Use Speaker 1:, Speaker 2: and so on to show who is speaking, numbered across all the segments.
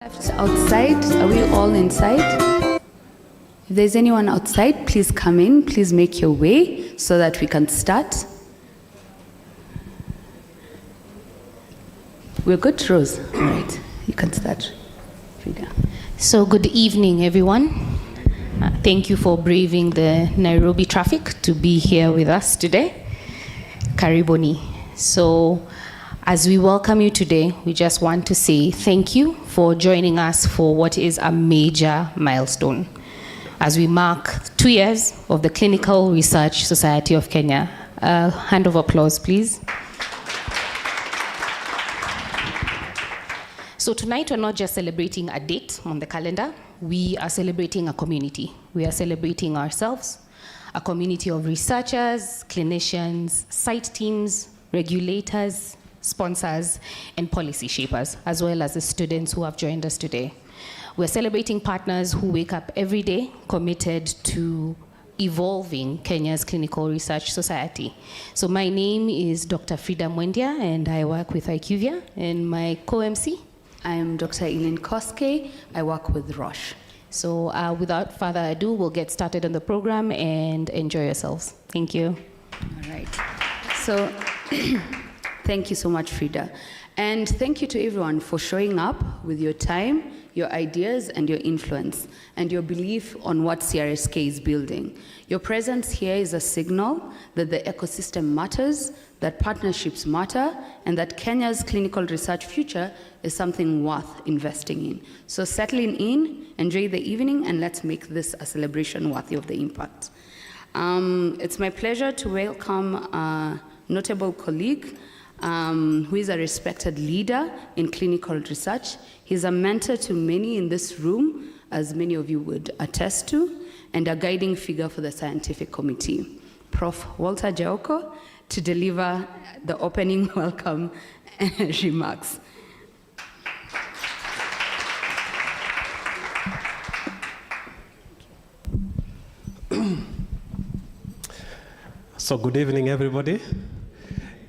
Speaker 1: Outside, are we all inside? If there's anyone outside, please come in, please make your way so that we can start. We're good, Rose? All right, you can start.
Speaker 2: So good evening, everyone. Thank you for braving the Nairobi traffic to be here with us today. Karibuni. So as we welcome you today, we just want to say thank you for joining us for what is a major milestone as we mark 2 years of the Clinical Research Society of Kenya. A hand of applause, please. So tonight we're not just celebrating a date on the calendar, we are celebrating a community. We are celebrating ourselves, a community of researchers, clinicians, site teams, regulators, sponsors, and policy shapers, as well as the students who have joined us today. We're celebrating partners who wake up every day committed to evolving Kenya's Clinical Research Society. So my name is Dr. Frida Mwendia, and I work with IQVIA, and my co-MC?
Speaker 1: I'm Dr. Eileen Koske. I work with Roche.
Speaker 2: So without further ado, we'll get started on the program and enjoy yourselves. Thank you.
Speaker 1: All right. So thank you so much, Frida. And thank you to everyone for showing up with your time, your ideas, and your influence, and your belief on what CRSK is building. Your presence here is a signal that the ecosystem matters, that partnerships matter, and that Kenya's clinical research future is something worth investing in. So settle in, enjoy the evening, and let's make this a celebration worthy of the impact. It's my pleasure to welcome a notable colleague who is a respected leader in clinical research. He's a mentor to many in this room, as many of you would attest to, and a guiding figure for the scientific committee, Prof. Walter Jaoko, to deliver the opening welcome remarks.
Speaker 3: So good evening, everybody.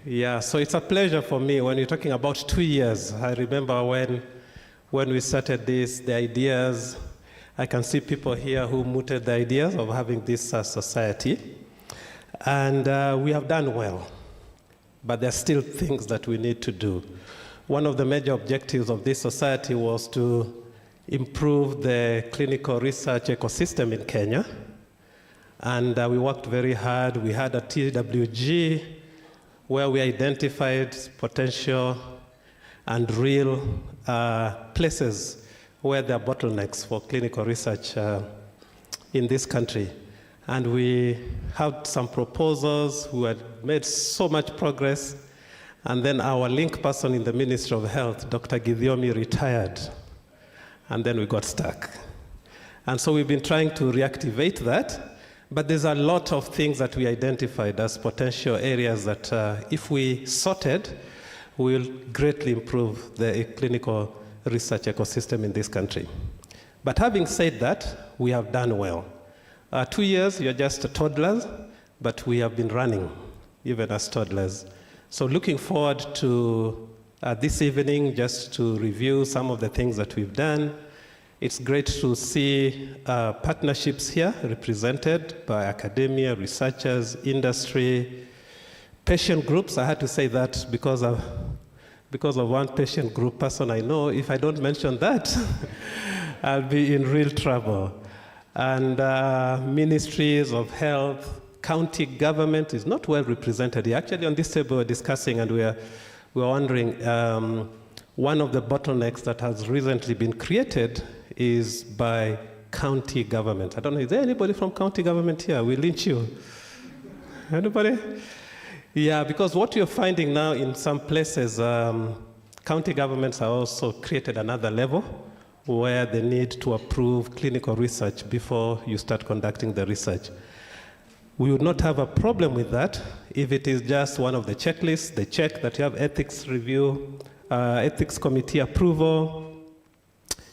Speaker 3: Yeah, so it's a pleasure for me when you're talking about 2 years. I remember when we started this, the ideas, I can see people here who mooted the ideas of having this society. And we have done well, but there are still things that we need to do. One of the major objectives of this society was to improve the clinical research ecosystem in Kenya. And we worked very hard. We had a TWG where we identified potential and real places where there are bottlenecks for clinical research in this country. And we had some proposals. We had made so much progress. And then our link person in the Ministry of Health, Dr. Gidhiomi, retired. And then we got stuck. And so we've been trying to reactivate that. But there's a lot of things that we identified as potential areas that if we sorted, will greatly improve the clinical research ecosystem in this country. But having said that, we have done well. 2 years, you're just toddlers, but we have been running, even as toddlers. So looking forward to this evening, just to review some of the things that we've done. It's great to see partnerships here represented by academia, researchers, industry, patient groups. I had to say that because of one patient group person I know. If I don't mention that, I'll be in real trouble. And ministries of health, county government is not well represented here. Actually, on this table we're discussing and we're wondering, one of the bottlenecks that has recently been created is by county government. I don't know, is there anybody from county government here? We'll lynch you. Anybody? Yeah, because what you're finding now in some places, county governments have also created another level where they need to approve clinical research before you start conducting the research. We would not have a problem with that if it is just one of the checklists. They check that you have ethics review, ethics committee approval.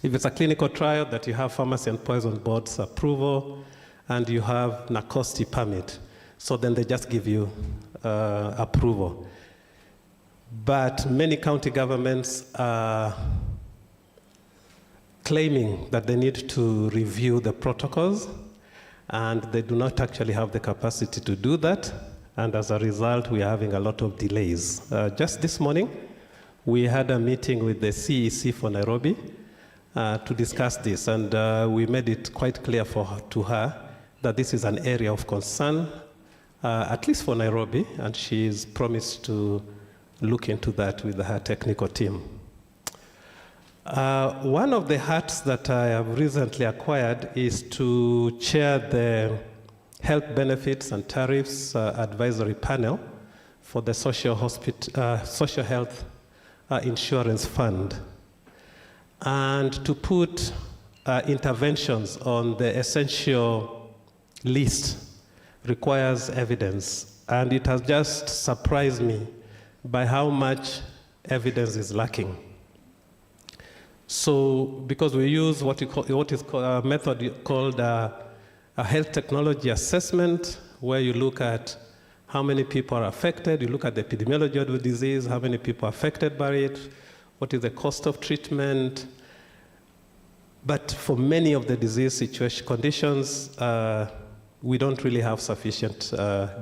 Speaker 3: If it's a clinical trial, that you have Pharmacy and Poison Board's approval, and you have NACOSTI permit. So then they just give you approval. But many county governments are claiming that they need to review the protocols, and they do not actually have the capacity to do that. And as a result, we are having a lot of delays. Just this morning, we had a meeting with the CEC for Nairobi to discuss this, and we made it quite clear to her that this is an area of concern, at least for Nairobi, and she's promised to look into that with her technical team. One of the hats that I have recently acquired is to chair the Health Benefits and Tariffs Advisory Panel for the Social Health Insurance Fund, and to put interventions on the essential list requires evidence, and it has just surprised me by how much evidence is lacking. So, because we use what is called a method called a health technology assessment, where you look at how many people are affected, you look at the epidemiology of the disease, how many people are affected by it, what is the cost of treatment. But for many of the disease conditions, we don't really have sufficient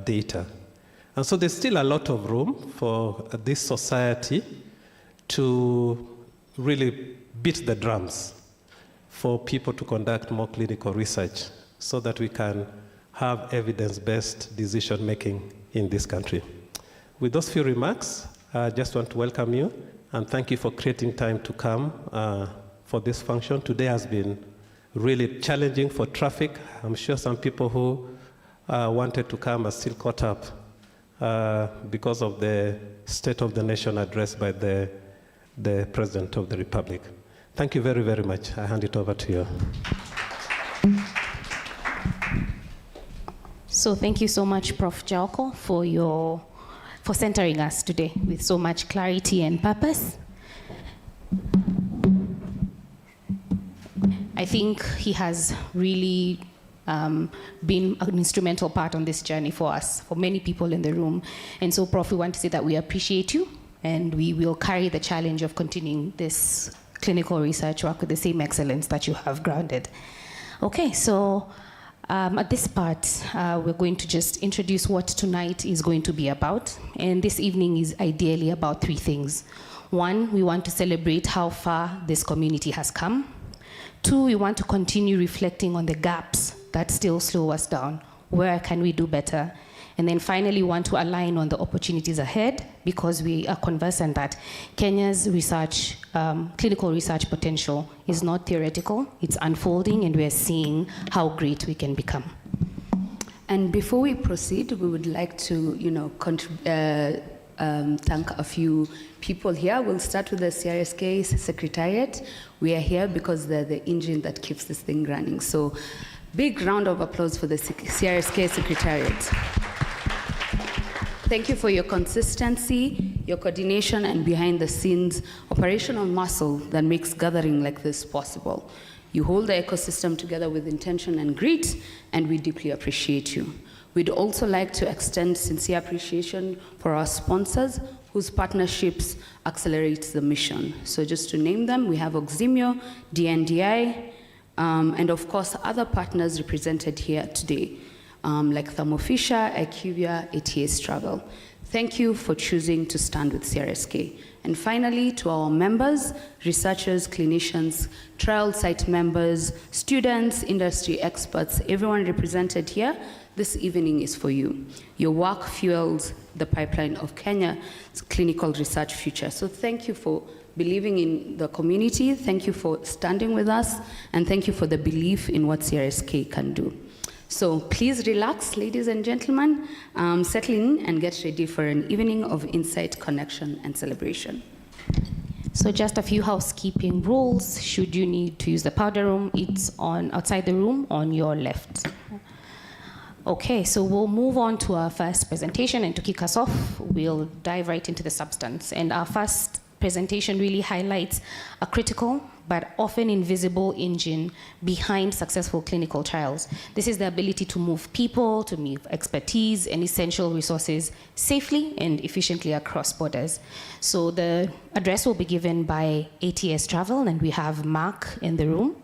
Speaker 3: data. And so there's still a lot of room for this society to really beat the drums for people to conduct more clinical research so that we can have evidence-based decision-making in this country. With those few remarks, I just want to welcome you and thank you for creating time to come for this function. Today has been really challenging for traffic. I'm sure some people who wanted to come are still caught up because of the State of the Nation address by the President of the Republic. Thank you very, very much. I hand it over to you.
Speaker 2: So thank you so much, Prof. Jalko, for centering us today with so much clarity and purpose. I think he has really been an instrumental part on this journey for us, for many people in the room. And so, Prof, we want to say that we appreciate you, and we will carry the challenge of continuing this clinical research work with the same excellence that you have grounded. Okay, so at this part, we're going to just introduce what tonight is going to be about. And this evening is ideally about three things. One, we want to celebrate how far this community has come. Two, we want to continue reflecting on the gaps that still slow us down. Where can we do better? And then finally, we want to align on the opportunities ahead, because we are conversant that Kenya's research, clinical research potential is not theoretical, it's unfolding, and we're seeing how great we can become.
Speaker 1: And before we proceed, we would like to, thank a few people here. We'll start with the CRSK Secretariat. We are here because they're the engine that keeps this thing running. So, big round of applause for the CRSK Secretariat. Thank you for your consistency, your coordination, and behind-the-scenes operational muscle that makes gathering like this possible. You hold the ecosystem together with intention and grit, and we deeply appreciate you. We'd also like to extend sincere appreciation for our sponsors, whose partnerships accelerate the mission. So just to name them, we have Oximio, DNDI, and of course other partners represented here today, like Thermo Fisher, IQVIA, ATS Travel. Thank you for choosing to stand with CRSK. And finally, to our members, researchers, clinicians, trial site members, students, industry experts, everyone represented here, this evening is for you. Your work fuels the pipeline of Kenya's clinical research future. So thank you for believing in the community, thank you for standing with us, and thank you for the belief in what CRSK can do. So please relax, ladies and gentlemen, settle in and get ready for an evening of insight, connection, and celebration.
Speaker 2: So just a few housekeeping rules. Should you need to use the powder room, it's on outside the room on your left. Okay, so we'll move on to our first presentation, and to kick us off, we'll dive right into the substance. And our first presentation really highlights a critical but often invisible engine behind successful clinical trials. This is the ability to move people, to move expertise and essential resources safely and efficiently across borders. So the address will be given by ATS Travel, and we have Mark in the room.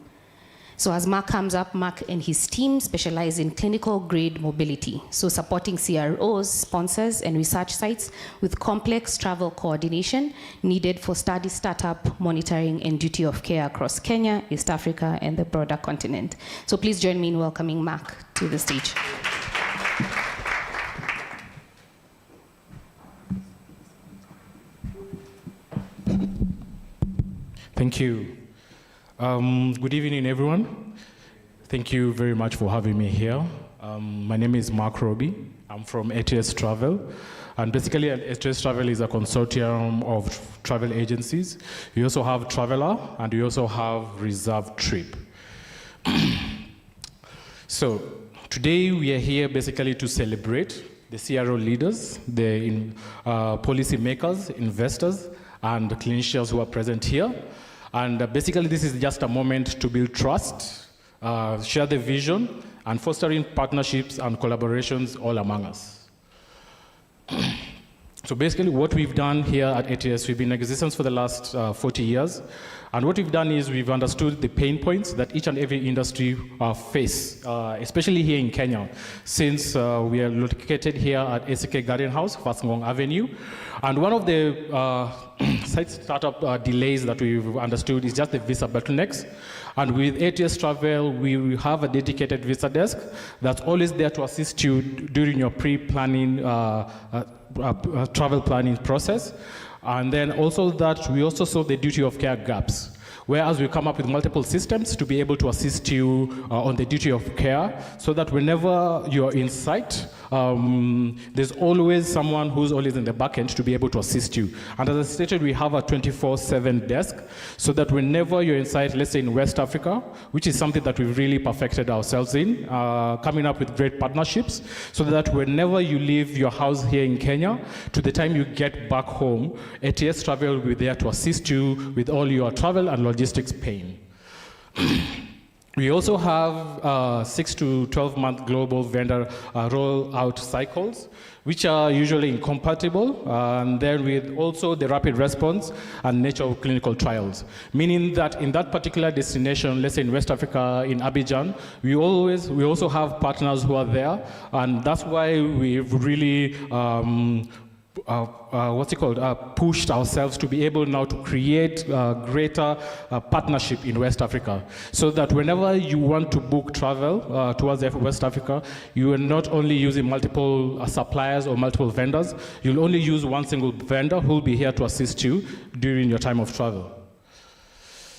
Speaker 2: So as Mark comes up, Mark and his team specialize in clinical grade mobility, so supporting CROs, sponsors, and research sites with complex travel coordination needed for study startup, monitoring, and duty of care across Kenya, East Africa, and the broader continent. So please join me in welcoming Mark to the stage.
Speaker 4: Thank you. Good evening, everyone. Thank you very much for having me here. My name is Mark Roby. I'm from ATS Travel. And basically, ATS Travel is a consortium of travel agencies. We also have Traveler, and we also have Reserve Trip. So today, we are here basically to celebrate the CRO leaders, the policy makers, investors, and the clinicians who are present here. And basically, this is just a moment to build trust, share the vision, and fostering partnerships and collaborations all among us. So basically, what we've done here at ATS, we've been in existence for the last 40 years. And what we've done is we've understood the pain points that each and every industry face, especially here in Kenya, since we are located here at CRSK Garden House, Fasngong Avenue. And one of the site startup delays that we've understood is just the visa bottlenecks. And with ATS Travel, we have a dedicated visa desk that's always there to assist you during your pre-planning travel planning process. And then also that we also saw the duty of care gaps, whereas we come up with multiple systems to be able to assist you on the duty of care, so that whenever you're in site, there's always someone who's always in the back end to be able to assist you. And as I stated, we have a 24/7 desk, so that whenever you're in site, let's say in West Africa, which is something that we've really perfected ourselves in, coming up with great partnerships, so that whenever you leave your house here in Kenya, to the time you get back home, ATS Travel will be there to assist you with all your travel and logistics pain. We also have 6 to 12-month global vendor rollout cycles, which are usually incompatible, and then with also the rapid response and nature of clinical trials, meaning that in that particular destination, let's say in West Africa, in Abidjan, we also have partners who are there, and that's why we've really pushed ourselves to be able now to create greater partnership in West Africa, so that whenever you want to book travel towards West Africa, you are not only using multiple suppliers or multiple vendors, you'll only use one single vendor who will be here to assist you during your time of travel.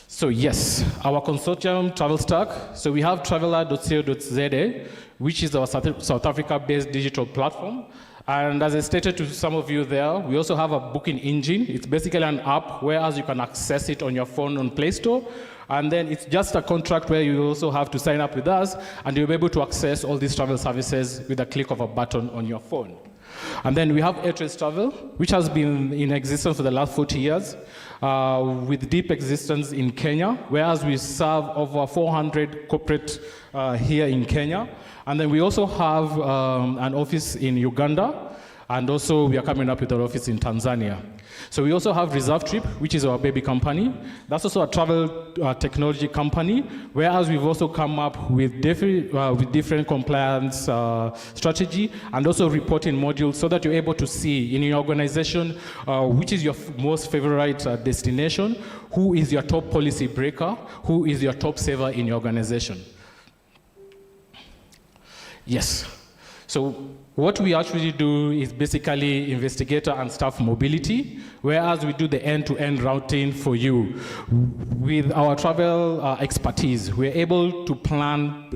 Speaker 4: So yes, our consortium travel stack. So we have traveler.co.za, which is our South Africa-based digital platform. And as I stated to some of you there, we also have a booking engine. It's basically an app, whereas you can access it on your phone on Play Store. And then it's just a contract where you also have to sign up with us, and you'll be able to access all these travel services with a click of a button on your phone. And then we have ATS Travel, which has been in existence for the last 40 years, with deep existence in Kenya, whereas we serve over 400 corporate here in Kenya. And then we also have an office in Uganda, and also we are coming up with an office in Tanzania. So we also have Reserve Trip, which is our baby company. That's also a travel technology company, whereas we've also come up with different compliance strategy and also reporting modules, so that you're able to see in your organization which is your most favorite destination, who is your top policy breaker, who is your top saver in your organization. Yes. So what we actually do is basically investigator and staff mobility, whereas we do the end-to-end routing for you. With our travel expertise, we're able to plan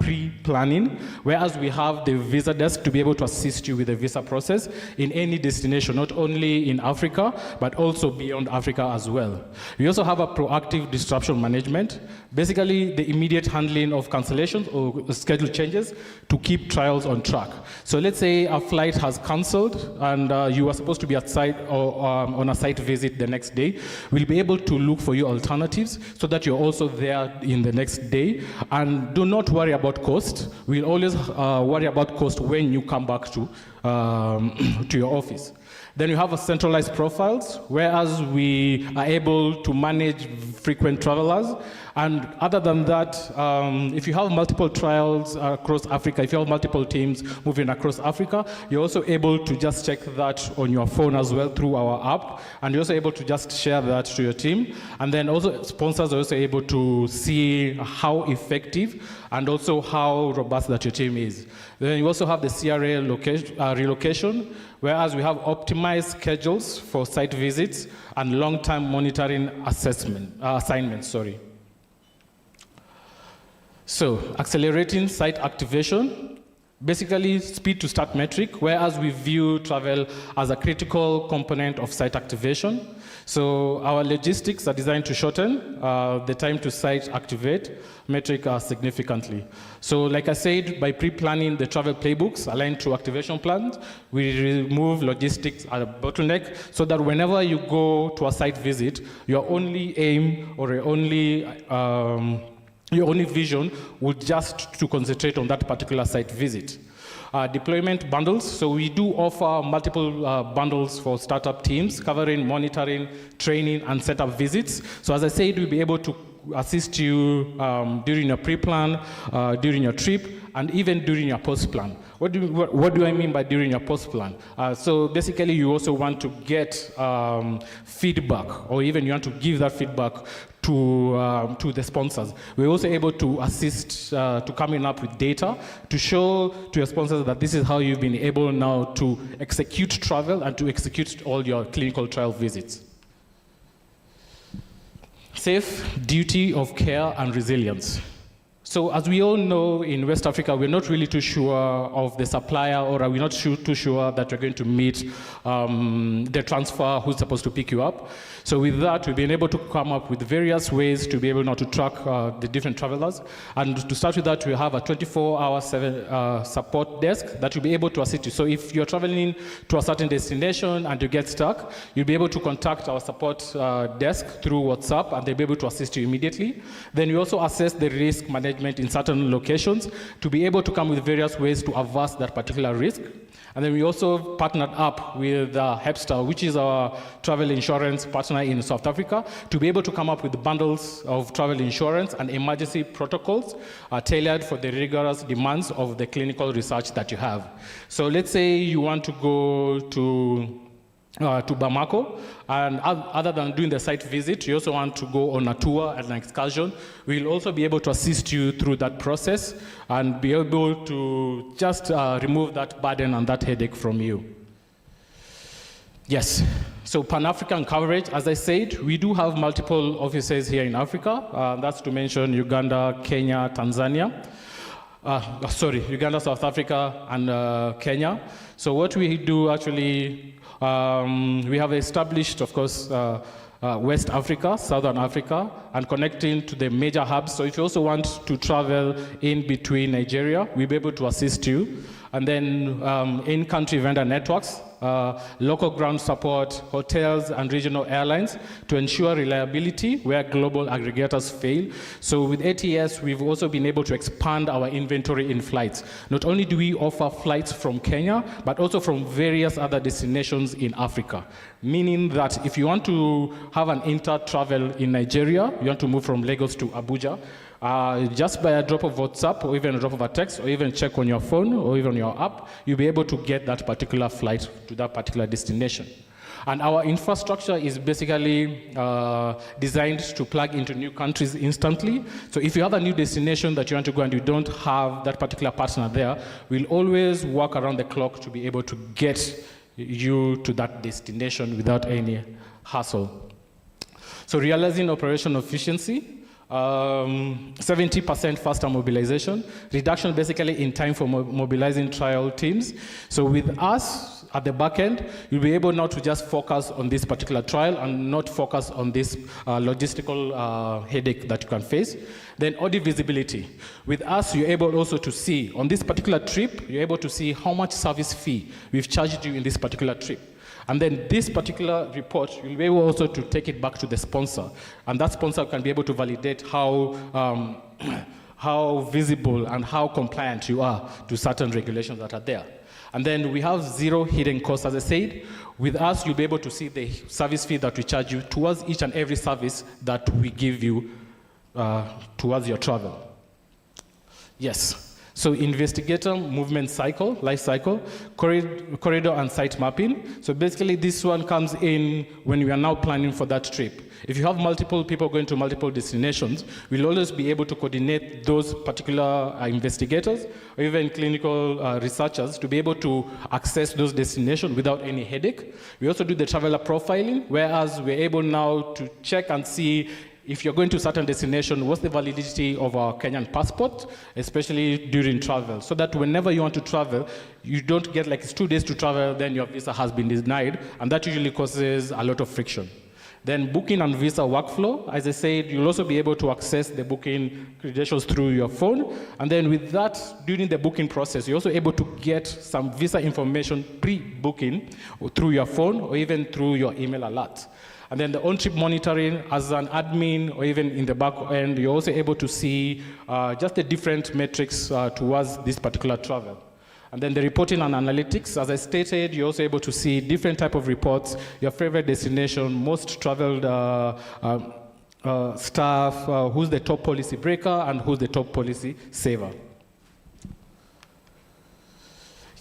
Speaker 4: pre-planning, whereas we have the visa desk to be able to assist you with the visa process in any destination, not only in Africa, but also beyond Africa as well. We also have a proactive disruption management, basically the immediate handling of cancellations or schedule changes to keep trials on on track. So let's say a flight has cancelled and you are supposed to be at site or on a site visit the next day. We'll be able to look for you alternatives so that you're also there in the next day. And do not worry about cost. We'll always worry about cost when you come back to your office. Then you have a centralized profiles, whereas we are able to manage frequent travelers. And other than that, if you have multiple trials across Africa, if you have multiple teams moving across Africa, you're also able to just check that on your phone as well through our app. And you're also able to just share that to your team. And then also sponsors are also able to see how effective and also how robust that your team is. Then you also have the CRA relocation, whereas we have optimized schedules for site visits and long-term monitoring assignments. So, accelerating site activation, basically speed to start metric, whereas we view travel as a critical component of site activation. So our logistics are designed to shorten the time to site activate metric significantly. So like I said, by pre-planning the travel playbooks aligned to activation plans, we remove logistics as a bottleneck so that whenever you go to a site visit, your only aim or your only vision would just to concentrate on that particular site visit. Deployment bundles, so we do offer multiple bundles for startup teams covering monitoring, training, and setup visits. So as I said, we'll be able to assist you during your pre-plan, during your trip, and even during your post-plan. What do I mean by during your post-plan? So basically, you also want to get feedback, or even you want to give that feedback to the sponsors. We're also able to assist to coming up with data to show to your sponsors that this is how you've been able now to execute travel and to execute all your clinical trial visits. Safe, duty of care, and resilience. So as we all know, in West Africa, we're not really too sure of the supplier, or are we not too sure that we're going to meet the transfer who's supposed to pick you up. So with that, we've been able to come up with various ways to be able now to track the different travelers. And to start with that, we have a 24-hour support desk that will be able to assist you. So if you're traveling to a certain destination and you get stuck, you'll be able to contact our support desk through WhatsApp, and they'll be able to assist you immediately. Then we also assess the risk management in certain locations to be able to come with various ways to averse that particular risk. And then we also partnered up with Hepstar, which is our travel insurance partner in South Africa, to be able to come up with bundles of travel insurance and emergency protocols tailored for the rigorous demands of the clinical research that you have. So let's say you want to go to Bamako, and other than doing the site visit, you also want to go on a tour and an excursion. We'll also be able to assist you through that process and be able to just remove that burden and that headache from you. Yes, so Pan-African coverage, as I said, we do have multiple offices here in Africa. That's to mention Uganda, Kenya, Tanzania. Uganda, South Africa, and Kenya. So what we do actually, we have established, of course, West Africa, Southern Africa, and connecting to the major hubs. So if you also want to travel in between Nigeria, we'll be able to assist you. And then in-country vendor networks, local ground support, hotels and regional airlines to ensure reliability where global aggregators fail. So with ATS, we've also been able to expand our inventory in flights. Not only do we offer flights from Kenya, but also from various other destinations in Africa. Meaning that if you want to have an inter-travel in Nigeria, you want to move from Lagos to Abuja, just by a drop of WhatsApp or even a drop of a text or even check on your phone or even your app, you'll be able to get that particular flight to that particular destination. And our infrastructure is basically designed to plug into new countries instantly. So if you have a new destination that you want to go and you don't have that particular partner there, we'll always work around the clock to be able to get you to that destination without any hassle. So realizing operational efficiency, 70% faster mobilization, reduction basically in time for mobilizing trial teams. So with us, at the back end, you'll be able now to just focus on this particular trial and not focus on this logistical headache that you can face. Then audit visibility. With us, you're able also to see, on this particular trip, you're able to see how much service fee we've charged you in this particular trip. And then this particular report, you'll be able also to take it back to the sponsor. And that sponsor can be able to validate how, how visible and how compliant you are to certain regulations that are there. And then we have zero hidden costs, as I said. With us, you'll be able to see the service fee that we charge you towards each and every service that we give you towards your travel. Yes. So investigator movement cycle, life cycle, corridor and site mapping. So basically this one comes in when we are now planning for that trip. If you have multiple people going to multiple destinations, we'll always be able to coordinate those particular investigators or even clinical researchers to be able to access those destinations without any headache. We also do the traveler profiling, whereas we're able now to check and see if you're going to a certain destination, what's the validity of our Kenyan passport, especially during travel, so that whenever you want to travel, you don't get like it's 2 days to travel, then your visa has been denied, and that usually causes a lot of friction. Then booking and visa workflow, as I said, you'll also be able to access the booking credentials through your phone. And then with that, during the booking process, you're also able to get some visa information pre-booking through your phone or even through your email alert. And then the on-trip monitoring as an admin or even in the back end, you're also able to see just the different metrics towards this particular travel. And then the reporting and analytics, as I stated, you're also able to see different type of reports, your favorite destination, most traveled staff, who's the top policy breaker and who's the top policy saver.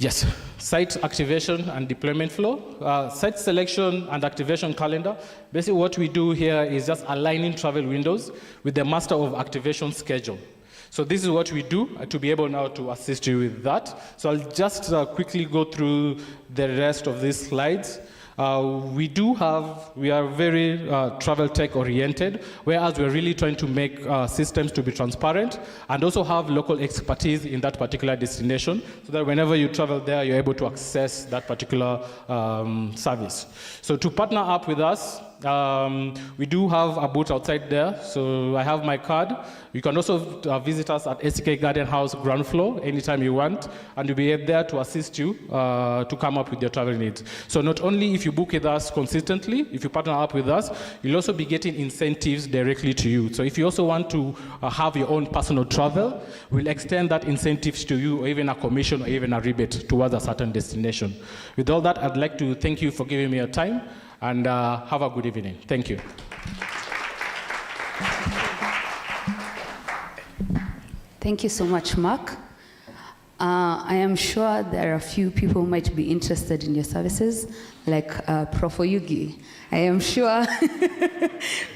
Speaker 4: Yes, site activation and deployment flow. Site selection and activation calendar. Basically what we do here is just aligning travel windows with the master of activation schedule. So this is what we do to be able now to assist you with that. So I'll just quickly go through the rest of these slides. We are very travel tech oriented, whereas we're really trying to make systems to be transparent and also have local expertise in that particular destination so that whenever you travel there, you're able to access that particular service. So to partner up with us, we do have a booth outside there. So I have my card. You can also visit us at CRSK Garden House ground floor anytime you want, and we'll be there to assist you to come up with your travel needs. So not only if you book with us consistently, if you partner up with us, you'll also be getting incentives directly to you. So if you also want to have your own personal travel, we'll extend that incentives to you, or even a commission or even a rebate towards a certain destination. With all that, I'd like to thank you for giving me your time, and have a good evening. Thank you.
Speaker 1: Thank you so much, Mark. I am sure there are a few people who might be interested in your services, like Prof. Oyugi. I am sure,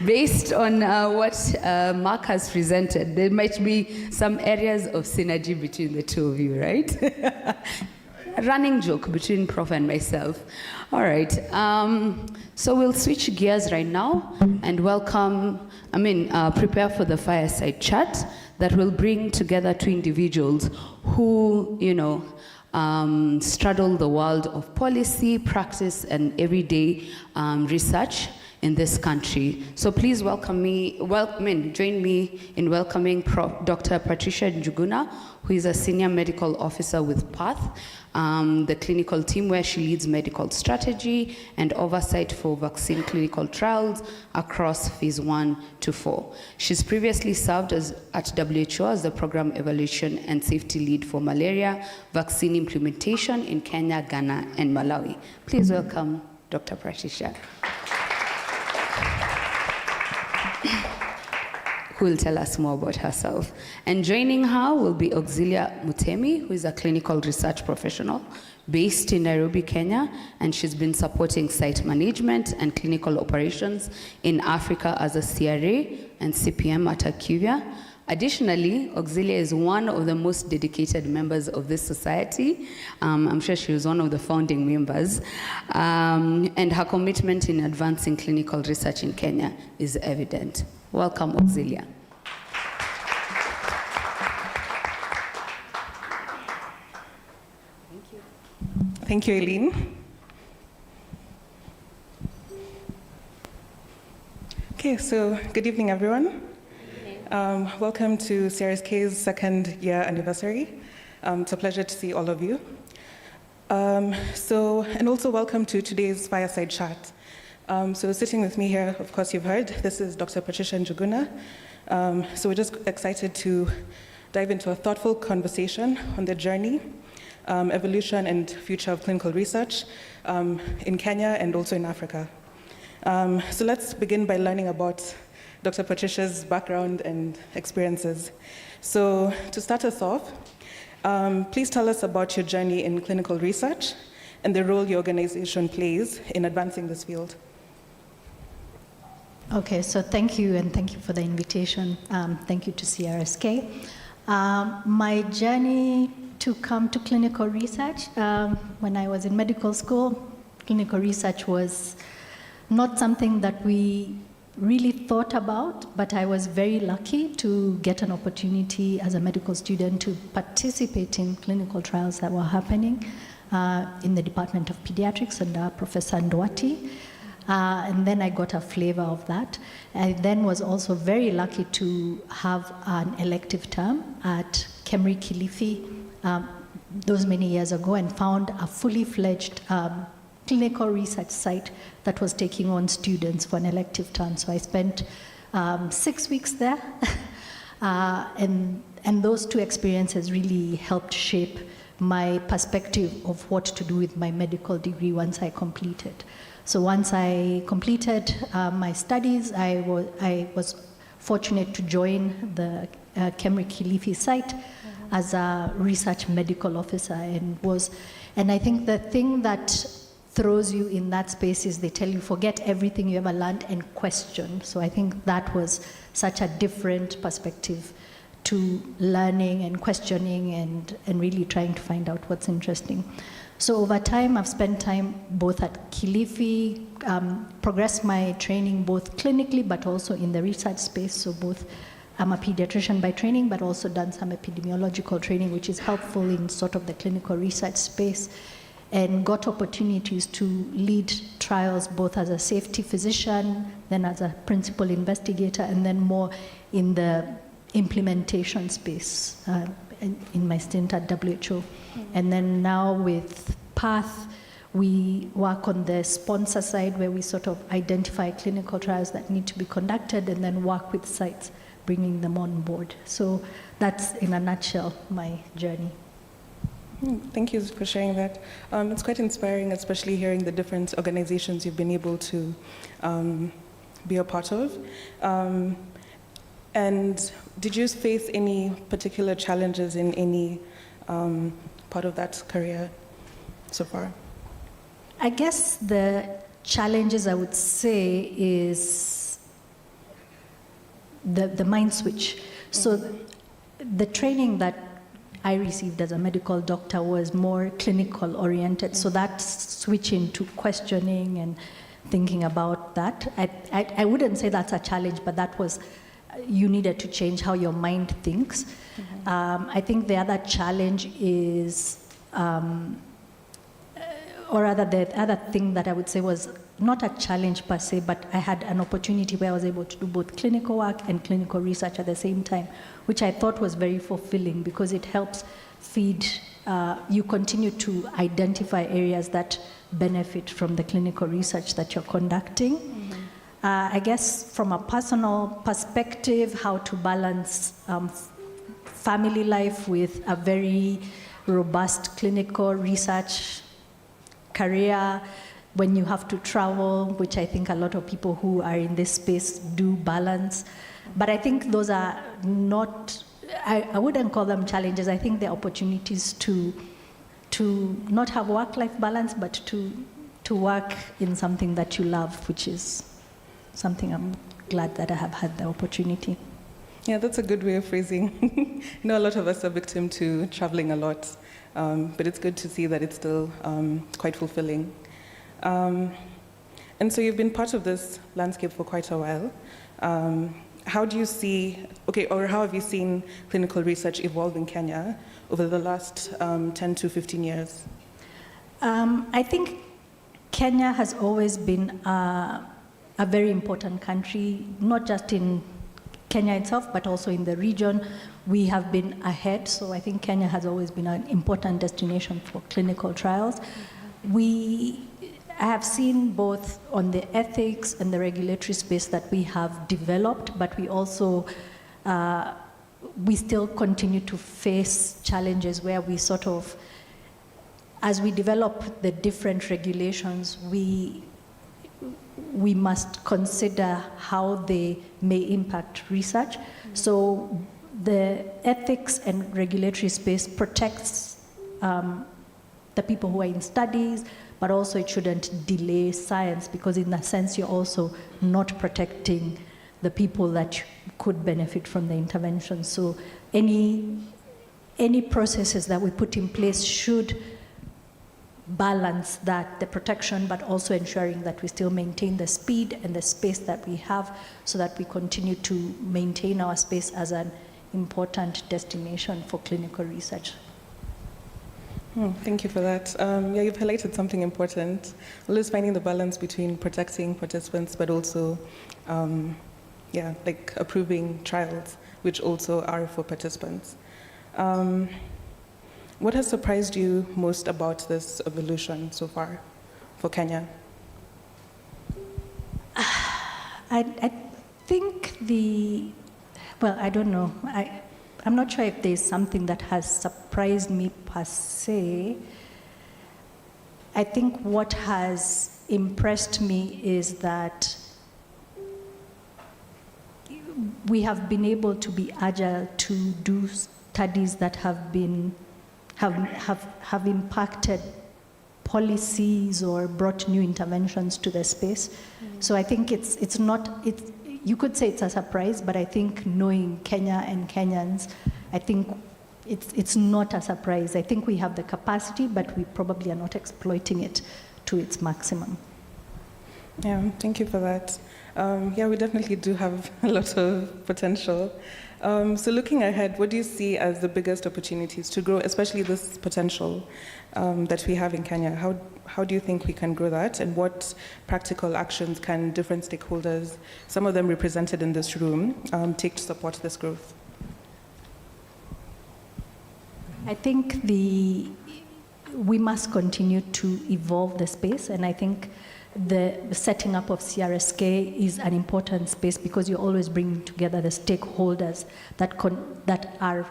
Speaker 1: based on what Mark has presented, there might be some areas of synergy between the two of you, right? A running joke between Prof and myself. All right, so we'll switch gears right now and prepare for the fireside chat that will bring together two individuals who, straddle the world of policy, practice, and everyday research in this country. So please join me in welcoming Dr. Patricia Njuguna, who is a senior medical officer with PATH, the clinical team where she leads medical strategy and oversight for vaccine clinical trials across phase 1 to 4. She's previously served at WHO as the program evaluation and safety lead for malaria vaccine implementation in Kenya, Ghana, and Malawi. Please welcome Dr. Patricia, who will tell us more about herself. And joining her will be Auxilia Mutemi, who is a clinical research professional based in Nairobi, Kenya, and she's been supporting site management and clinical operations in Africa as a CRA and CPM at IQVIA. Additionally, Auxilia is one of the most dedicated members of this society. I'm sure she was one of the founding members. And her commitment in advancing clinical research in Kenya is evident. Welcome, Auxilia.
Speaker 5: Thank you, Eileen. Okay, so good evening, everyone. Welcome to CRSK's second year anniversary. It's a pleasure to see all of you. And also welcome to today's fireside chat. So sitting with me here, of course you've heard, this is Dr. Patricia Njuguna. So we're just excited to dive into a thoughtful conversation on the journey, evolution and future of clinical research in Kenya and also in Africa. So let's begin by learning about Dr. Patricia's background and experiences. So to start us off, please tell us about your journey in clinical research and the role your organization plays in advancing this field.
Speaker 6: Okay, so thank you, and thank you for the invitation. Thank you to CRSK. My journey to come to clinical research, when I was in medical school, clinical research was not something that we really thought about, but I was very lucky to get an opportunity as a medical student to participate in clinical trials that were happening in the Department of Pediatrics under Professor Ndwati. And then I got a flavor of that. I then was also very lucky to have an elective term at Kemri Kilifi those many years ago, and found a fully fledged clinical research site that was taking on students for an elective term. So I spent 6 weeks there, and those two experiences really helped shape my perspective of what to do with my medical degree once I completed. So once I completed my studies, I was fortunate to join the Kemri Kilifi site as a research medical officer, and I think the thing that throws you in that space is they tell you forget everything you ever learned and question. So I think that was such a different perspective to learning and questioning and really trying to find out what's interesting. So over time, I've spent time both at Kilifi, progressed my training both clinically but also in the research space. So both, I'm a pediatrician by training, but also done some epidemiological training, which is helpful in sort of the clinical research space, and got opportunities to lead trials both as a safety physician, then as a principal investigator, and then more in the implementation space in my stint at WHO. And then now with PATH, we work on the sponsor side where we sort of identify clinical trials that need to be conducted and then work with sites, bringing them on board. So that's in a nutshell my journey.
Speaker 5: Thank you for sharing that. It's quite inspiring, especially hearing the different organizations you've been able to be a part of. And did you face any particular challenges in any part of that career so far?
Speaker 6: I guess the challenges I would say is the mind switch. So the training that I received as a medical doctor was more clinical oriented. So that switching to questioning and thinking about that, I wouldn't say that's a challenge, but that was, you needed to change how your mind thinks. I think the other challenge is, or rather the other thing that I would say was not a challenge per se, but I had an opportunity where I was able to do both clinical work and clinical research at the same time, which I thought was very fulfilling because it helps feed, you continue to identify areas that benefit from the clinical research that you're conducting. I guess from a personal perspective, how to balance family life with a very robust clinical research career, when you have to travel, which I think a lot of people who are in this space do balance. But I think those are not, I wouldn't call them challenges. I think they're opportunities to not have work-life balance, but to work in something that you love, which is something I'm glad that I have had the opportunity.
Speaker 5: Yeah, that's a good way of phrasing. I know a lot of us are victim to traveling a lot, but it's good to see that it's still quite fulfilling. And so you've been part of this landscape for quite a while. How do you see, or how have you seen clinical research evolve in Kenya over the last 10 to 15 years?
Speaker 6: I think Kenya has always been a very important country, not just in Kenya itself, but also in the region. We have been ahead, so I think Kenya has always been an important destination for clinical trials. We have seen both on the ethics and the regulatory space that we have developed, but we also, we still continue to face challenges where we sort of, as we develop the different regulations, we must consider how they may impact research. So the ethics and regulatory space protects the people who are in studies, but also it shouldn't delay science, because in that sense you're also not protecting the people that could benefit from the intervention. So any processes that we put in place should balance that, the protection, but also ensuring that we still maintain the speed and the space that we have, so that we continue to maintain our space as an important destination for clinical research.
Speaker 5: Thank you for that. Yeah, you've highlighted something important. Always finding the balance between protecting participants, but also, yeah, like approving trials, which also are for participants. What has surprised you most about this evolution so far for Kenya?
Speaker 6: I think well, I don't know. I'm not sure if there's something that has surprised me per se. I think what has impressed me is that we have been able to be agile to do studies that have impacted policies or brought new interventions to the space. So I think it's not, you could say it's a surprise, but I think knowing Kenya and Kenyans, I think it's not a surprise. I think we have the capacity, but we probably are not exploiting it to its maximum.
Speaker 5: Yeah, thank you for that. Yeah, we definitely do have a lot of potential. So looking ahead, what do you see as the biggest opportunities to grow, especially this potential that we have in Kenya? How do you think we can grow that, and what practical actions can different stakeholders, some of them represented in this room, take to support this growth?
Speaker 6: I think we must continue to evolve the space, and I think the setting up of CRSK is an important space, because you're always bringing together the stakeholders that are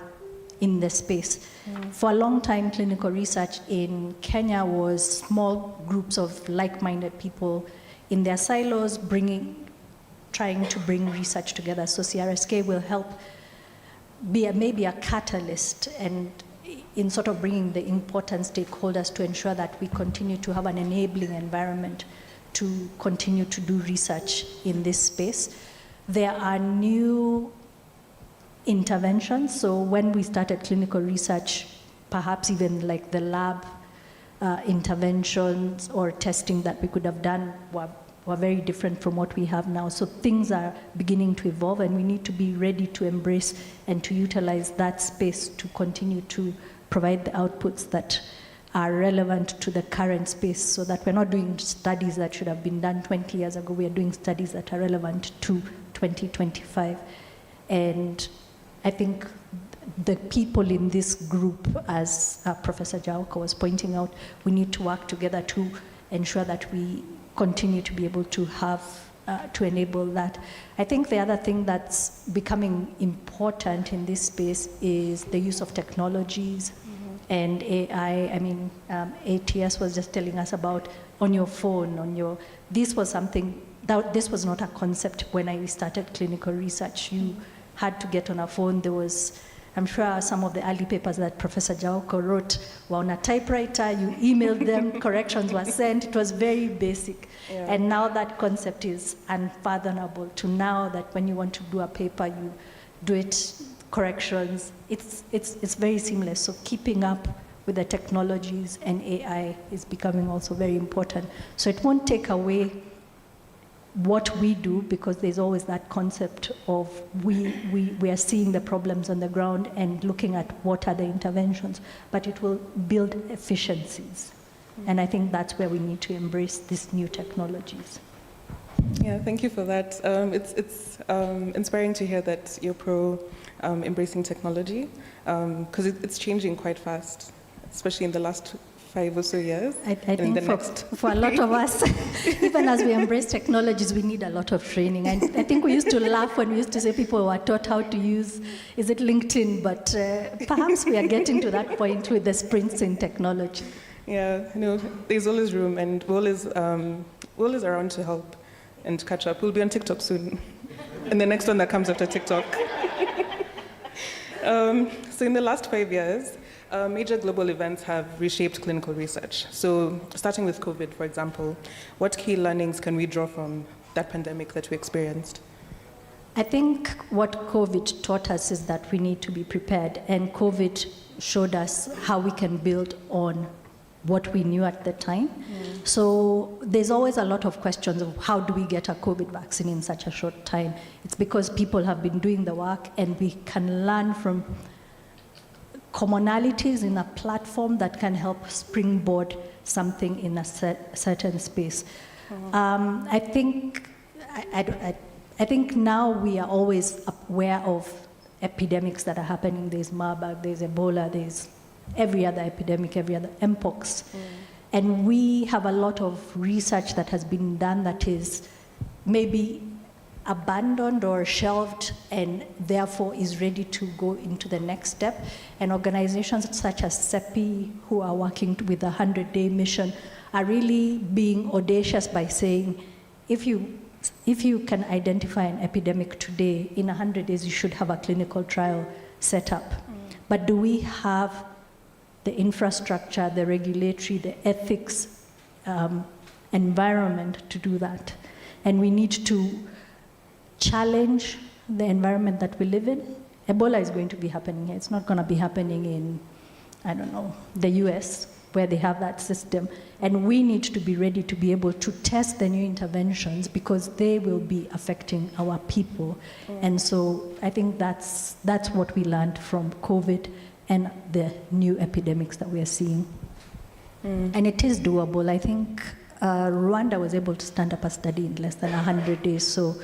Speaker 6: in the space. For a long time, clinical research in Kenya was small groups of like-minded people in their silos trying to bring research together. So CRSK will help be maybe a catalyst and in sort of bringing the important stakeholders to ensure that we continue to have an enabling environment to continue to do research in this space. There are new interventions. So when we started clinical research, perhaps even like the lab interventions or testing that we could have done were very different from what we have now. So things are beginning to evolve, and we need to be ready to embrace and to utilize that space to continue to provide the outputs that are relevant to the current space, so that we're not doing studies that should have been done 20 years ago. We are doing studies that are relevant to 2025. And I think the people in this group, as Professor Jauko was pointing out, we need to work together to ensure that we continue to be able to have, to enable that. I think the other thing that's becoming important in this space is the use of technologies and AI. I mean, ATS was just telling us about on your phone, this was something, this was not a concept when I started clinical research. You had to get on a phone. There was, I'm sure some of the early papers that Professor Jauko wrote were on a typewriter. You emailed them, corrections were sent. It was very basic. Yeah. And now that concept is unfathomable to now that when you want to do a paper, you do it, corrections. It's very seamless. So keeping up with the technologies and AI is becoming also very important. So it won't take away what we do, because there's always that concept of we are seeing the problems on the ground and looking at what are the interventions, but it will build efficiencies. And I think that's where we need to embrace these new technologies.
Speaker 5: Yeah, thank you for that. It's inspiring to hear that you're pro embracing technology, because it's changing quite fast, especially in the last 5 or so years.
Speaker 6: I think for a lot of us, even as we embrace technologies, we need a lot of training. And I think we used to laugh when we used to say people were taught how to use, is it LinkedIn? But perhaps we are getting to that point with the sprints in technology.
Speaker 5: Yeah, there's always room, and we're always around to help and catch up. We'll be on TikTok soon, and the next one that comes after TikTok. So in the last 5 years, major global events have reshaped clinical research. So starting with COVID, for example, what key learnings can we draw from that pandemic that we experienced?
Speaker 6: I think what COVID taught us is that we need to be prepared, and COVID showed us how we can build on what we knew at the time. So there's always a lot of questions of how do we get a COVID vaccine in such a short time? It's because people have been doing the work, and we can learn from commonalities in a platform that can help springboard something in a certain space. I think now we are always aware of epidemics that are happening. There's Marburg, there's Ebola, there's every other epidemic, every other mpox. And we have a lot of research that has been done that is maybe abandoned or shelved, and therefore is ready to go into the next step. And organizations such as CEPI, who are working with a 100-day mission, are really being audacious by saying, if you can identify an epidemic today, in 100 days you should have a clinical trial set up. But do we have the infrastructure, the regulatory, the ethics environment to do that? And we need to challenge the environment that we live in. Ebola is going to be happening here. It's not going to be happening in, I don't know, the US, where they have that system. And we need to be ready to be able to test the new interventions, because they will be affecting our people. And so I think that's what we learned from COVID and the new epidemics that we are seeing. And it is doable. I think Rwanda was able to stand up a study in less than 100 days. So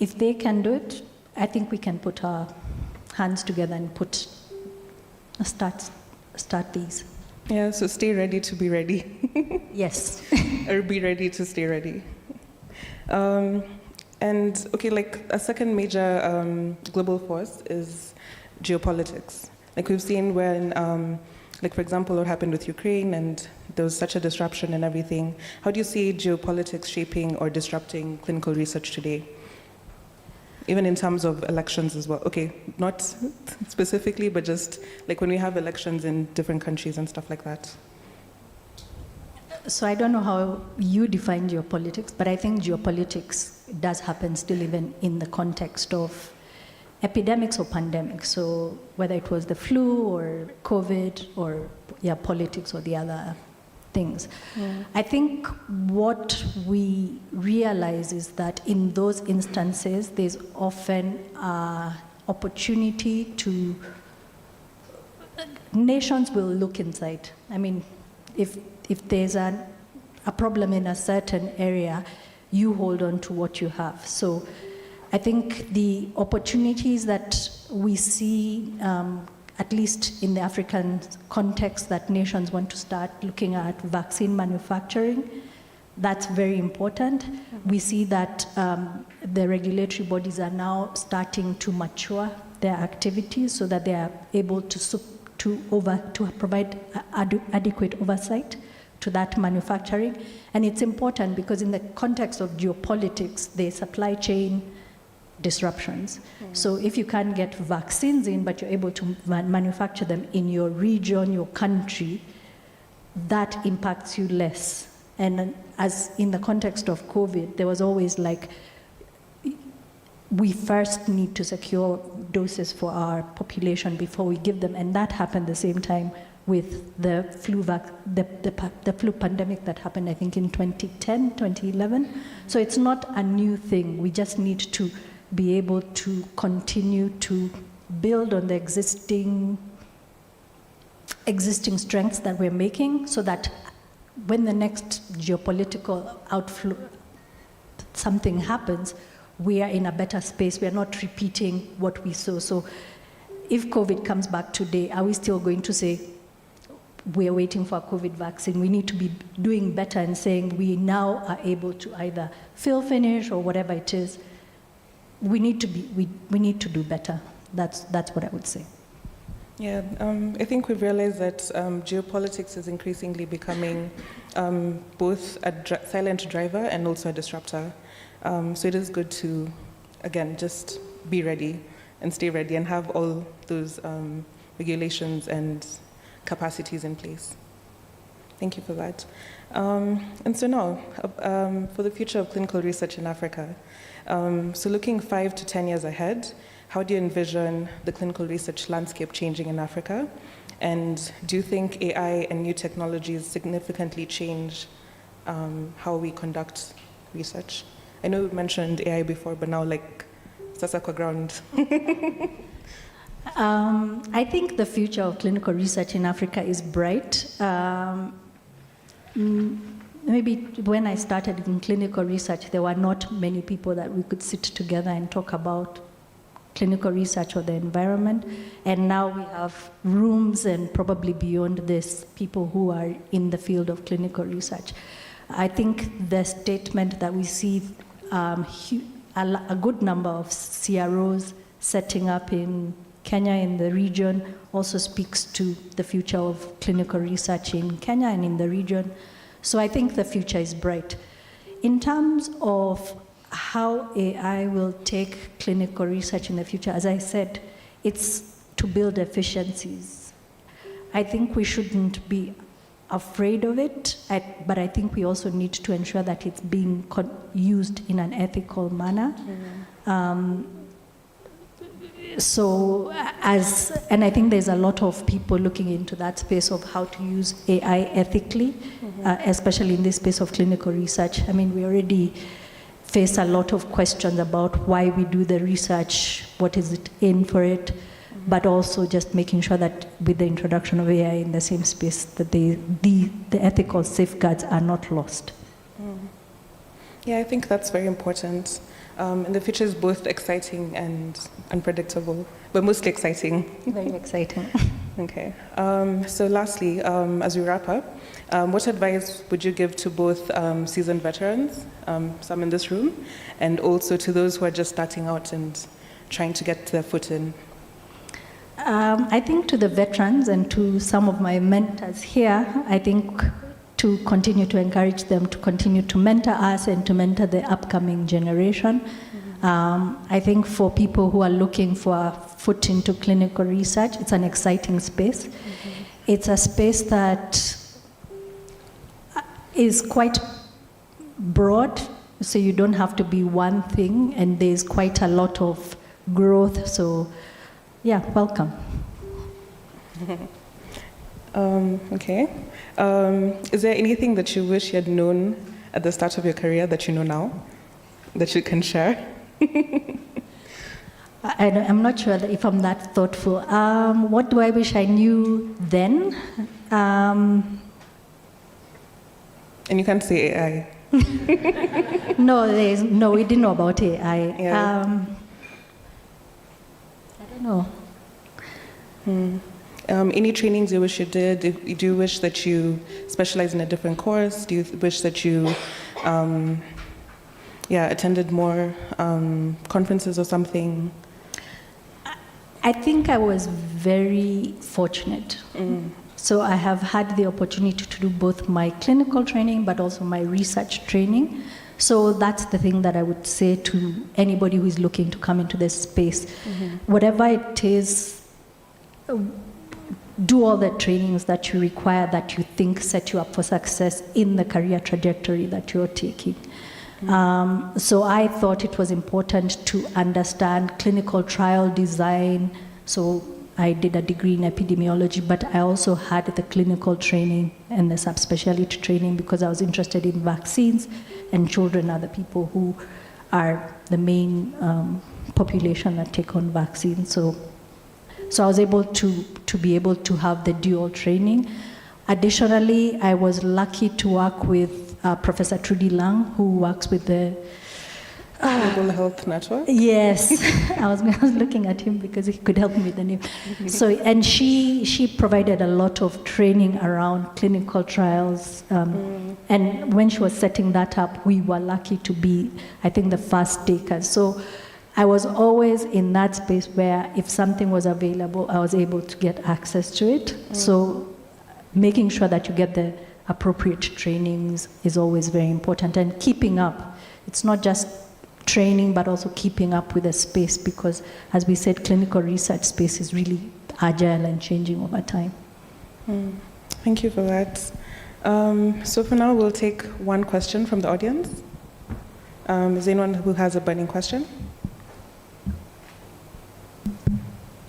Speaker 6: if they can do it, I think we can put our hands together and start these.
Speaker 5: Yeah, so stay ready to be ready.
Speaker 6: Yes.
Speaker 5: Or be ready to stay ready. And okay, like a second major global force is geopolitics. Like we've seen when, like for example, what happened with Ukraine, and there was such a disruption and everything. How do you see geopolitics shaping or disrupting clinical research today? Even in terms of elections as well. Okay, not specifically, but just like when we have elections in different countries and stuff like that.
Speaker 6: So I don't know how you define geopolitics, but I think geopolitics does happen still even in the context of epidemics or pandemics. So whether it was the flu or COVID or politics or the other things. I think what we realize is that in those instances, there's often opportunity to, nations will look inside. I mean, if there's a problem in a certain area, you hold on to what you have. So I think the opportunities that we see, at least in the African context, that nations want to start looking at vaccine manufacturing, that's very important. We see that the regulatory bodies are now starting to mature their activities so that they are able to provide adequate oversight to that manufacturing. And it's important because in the context of geopolitics, the supply chain disruptions. So if you can't get vaccines in, but you're able to manufacture them in your region, your country, that impacts you less. And as in the context of COVID, there was always like, we first need to secure doses for our population before we give them. And that happened the same time with the flu pandemic that happened, I think, in 2010, 2011. So it's not a new thing. We just need to be able to continue to build on the existing strengths that we're making, so that when the next geopolitical something happens, we are in a better space. We are not repeating what we saw. So if COVID comes back today, are we still going to say, we are waiting for a COVID vaccine? We need to be doing better and saying we now are able to either fill finish or whatever it is. We need to do better. That's what I would say.
Speaker 5: Yeah, I think we've realized that geopolitics is increasingly becoming both a silent driver and also a disruptor. So it is good to, again, just be ready and stay ready and have all those regulations and capacities in place. Thank you for that. And so now, for the future of clinical research in Africa, so looking 5 to 10 years ahead, how do you envision the clinical research landscape changing in Africa? And do you think AI and new technologies significantly change how we conduct research? I know we mentioned AI before, but now like sasa kwa ground.
Speaker 6: I think the future of clinical research in Africa is bright. Maybe when I started in clinical research, there were not many people that we could sit together and talk about clinical research or the environment. And now we have rooms and probably beyond this, people who are in the field of clinical research. I think the statement that we see a good number of CROs setting up in Kenya, in the region, also speaks to the future of clinical research in Kenya and in the region. So I think the future is bright. In terms of how AI will take clinical research in the future, as I said, it's to build efficiencies. I think we shouldn't be afraid of it, but I think we also need to ensure that it's being used in an ethical manner. And I think there's a lot of people looking into that space of how to use AI ethically, especially in this space of clinical research. I mean, we already face a lot of questions about why we do the research, what is it in for it, but also just making sure that with the introduction of AI in the same space, that the ethical safeguards are not lost.
Speaker 5: Yeah, I think that's very important. And the future is both exciting and unpredictable, but mostly exciting.
Speaker 6: Very exciting.
Speaker 5: Okay. So lastly, as we wrap up, what advice would you give to both seasoned veterans, some in this room, and also to those who are just starting out and trying to get their foot in?
Speaker 6: I think to the veterans and to some of my mentors here, I think to continue to encourage them to continue to mentor us and to mentor the upcoming generation. I think for people who are looking for a foot into clinical research, it's an exciting space. It's a space that is quite broad, so you don't have to be one thing, and there's quite a lot of growth. So, yeah, welcome.
Speaker 5: Okay. Is there anything that you wish you had known at the start of your career that you know now, that you can share?
Speaker 6: I'm not sure if I'm that thoughtful. What do I wish I knew then?
Speaker 5: And you can't say AI.
Speaker 6: No, we didn't know about AI.
Speaker 5: Yeah.
Speaker 6: I don't know.
Speaker 5: Any trainings you wish you did? Do you wish that you specialized in a different course? Do you wish that you attended more conferences or something?
Speaker 6: I think I was very fortunate. So I have had the opportunity to do both my clinical training but also my research training. So that's the thing that I would say to anybody who is looking to come into this space. Whatever it is, do all the trainings that you require that you think set you up for success in the career trajectory that you're taking. So I thought it was important to understand clinical trial design. So I did a degree in epidemiology, but I also had the clinical training and the subspecialty training because I was interested in vaccines, and children are the people who are the main population that take on vaccines. So I was able to be able to have the dual training. Additionally, I was lucky to work with Professor Trudy Lang, who works with the
Speaker 5: Global Health Network?
Speaker 6: Yes, I was looking at him because he could help me with the name. So, and she provided a lot of training around clinical trials. And when she was setting that up, we were lucky to be, I think, the first takers. So I was always in that space where if something was available, I was able to get access to it. So making sure that you get the appropriate trainings is always very important, and keeping up. It's not just training, but also keeping up with the space, because as we said, clinical research space is really agile and changing over time.
Speaker 5: Thank you for that. So for now, we'll take one question from the audience. Is there anyone who has a burning question?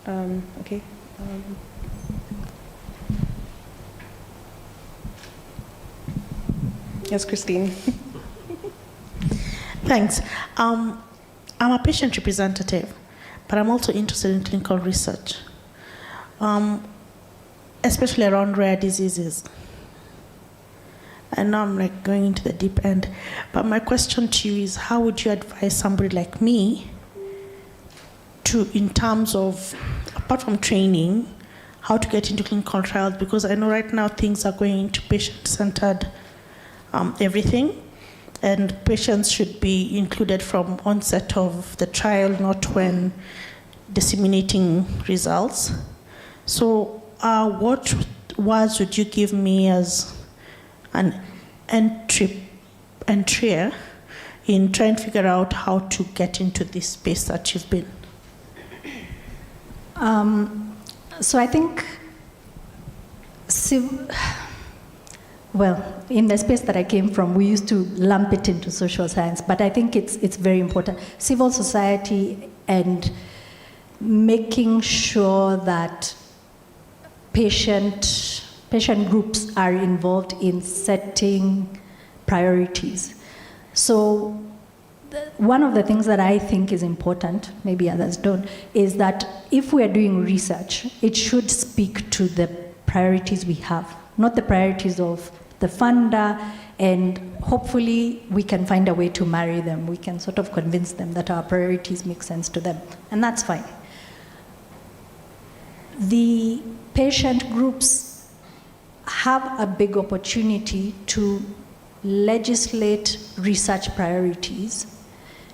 Speaker 5: Okay. Yes, Christine.
Speaker 7: Thanks. I'm a patient representative, but I'm also interested in clinical research, especially around rare diseases. And now I'm like going into the deep end. But my question to you is, how would you advise somebody like me to, in terms of, apart from training, how to get into clinical trials? Because I know right now things are going into patient-centered everything, and patients should be included from onset of the trial, not when disseminating results. So what words would you give me as an entry in trying to figure out how to get into this space that you've been?
Speaker 6: So I think, well, in the space that I came from, we used to lump it into social science, but I think it's very important. Civil society and making sure that patient groups are involved in setting priorities. So one of the things that I think is important, maybe others don't, is that if we are doing research, it should speak to the priorities we have, not the priorities of the funder, and hopefully we can find a way to marry them. We can sort of convince them that our priorities make sense to them, and that's fine. The patient groups have a big opportunity to legislate research priorities.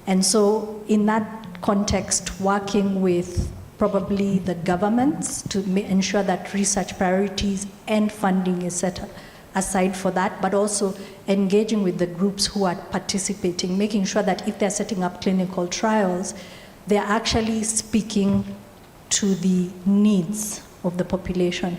Speaker 6: And so in that context, working with probably the governments to ensure that research priorities and funding is set aside for that, but also engaging with the groups who are participating, making sure that if they're setting up clinical trials, they're actually speaking to the needs of the population.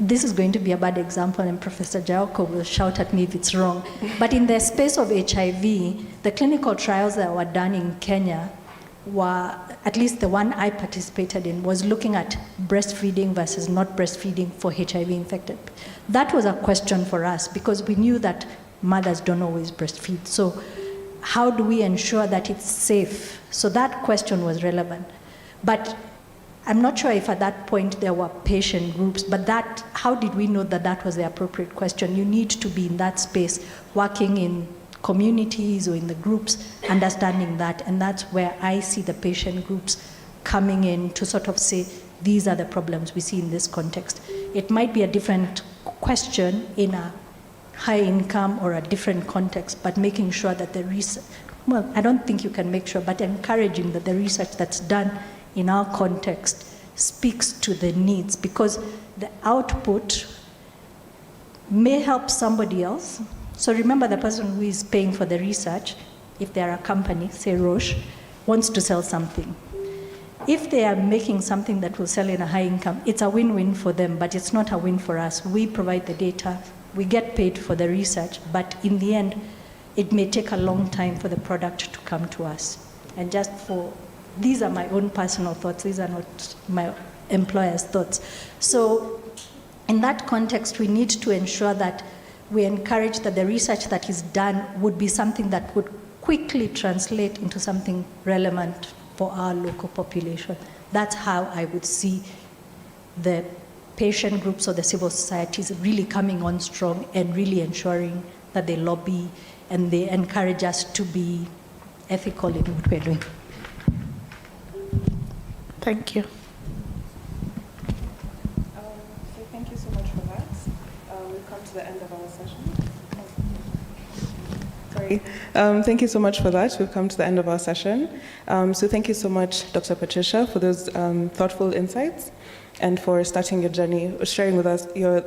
Speaker 6: This is going to be a bad example, and Professor Jaoko will shout at me if it's wrong. But in the space of HIV, the clinical trials that were done in Kenya were, at least the one I participated in, was looking at breastfeeding versus not breastfeeding for HIV infected. That was a question for us because we knew that mothers don't always breastfeed. So how do we ensure that it's safe? So that question was relevant. But I'm not sure if at that point there were patient groups, but that, how did we know that that was the appropriate question? You need to be in that space, working in communities or in the groups, understanding that, and that's where I see the patient groups coming in to sort of say, these are the problems we see in this context. It might be a different question in a high income or a different context, but making sure that the research, well, I don't think you can make sure, but encouraging that the research that's done in our context speaks to the needs, because the output may help somebody else. So remember, the person who is paying for the research, if they're a company, say Roche, wants to sell something. If they are making something that will sell in a high income, it's a win-win for them, but it's not a win for us. We provide the data, we get paid for the research, but in the end, it may take a long time for the product to come to us. And just for, these are my own personal thoughts, these are not my employer's thoughts. So in that context, we need to ensure that we encourage that the research that is done would be something that would quickly translate into something relevant for our local population. That's how I would see the patient groups or the civil societies really coming on strong and really ensuring that they lobby and they encourage us to be ethical in what we're doing.
Speaker 7: Thank you.
Speaker 5: So thank you so much for that. We've come to the end of our session. Sorry. Thank you so much for that. We've come to the end of our session. So thank you so much, Dr. Patricia, for those thoughtful insights and for starting your journey, sharing with us your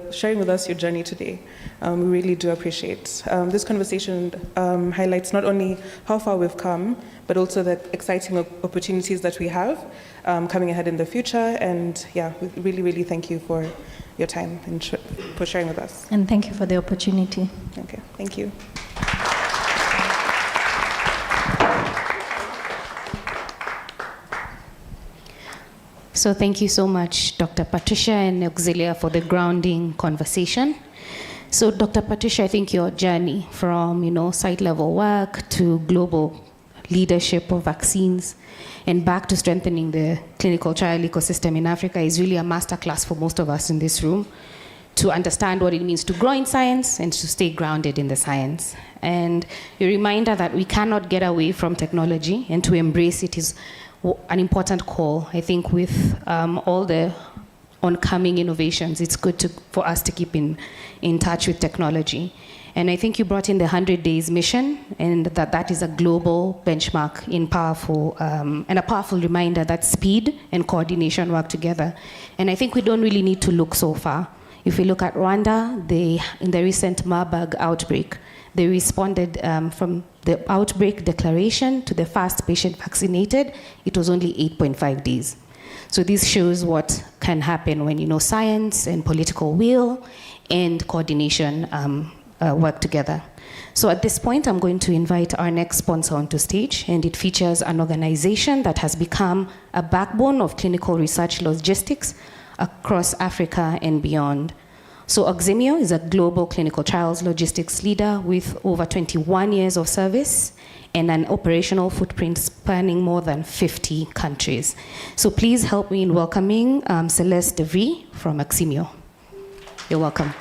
Speaker 5: journey today. We really do appreciate. This conversation highlights not only how far we've come, but also the exciting opportunities that we have coming ahead in the future. And yeah, we really, really thank you for your time and for sharing with us.
Speaker 6: And thank you for the opportunity.
Speaker 5: Okay, thank you.
Speaker 2: So thank you so much, Dr. Patricia and Auxilia, for the grounding conversation. So Dr. Patricia, I think your journey from, site level work to global leadership of vaccines and back to strengthening the clinical trial ecosystem in Africa is really a masterclass for most of us in this room to understand what it means to grow in science and to stay grounded in the science. And a reminder that we cannot get away from technology, and to embrace it is an important call. I think with all the oncoming innovations, it's good for us to keep in touch with technology. And I think you brought in the 100 Days mission, and that is a global benchmark and a powerful reminder that speed and coordination work together. And I think we don't really need to look so far. If we look at Rwanda, in the recent Marburg outbreak, they responded from the outbreak declaration to the first patient vaccinated. It was only 8.5 days. So this shows what can happen when science and political will and coordination work together. So at this point, I'm going to invite our next sponsor onto stage, and it features an organization that has become a backbone of clinical research logistics across Africa and beyond. So Oximio is a global clinical trials logistics leader with over 21 years of service and an operational footprint spanning more than 50 countries. So please help me in welcoming Celeste De Vries from Oximio. You're welcome.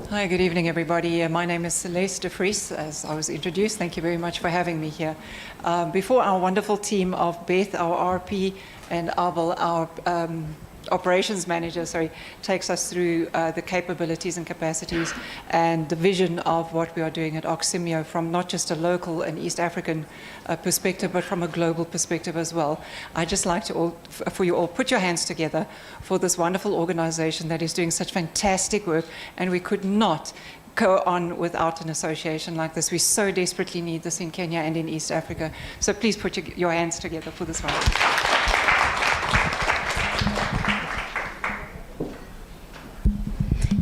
Speaker 8: Hi, good evening, everybody. My name is Celeste De Vries, as I was introduced. Thank you very much for having me here. Before our wonderful team of Beth, our RP, and Abel, our operations manager, takes us through the capabilities and capacities and the vision of what we are doing at Oximio from not just a local and East African perspective, but from a global perspective as well. I'd just like to for you all, put your hands together for this wonderful organization that is doing such fantastic work, and we could not go on without an association like this. We so desperately need this in Kenya and in East Africa. So please put your hands together for this one.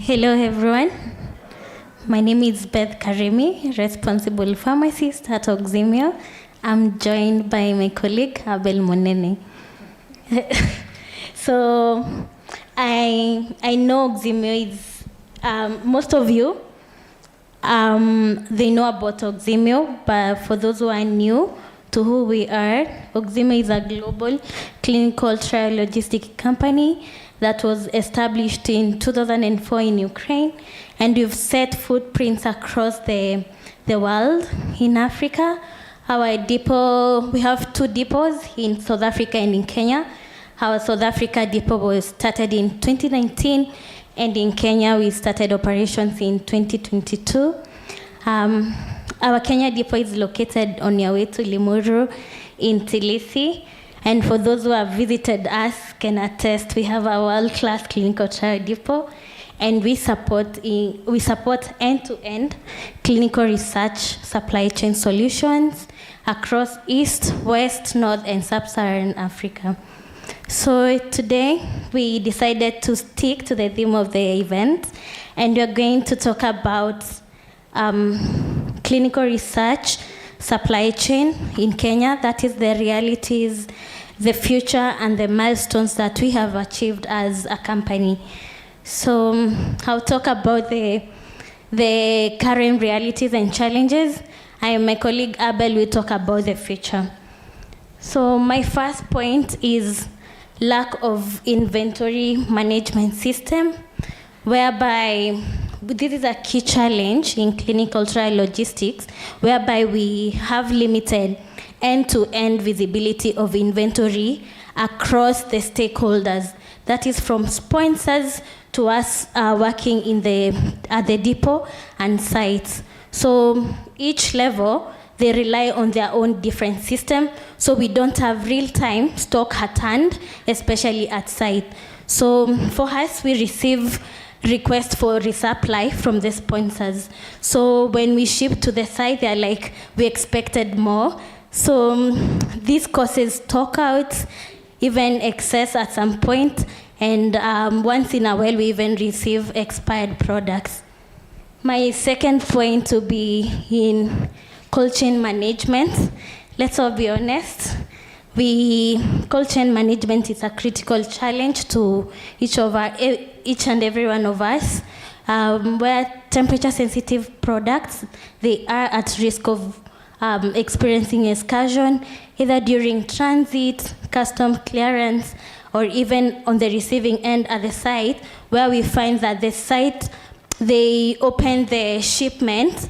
Speaker 9: Hello, everyone. My name is Beth Karimi, responsible pharmacist at Oximio. I'm joined by my colleague, Abel Monene. So I know Oximio is, most of you, they know about Oximio, but for those who are new to who we are, Oximio is a global clinical trial logistic company that was established in 2004 in Ukraine, and we've set footprints across the world. In Africa, our depot, we have 2 depots in South Africa and in Kenya. Our South Africa depot was started in 2019, and in Kenya we started operations in 2022. Our Kenya depot is located on your way to Limuru in Tilisi. And for those who have visited us can attest, we have a world-class clinical trial depot, and we support end-to-end clinical research supply chain solutions across East, West, North, and Sub-Saharan Africa. So today we decided to stick to the theme of the event, and we're going to talk about clinical research supply chain in Kenya. That is the realities the future and the milestones that we have achieved as a company. So I'll talk about the current realities and challenges. I and my colleague Abel will talk about the future. So my first point is lack of inventory management system, whereby this is a key challenge in clinical trial logistics, whereby we have limited end-to-end visibility of inventory across the stakeholders. That is from sponsors to us working at the depot and sites. So each level, they rely on their own different system, so we don't have real-time stock at hand, especially at site. So for us, we receive requests for resupply from the sponsors. So when we ship to the site, they're like, we expected more. So this causes stockouts, even excess at some point, and once in a while, we even receive expired products. My second point will be in cold chain management. Let's all be honest. Cold chain management is a critical challenge to each and every one of us, where temperature-sensitive products, they are at risk of experiencing excursion, either during transit, custom clearance, or even on the receiving end at the site, where we find that the site, they open the shipment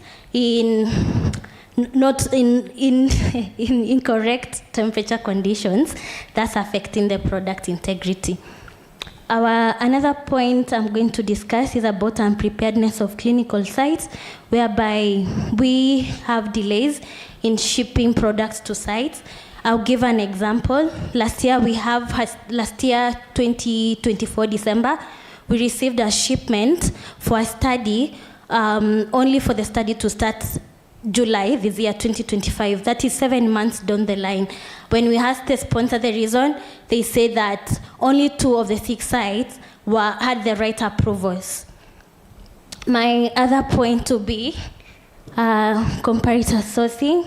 Speaker 9: not in incorrect temperature conditions, that's affecting the product integrity. Another point I'm going to discuss is about unpreparedness of clinical sites, whereby we have delays in shipping products to sites. I'll give an example. Last year, 2024 December, we received a shipment for a study, only for the study to start July this year, 2025. That is 7 months down the line. When we asked the sponsor the reason, they said that only 2 of the 6 sites had the right approvals. My other point to be comparator sourcing,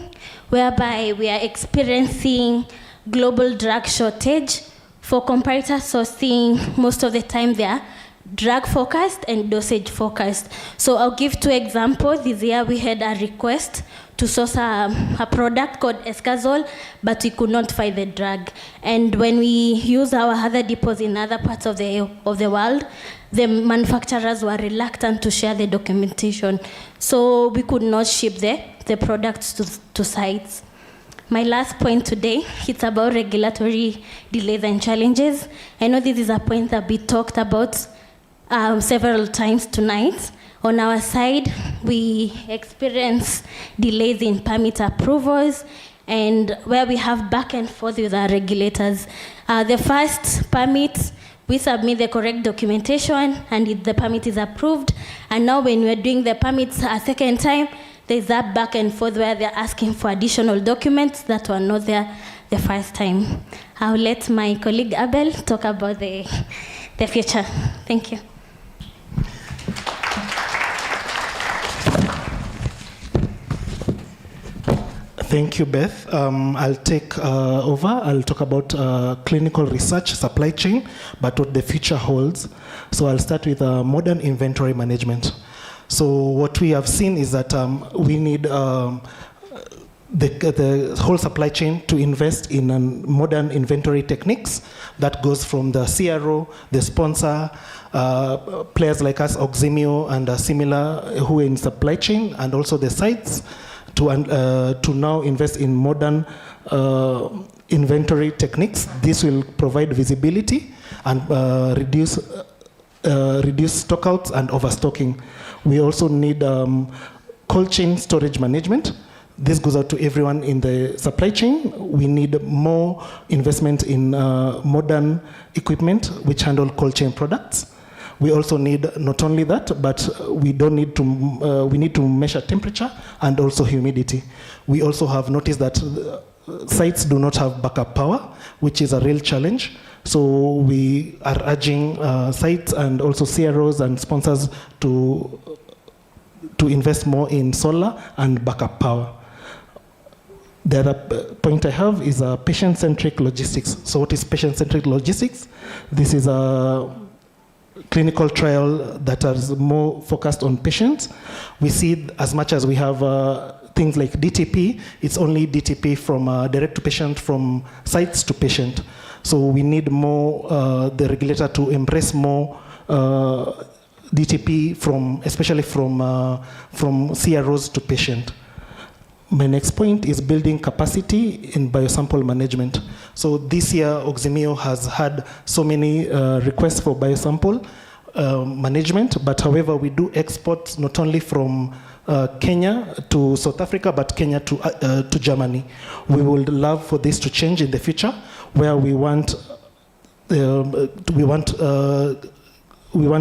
Speaker 9: whereby we are experiencing global drug shortage. For comparator sourcing, most of the time they are drug focused and dosage focused. So I'll give 2 examples. This year we had a request to source a product called escazole, but we could not find the drug. And when we use our other depots in other parts of the world, the manufacturers were reluctant to share the documentation. So we could not ship the products to sites. My last point today, it's about regulatory delays and challenges. I know this is a point that we talked about several times tonight. On our side, we experience delays in permit approvals, and where we have back and forth with our regulators. The first permit, we submit the correct documentation, and the permit is approved. And now when we're doing the permits a second time, there's that back and forth where they're asking for additional documents that were not there the first time. I'll let my colleague Abel talk about the future. Thank you.
Speaker 10: Thank you, Beth. I'll take over. I'll talk about clinical research, supply chain, but what the future holds. So I'll start with modern inventory management. So what we have seen is that we need the whole supply chain to invest in modern inventory techniques that goes from the CRO, the sponsor, players like us, Oximio, and similar who are in supply chain, and also the sites, to now invest in modern inventory techniques. This will provide visibility and reduce stockouts and overstocking. We also need cold chain storage management. This goes out to everyone in the supply chain. We need more investment in modern equipment which handle cold chain products. We also need not only that, but we need to measure temperature and also humidity. We also have noticed that sites do not have backup power, which is a real challenge. So we are urging sites and also CROs and sponsors to invest more in solar and backup power. The other point I have is patient-centric logistics. So what is patient-centric logistics? This is a clinical trial that is more focused on patients. We see as much as we have things like DTP, it's only DTP from direct to patient, from sites to patient. So we need more, the regulator to embrace more DTP especially from CROs to patient. My next point is building capacity in biosample management. So this year, Oximio has had so many requests for biosample management, but however, we do exports not only from Kenya to South Africa, but Kenya to Germany. We would love for this to change in the future, where we want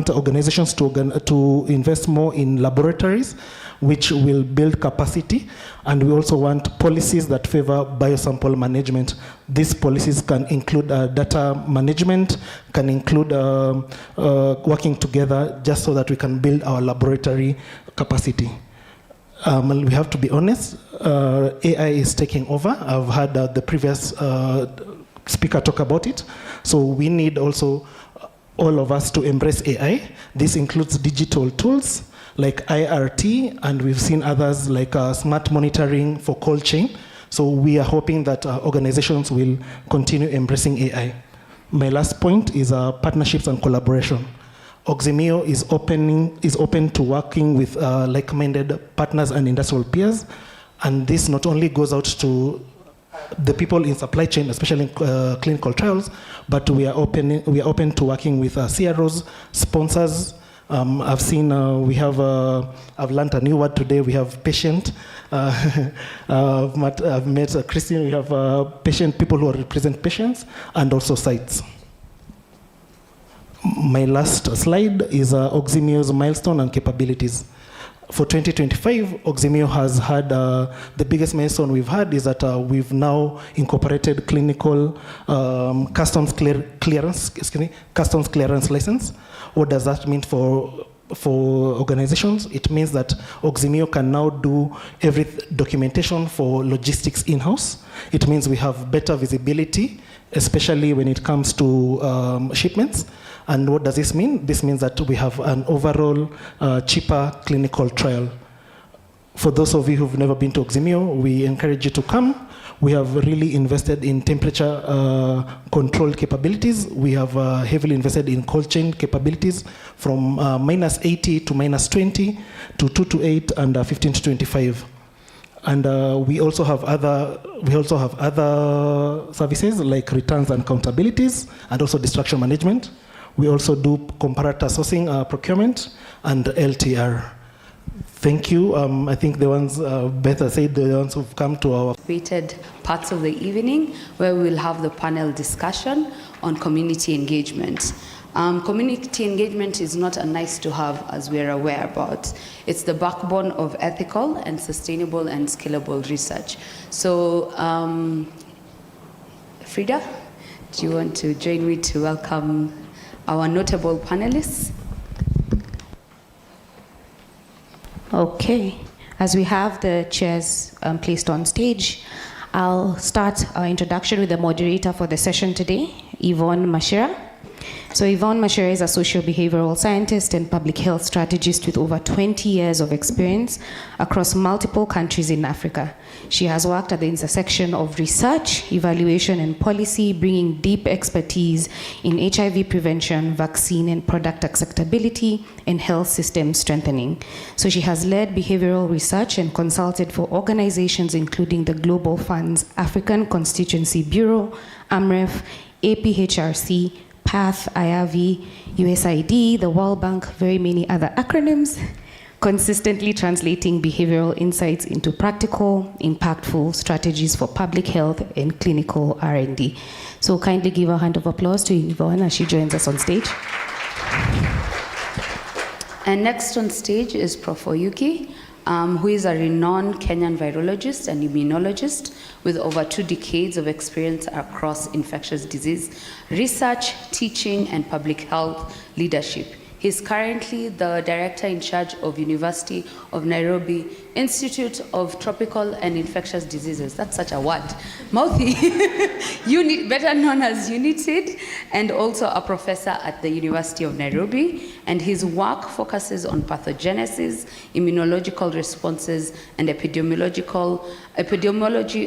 Speaker 10: organizations to invest more in laboratories, which will build capacity, and we also want policies that favor biosample management. These policies can include data management, can include working together just so that we can build our laboratory capacity. We have to be honest, AI is taking over. I've heard the previous speaker talk about it. So we need also all of us to embrace AI. This includes digital tools like IRT, and we've seen others like smart monitoring for cold chain. So we are hoping that organizations will continue embracing AI. My last point is partnerships and collaboration. Oximio is open to working with like-minded partners and industrial peers, and this not only goes out to the people in supply chain, especially in clinical trials, but we are open to working with CROs, sponsors. I've seen I've learned a new word today. We have patient. I've met Christine. We have patient people who represent patients, and also sites. My last slide is Oximio's milestone and capabilities. For 2025, Oximio has had, the biggest milestone we've had is that we've now incorporated clinical customs clearance license. What does that mean for organizations? It means that Oximio can now do every documentation for logistics in-house. It means we have better visibility, especially when it comes to shipments. And what does this mean? This means that we have an overall cheaper clinical trial. For those of you who've never been to Oximio, we encourage you to come. We have really invested in temperature control capabilities. We have heavily invested in cold chain capabilities from -80 to -20 to 2 to 8 and 15 to 25. And we also have other services like returns and accountabilities, and also destruction management. We also do comparator sourcing, procurement, and LTR. Thank you. I think the ones, Beth said, the ones who've come to our
Speaker 1: Waited parts of the evening where we will have the panel discussion on community engagement. Community engagement is not a nice to have, as we're aware about. It's the backbone of ethical and sustainable and scalable research. So, Frida, do you want to join me to welcome our notable panelists?
Speaker 2: Okay, as we have the chairs placed on stage, I'll start our introduction with the moderator for the session today, Yvonne Mashira. So Yvonne Mashira is a social behavioral scientist and public health strategist with over 20 years of experience across multiple countries in Africa. She has worked at the intersection of research, evaluation, and policy, bringing deep expertise in HIV prevention, vaccine and product acceptability, and health system strengthening. So she has led behavioral research and consulted for organizations including the Global Fund's African Constituency Bureau, AMREF, APHRC, PATH, IAVI, USAID, the World Bank, very many other acronyms, consistently translating behavioral insights into practical, impactful strategies for public health and clinical R&D. So kindly give a hand of applause to Yvonne as she joins us on stage.
Speaker 1: And next on stage is Prof. Oyuki, who is a renowned Kenyan virologist and immunologist with over 2 decades of experience across infectious disease research, teaching, and public health leadership. He's currently the director in charge of University of Nairobi Institute of Tropical and Infectious Diseases. That's such a word. Mouthy. Better known as UNITID, and also a professor at the University of Nairobi. And his work focuses on pathogenesis, immunological responses, and epidemiology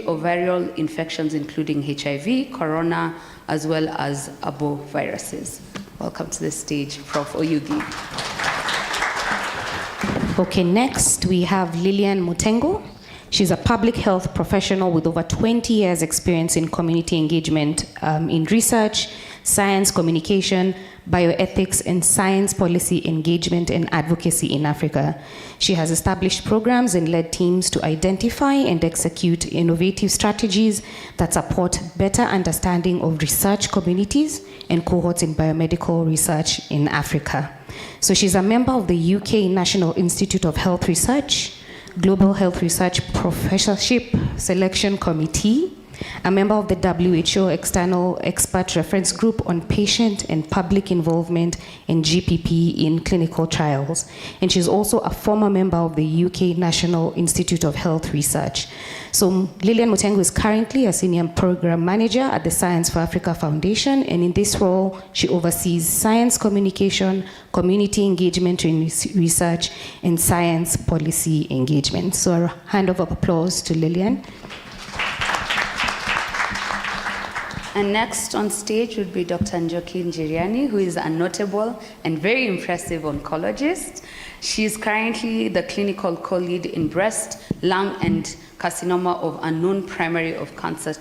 Speaker 1: of viral infections, including HIV, corona, as well as arboviruses. Welcome to the stage, Prof. Oyugi.
Speaker 2: Okay, next we have Lillian Mutengo. She's a public health professional with over 20 years experience in community engagement in research, science communication, bioethics, and science policy engagement and advocacy in Africa. She has established programs and led teams to identify and execute innovative strategies that support better understanding of research communities and cohorts in biomedical research in Africa. So she's a member of the UK National Institute of Health Research, Global Health Research Professorship Selection Committee, a member of the WHO External Expert Reference Group on Patient and Public Involvement in GPP in Clinical Trials. And she's also a former member of the UK National Institute of Health Research. So Lillian Mutengo is currently a senior program manager at the Science for Africa Foundation, and in this role, she oversees science communication, community engagement in research, and science policy engagement. So a hand of applause to Lillian.
Speaker 1: And next on stage would be Dr. Njoki Njiriani, who is a notable and very impressive oncologist. She is currently the clinical co-lead in breast, lung, and carcinoma of unknown primary of cancer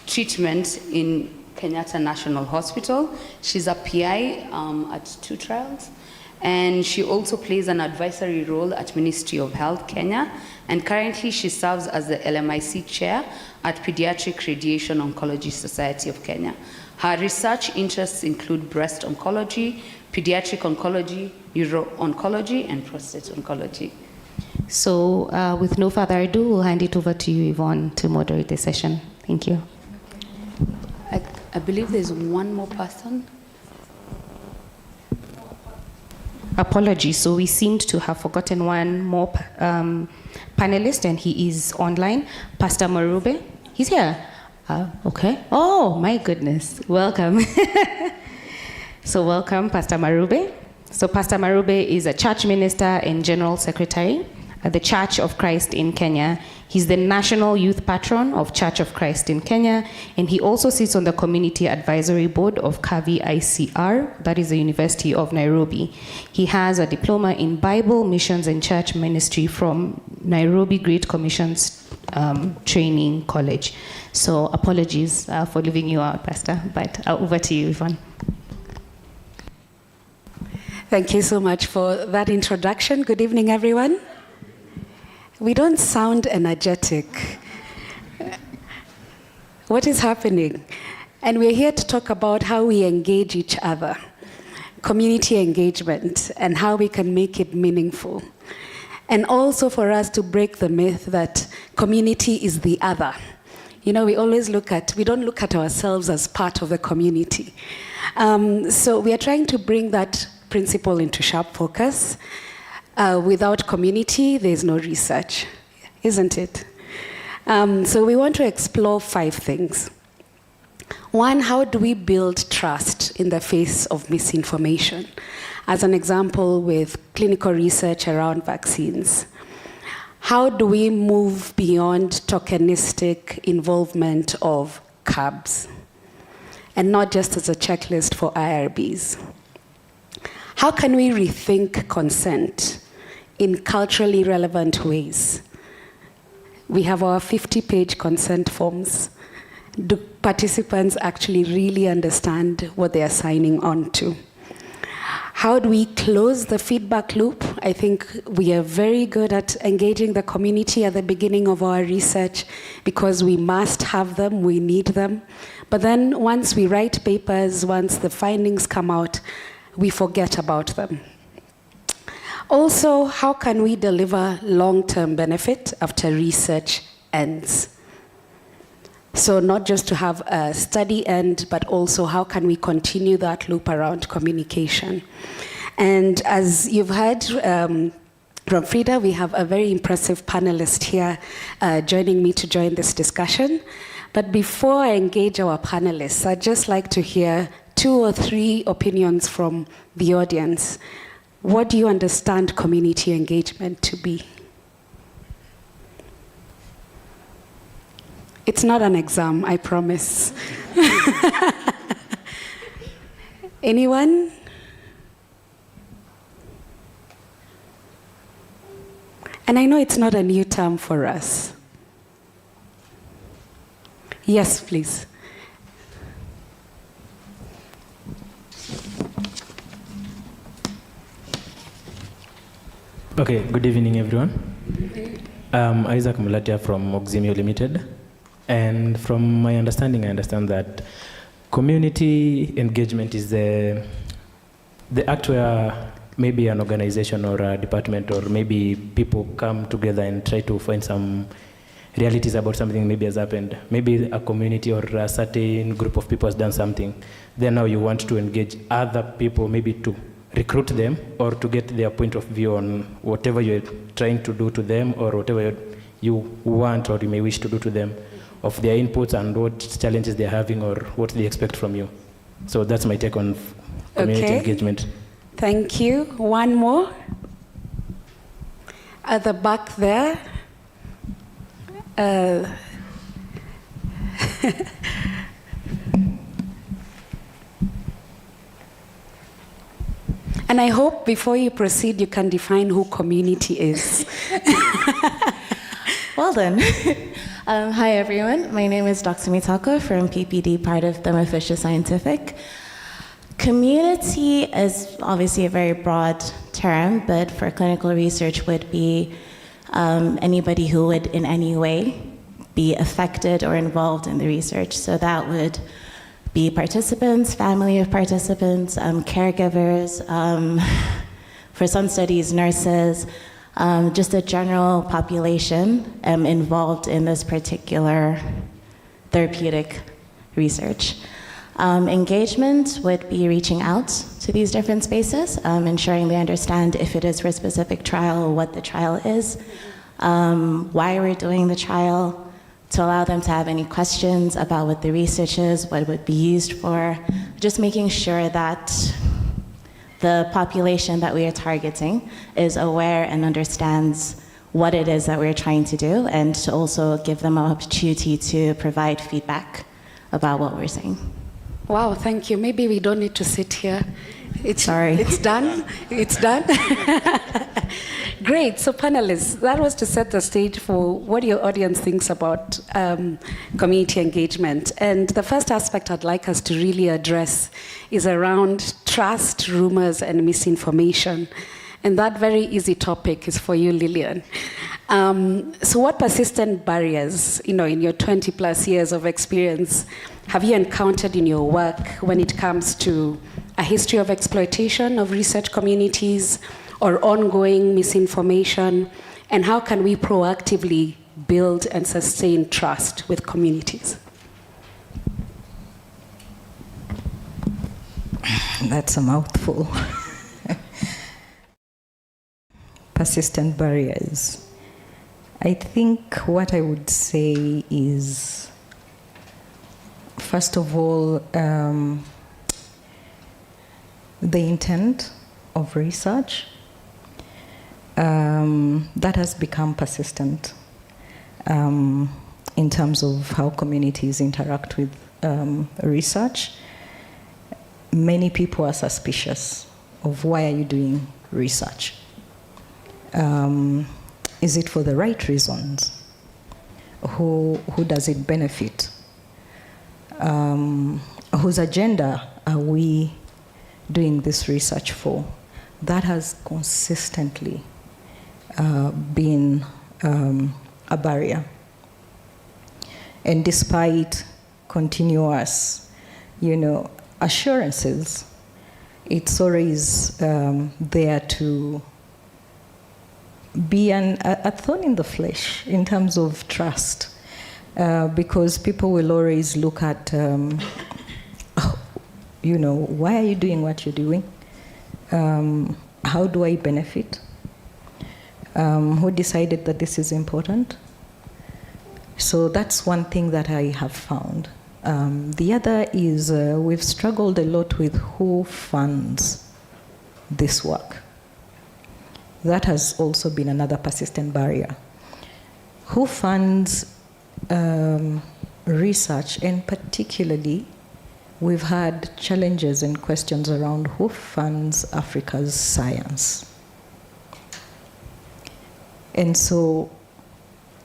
Speaker 1: treatment in Kenyatta National Hospital. She's a PI at 2 trials. And she also plays an advisory role at Ministry of Health, Kenya. And currently she serves as the LMIC chair at Pediatric Radiation Oncology Society of Kenya. Her research interests include breast oncology, pediatric oncology, uro-oncology, and prostate oncology.
Speaker 2: So with no further ado, we'll hand it over to you, Yvonne, to moderate the session. Thank you.
Speaker 1: I believe there's one more person.
Speaker 2: Apologies. So we seemed to have forgotten one more panelist, and he is online. Pastor Marube. He's here. Okay. Oh, my goodness. Welcome. So welcome, Pastor Marube. So Pastor Marube is a church minister and general secretary at the Church of Christ in Kenya. He's the National Youth Patron of Church of Christ in Kenya, and he also sits on the Community Advisory Board of Kavi ICR, that is the University of Nairobi. He has a diploma in Bible, Missions, and Church Ministry from Nairobi Great Commission's Training College. So apologies for leaving you out, Pastor, but over to you, Yvonne.
Speaker 11: Thank you so much for that introduction. Good evening, everyone. We don't sound energetic. What is happening? And we're here to talk about how we engage each other, community engagement, and how we can make it meaningful. And also for us to break the myth that community is the other. You know, we don't look at ourselves as part of the community. So we are trying to bring that principle into sharp focus. Without community, there's no research, isn't it? So we want to explore 5 things. 1, how do we build trust in the face of misinformation? As an example, with clinical research around vaccines. How do we move beyond tokenistic involvement of CABs, and not just as a checklist for IRBs? How can we rethink consent in culturally relevant ways? We have our 50-page consent forms. Do participants actually really understand what they are signing on to? How do we close the feedback loop? I think we are very good at engaging the community at the beginning of our research because we must have them, we need them. But then once we write papers, once the findings come out, we forget about them. Also, how can we deliver long-term benefit after research ends? So not just to have a study end, but also how can we continue that loop around communication? And as you've heard from Frida, we have a very impressive panelist here joining me to join this discussion. But before I engage our panelists, I'd just like to hear 2 or 3 opinions from the audience. What do you understand community engagement to be? It's not an exam, I promise. Anyone? And I know it's not a new term for us. Yes, please.
Speaker 12: Okay, good evening, everyone. I'm Isaac Mulatia from Oximio Limited. And from my understanding, I understand that community engagement is the act where maybe an organization or a department or maybe people come together and try to find some realities about something maybe has happened. Maybe a community or a certain group of people has done something. Then now you want to engage other people, maybe to recruit them or to get their point of view on whatever you're trying to do to them or whatever you want or you may wish to do to them, of their inputs and what challenges they're having or what they expect from you. So that's my take on community engagement.
Speaker 11: Thank you. One more. At the back there. And I hope before you proceed, you can define who community is.
Speaker 13: Well done. Hi, everyone. My name is Dr. Mitako from PPD, part of Thermo Fisher Scientific. Community is obviously a very broad term, but for clinical research would be anybody who would in any way be affected or involved in the research. So that would be participants, family of participants, caregivers, for some studies, nurses, just a general population involved in this particular therapeutic research. Engagement would be reaching out to these different spaces, ensuring they understand if it is for a specific trial, what the trial is, why we're doing the trial, to allow them to have any questions about what the research is, what it would be used for, just making sure that the population that we are targeting is aware and understands what it is that we're trying to do, and to also give them an opportunity to provide feedback about what we're saying.
Speaker 11: Wow, thank you. Maybe we don't need to sit here.
Speaker 13: Sorry.
Speaker 11: It's done? It's done? Great. So panelists, that was to set the stage for what your audience thinks about community engagement. And the first aspect I'd like us to really address is around trust, rumors, and misinformation. And that very easy topic is for you, Lillian. So what persistent barriers, in your 20 plus years of experience, have you encountered in your work when it comes to a history of exploitation of research communities or ongoing misinformation? And how can we proactively build and sustain trust with communities?
Speaker 14: That's a mouthful. Persistent barriers. I think what I would say is, first of all, the intent of research that has become persistent in terms of how communities interact with research. Many people are suspicious of why are you doing research? Is it for the right reasons? Who does it benefit? Whose agenda are we doing this research for? That has consistently been a barrier. And despite continuous, assurances, it's always there to be a thorn in the flesh in terms of trust, because people will always look at, why are you doing what you're doing? How do I benefit? Who decided that this is important? So that's one thing that I have found. The other is we've struggled a lot with who funds this work. That has also been another persistent barrier. Who funds research, and particularly we've had challenges and questions around who funds Africa's science. And so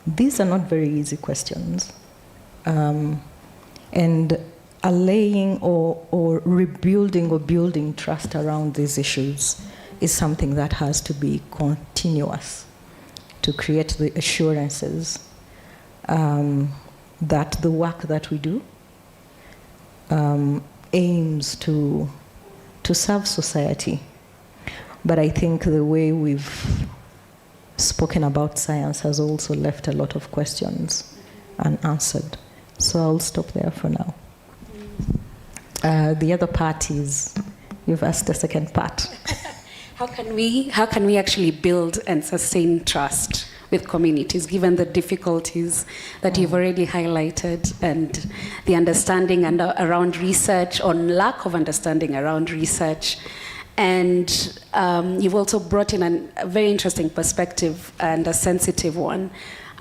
Speaker 14: these are not very easy questions. And allaying or rebuilding or building trust around these issues is something that has to be continuous to create the assurances that the work that we do aims to serve society. But I think the way we've spoken about science has also left a lot of questions unanswered. So I'll stop there for now. The other part is, you've asked the second part.
Speaker 11: How can we actually build and sustain trust with communities, given the difficulties that you've already highlighted and the understanding around research, or lack of understanding around research? And you've also brought in a very interesting perspective, and a sensitive one,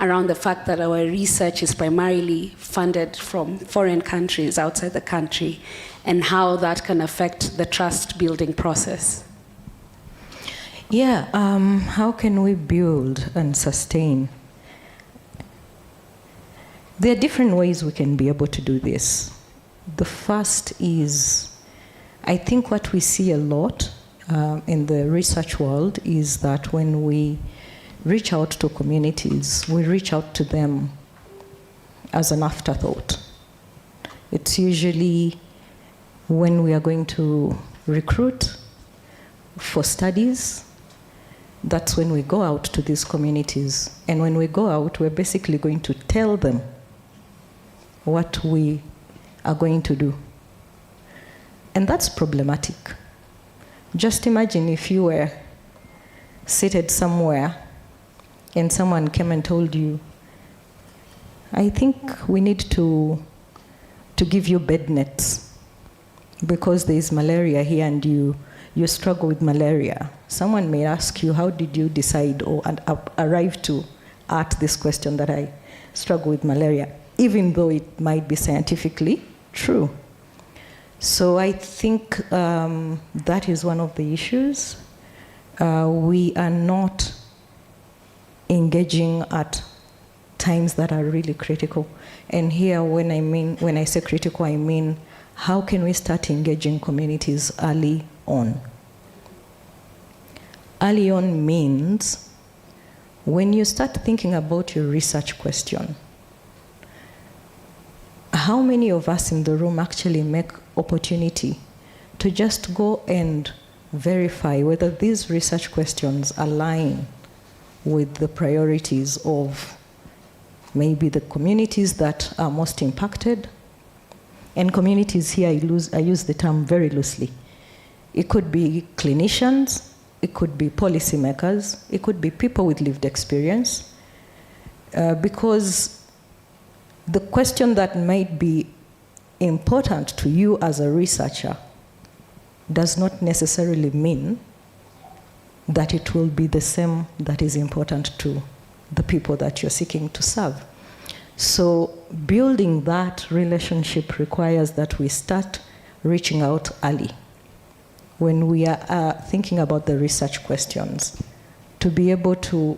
Speaker 11: around the fact that our research is primarily funded from foreign countries outside the country, and how that can affect the trust building process.
Speaker 14: Yeah, how can we build and sustain? There are different ways we can be able to do this. The first is, I think what we see a lot in the research world is that when we reach out to communities, we reach out to them as an afterthought. It's usually when we are going to recruit for studies, that's when we go out to these communities. And when we go out, we're basically going to tell them what we are going to do. And that's problematic. Just imagine if you were seated somewhere and someone came and told you, I think we need to give you bed nets because there is malaria here and you struggle with malaria. Someone may ask you, how did you decide or arrive at this question that I struggle with malaria, even though it might be scientifically true. So I think that is one of the issues. We are not engaging at times that are really critical. And here, when I say critical, I mean, how can we start engaging communities early on? Early on means when you start thinking about your research question, how many of us in the room actually make opportunity to just go and verify whether these research questions align with the priorities of maybe the communities that are most impacted? And communities here, I use the term very loosely. It could be clinicians, it could be policymakers, it could be people with lived experience, because the question that might be important to you as a researcher does not necessarily mean that it will be the same that is important to the people that you're seeking to serve. So building that relationship requires that we start reaching out early when we are thinking about the research questions, to be able to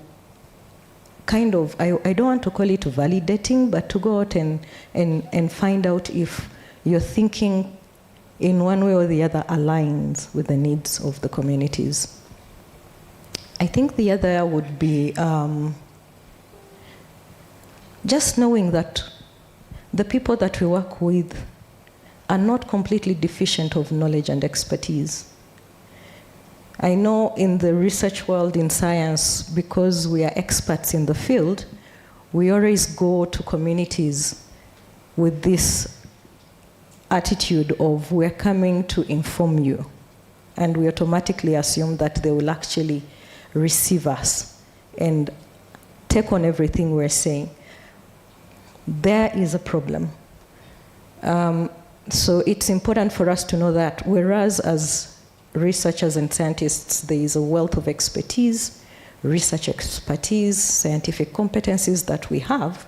Speaker 14: kind of, I don't want to call it validating, but to go out and find out if your thinking in one way or the other aligns with the needs of the communities. I think the other would be just knowing that the people that we work with are not completely deficient of knowledge and expertise. I know in the research world in science, because we are experts in the field, we always go to communities with this attitude of, we're coming to inform you and we automatically assume that they will actually receive us and take on everything we're saying. There is a problem. So it's important for us to know that whereas as researchers and scientists, there is a wealth of expertise, research expertise, scientific competencies that we have,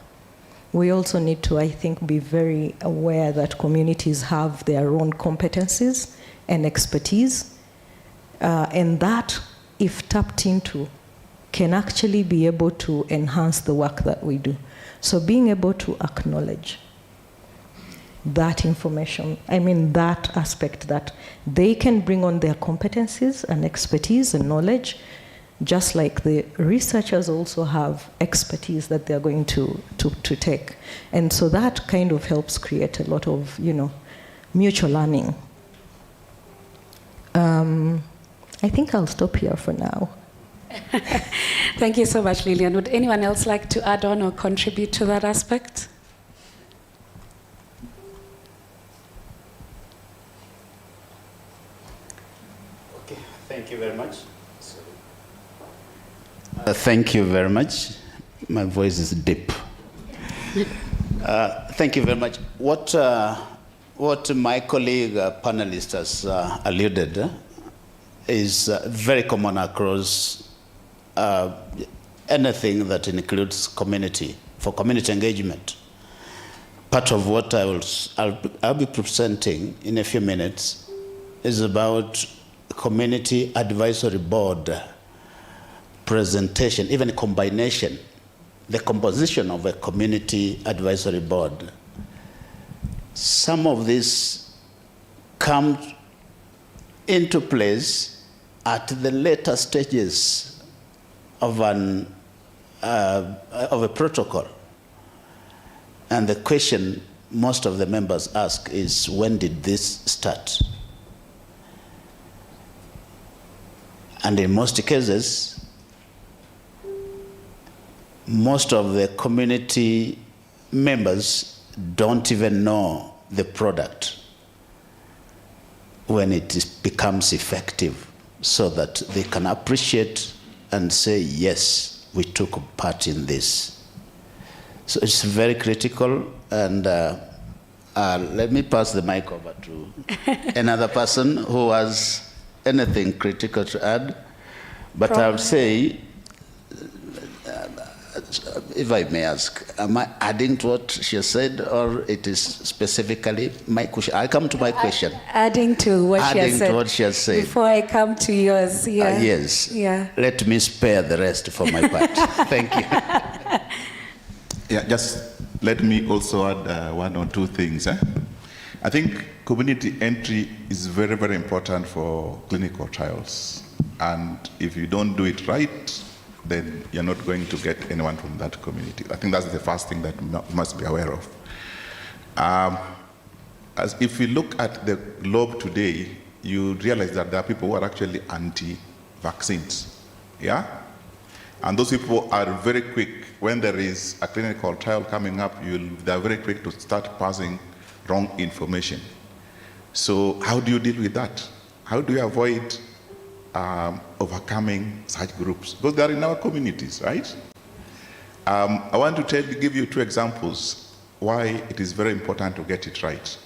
Speaker 14: we also need to, I think, be very aware that communities have their own competencies and expertise, and that, if tapped into, can actually be able to enhance the work that we do. So being able to acknowledge that information, I mean that aspect, that they can bring on their competencies and expertise and knowledge, just like the researchers also have expertise that they're going to take. And so that kind of helps create a lot of, mutual learning. I think I'll stop here for now.
Speaker 11: Thank you so much, Lillian. Would anyone else like to add on or contribute to that aspect?
Speaker 15: Okay, thank you very much. Thank you very much. My voice is deep. Thank you very much. What my colleague panelist has alluded is very common across anything that includes community, for community engagement. Part of what I'll be presenting in a few minutes is about community advisory board presentation, even a combination, the composition of a community advisory board. Some of this comes into place at the later stages of a protocol. And the question most of the members ask is, when did this start? And in most cases, most of the community members don't even know the product when it becomes effective, so that they can appreciate and say, yes, we took part in this. So it's very critical, and let me pass the mic over to another person who has anything critical to add. But I would say, if I may ask, am I adding to what she has said, or it is specifically my question? I come to my question.
Speaker 11: Adding to what she has said.
Speaker 15: Adding to what she has said.
Speaker 11: Before I come to yours, yeah.
Speaker 15: Yes.
Speaker 11: Yeah.
Speaker 15: Let me spare the rest for my part. Thank you.
Speaker 16: Yeah, just let me also add one or two things. I think community entry is very, very important for clinical trials. And if you don't do it right, then you're not going to get anyone from that community. I think that's the first thing that you must be aware of. As if you look at the globe today, you realize that there are people who are actually anti-vaccines. Yeah? And those people are very quick, when there is a clinical trial coming up, they're very quick to start passing wrong information. So how do you deal with that? How do you avoid overcoming such groups? Because they are in our communities, right? I want to give you two examples why it is very important to get it right.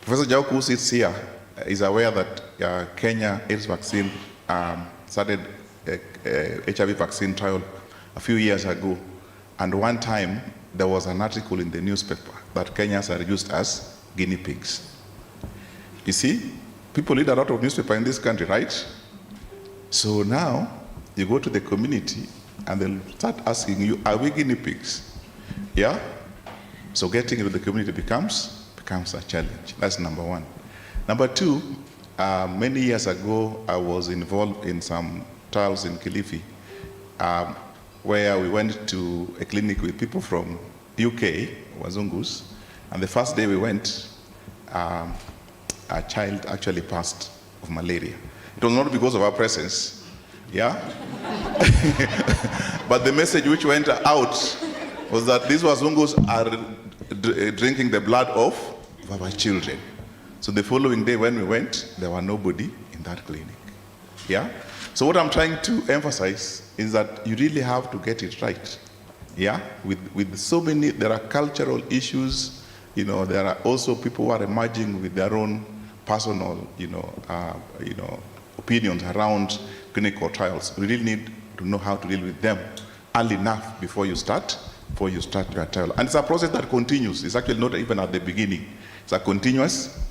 Speaker 16: Professor Jauku, who sits here, is aware that Kenya AIDS vaccine started a HIV vaccine trial a few years ago, and one time there was an article in the newspaper that Kenyans are used as guinea pigs. You see, people read a lot of newspaper in this country, right? So now you go to the community and they'll start asking you, are we guinea pigs? Yeah? So getting into the community becomes a challenge. That's number one. Number two, many years ago, I was involved in some trials in Kilifi, where we went to a clinic with people from UK, Wazungus, and the first day we went, a child actually passed of malaria. It was not because of our presence, yeah? But the message which went out was that these Wazungus are drinking the blood of our children. So the following day when we went, there was nobody in that clinic. Yeah? So what I'm trying to emphasize is that you really have to get it right. Yeah? With so many, there are cultural issues, there are also people who are emerging with their own personal, opinions around clinical trials. We really need to know how to deal with them early enough before you start your trial. And it's a process that continues. It's actually not even at the beginning. It's a continuous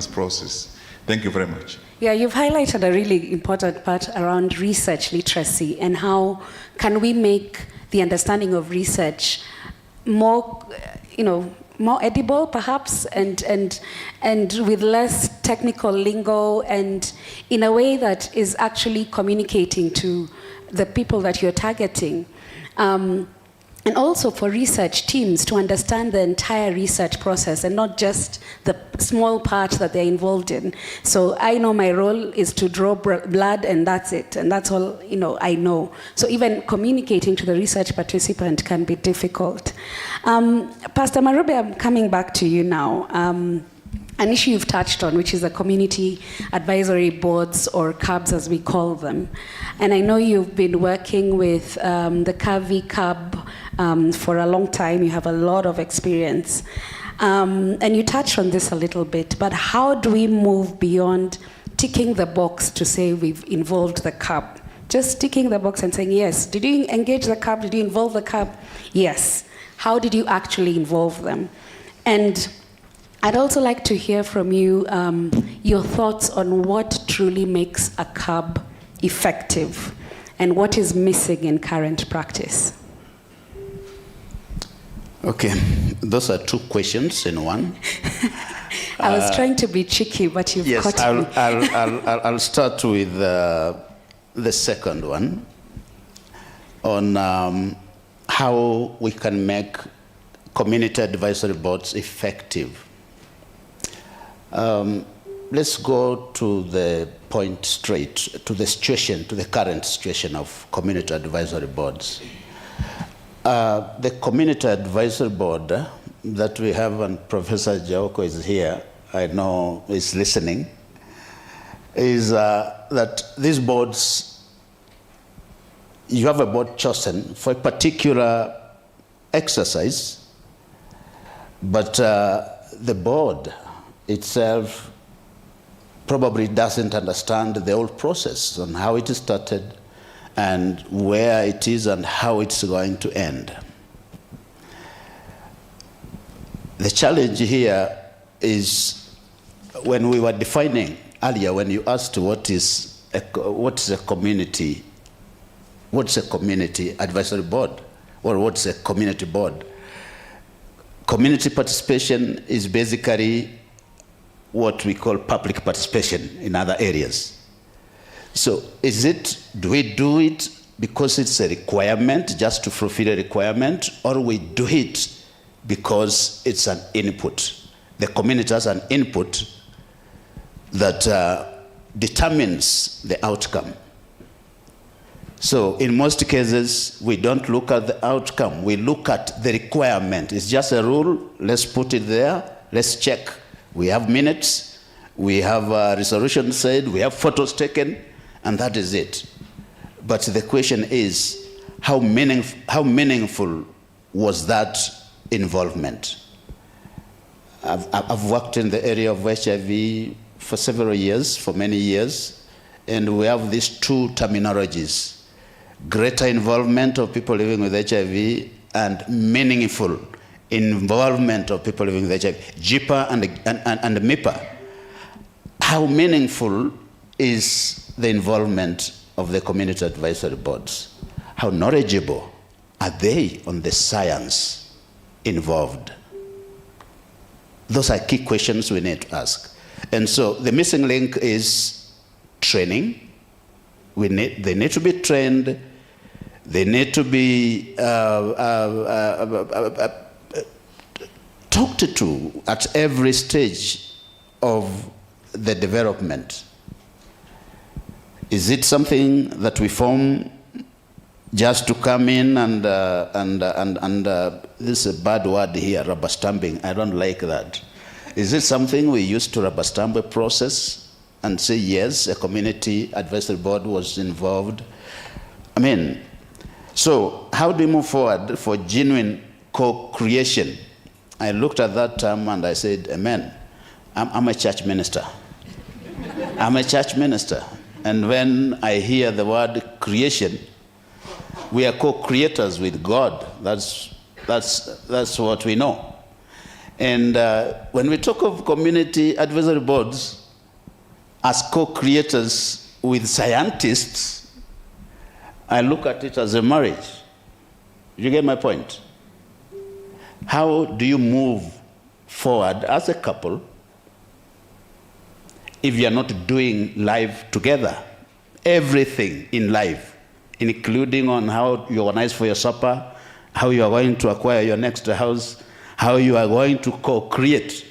Speaker 16: process. Thank you very much.
Speaker 11: Yeah, you've highlighted a really important part around research literacy and how can we make the understanding of research more, more edible perhaps and with less technical lingo and in a way that is actually communicating to the people that you're targeting. And also for research teams to understand the entire research process and not just the small part that they're involved in. So I know my role is to draw blood and that's it. And that's all I know. So even communicating to the research participant can be difficult. Pastor Marube, I'm coming back to you now. An issue you've touched on, which is the community advisory boards, or CABs as we call them. And I know you've been working with the CAVI CAB for a long time. You have a lot of experience. And you touched on this a little bit, but how do we move beyond ticking the box to say we've involved the CAB? Just ticking the box and saying, yes, did you engage the CAB? Did you involve the CAB? Yes. How did you actually involve them? And I'd also like to hear from you your thoughts on what truly makes a CAB effective and what is missing in current practice.
Speaker 15: Okay, those are two questions in one.
Speaker 11: I was trying to be cheeky, but you've
Speaker 15: yes,
Speaker 11: caught me.
Speaker 15: I'll start with the second one on how we can make community advisory boards effective. Let's go to the point straight, to the current situation of community advisory boards. The community advisory board that we have, and Professor Jaoko is here, I know is listening, is that these boards, you have a board chosen for a particular exercise, but the board itself probably doesn't understand the whole process on how it started and where it is and how it's going to end. The challenge here is when we were defining earlier, when you asked what's a community advisory board, or what's a community board? Community participation is basically what we call public participation in other areas. So do we do it because it's a requirement, just to fulfill a requirement, or we do it because it's an input? The community has an input that determines the outcome. So in most cases, we don't look at the outcome, we look at the requirement. It's just a rule, let's put it there, let's check. We have minutes, we have a resolution said, we have photos taken, and that is it. But the question is, how meaningful was that involvement? I've worked in the area of HIV for several years, for many years, and we have these two terminologies: greater involvement of people living with HIV and meaningful involvement of people living with HIV, JIPA and MIPA. How meaningful is the involvement of the community advisory boards? How knowledgeable are they on the science involved? Those are key questions we need to ask. And so the missing link is training. They need to be trained. They need to be talked to at every stage of the development. Is it something that we form just to come in and this is a bad word here, rubber stamping? I don't like that. Is it something we used to rubber stamp a process and say, yes, a community advisory board was involved? I mean, so how do we move forward for genuine co-creation? I looked at that term and I said, amen. I'm a church minister. I'm a church minister. And when I hear the word creation, we are co-creators with God. That's what we know. And when we talk of community advisory boards as co-creators with scientists, I look at it as a marriage. You get my point? How do you move forward as a couple if you are not doing life together? Everything in life, including on how you organize for your supper, how you are going to acquire your next house, how you are going to co-create.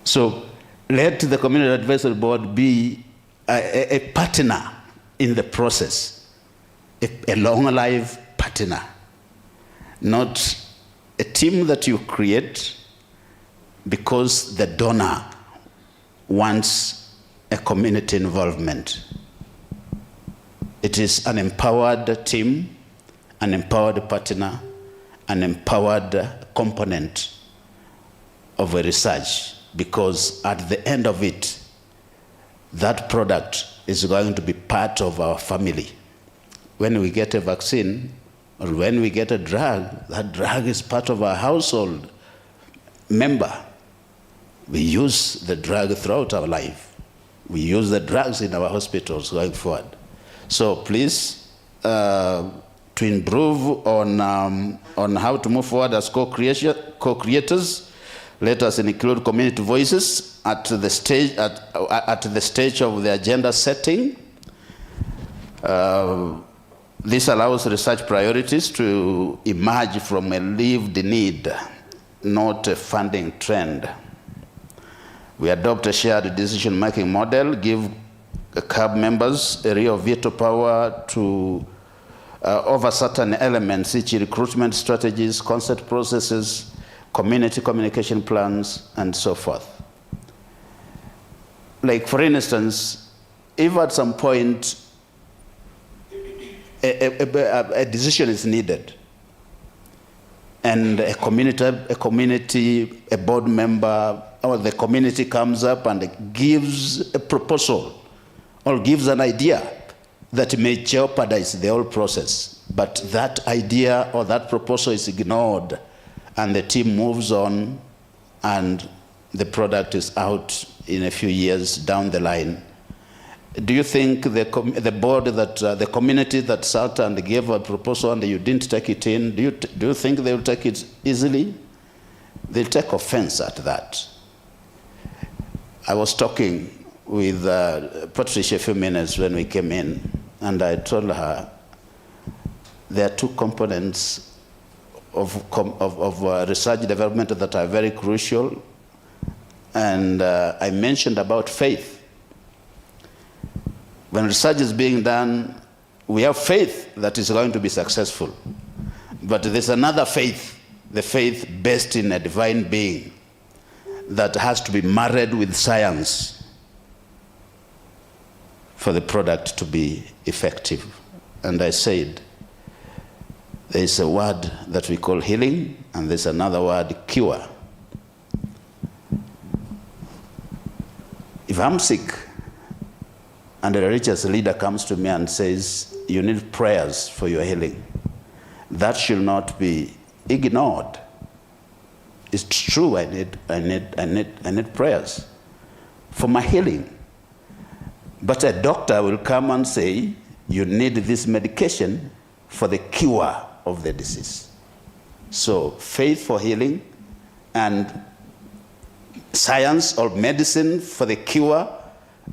Speaker 15: So let the community advisory board be a partner in the process, a long life partner, not a team that you create because the donor wants a community involvement. It is an empowered team, an empowered partner, an empowered component of a research, because at the end of it, that product is going to be part of our family. When we get a vaccine or when we get a drug, that drug is part of our household member. We use the drug throughout our life. We use the drugs in our hospitals going forward. So please, to improve on how to move forward as co-creators, let us include community voices at the stage of the agenda setting. This allows research priorities to emerge from a lived need, not a funding trend. We adopt a shared decision-making model, give CAB members a real veto power to over certain elements, such as recruitment strategies, consent processes, community communication plans, and so forth. Like, for instance, if at some point a decision is needed, and a board member or the community comes up and gives a proposal or gives an idea that may jeopardize the whole process, but that idea or that proposal is ignored and the team moves on and the product is out in a few years down the line, do you think the board that the community that sat and gave a proposal and you didn't take it in, do you think they will take it easily? They'll take offense at that. I was talking with Patricia a few minutes when we came in, and I told her there are two components of research development that are very crucial, and I mentioned about faith. When research is being done, we have faith that is going to be successful. But there's another faith, the faith based in a divine being, that has to be married with science for the product to be effective. And I said, there's a word that we call healing, and there's another word, cure. If I'm sick, and a religious leader comes to me and says, you need prayers for your healing, that should not be ignored. It's true, I need prayers for my healing. But a doctor will come and say, you need this medication for the cure of the disease. So faith for healing and science or medicine for the cure,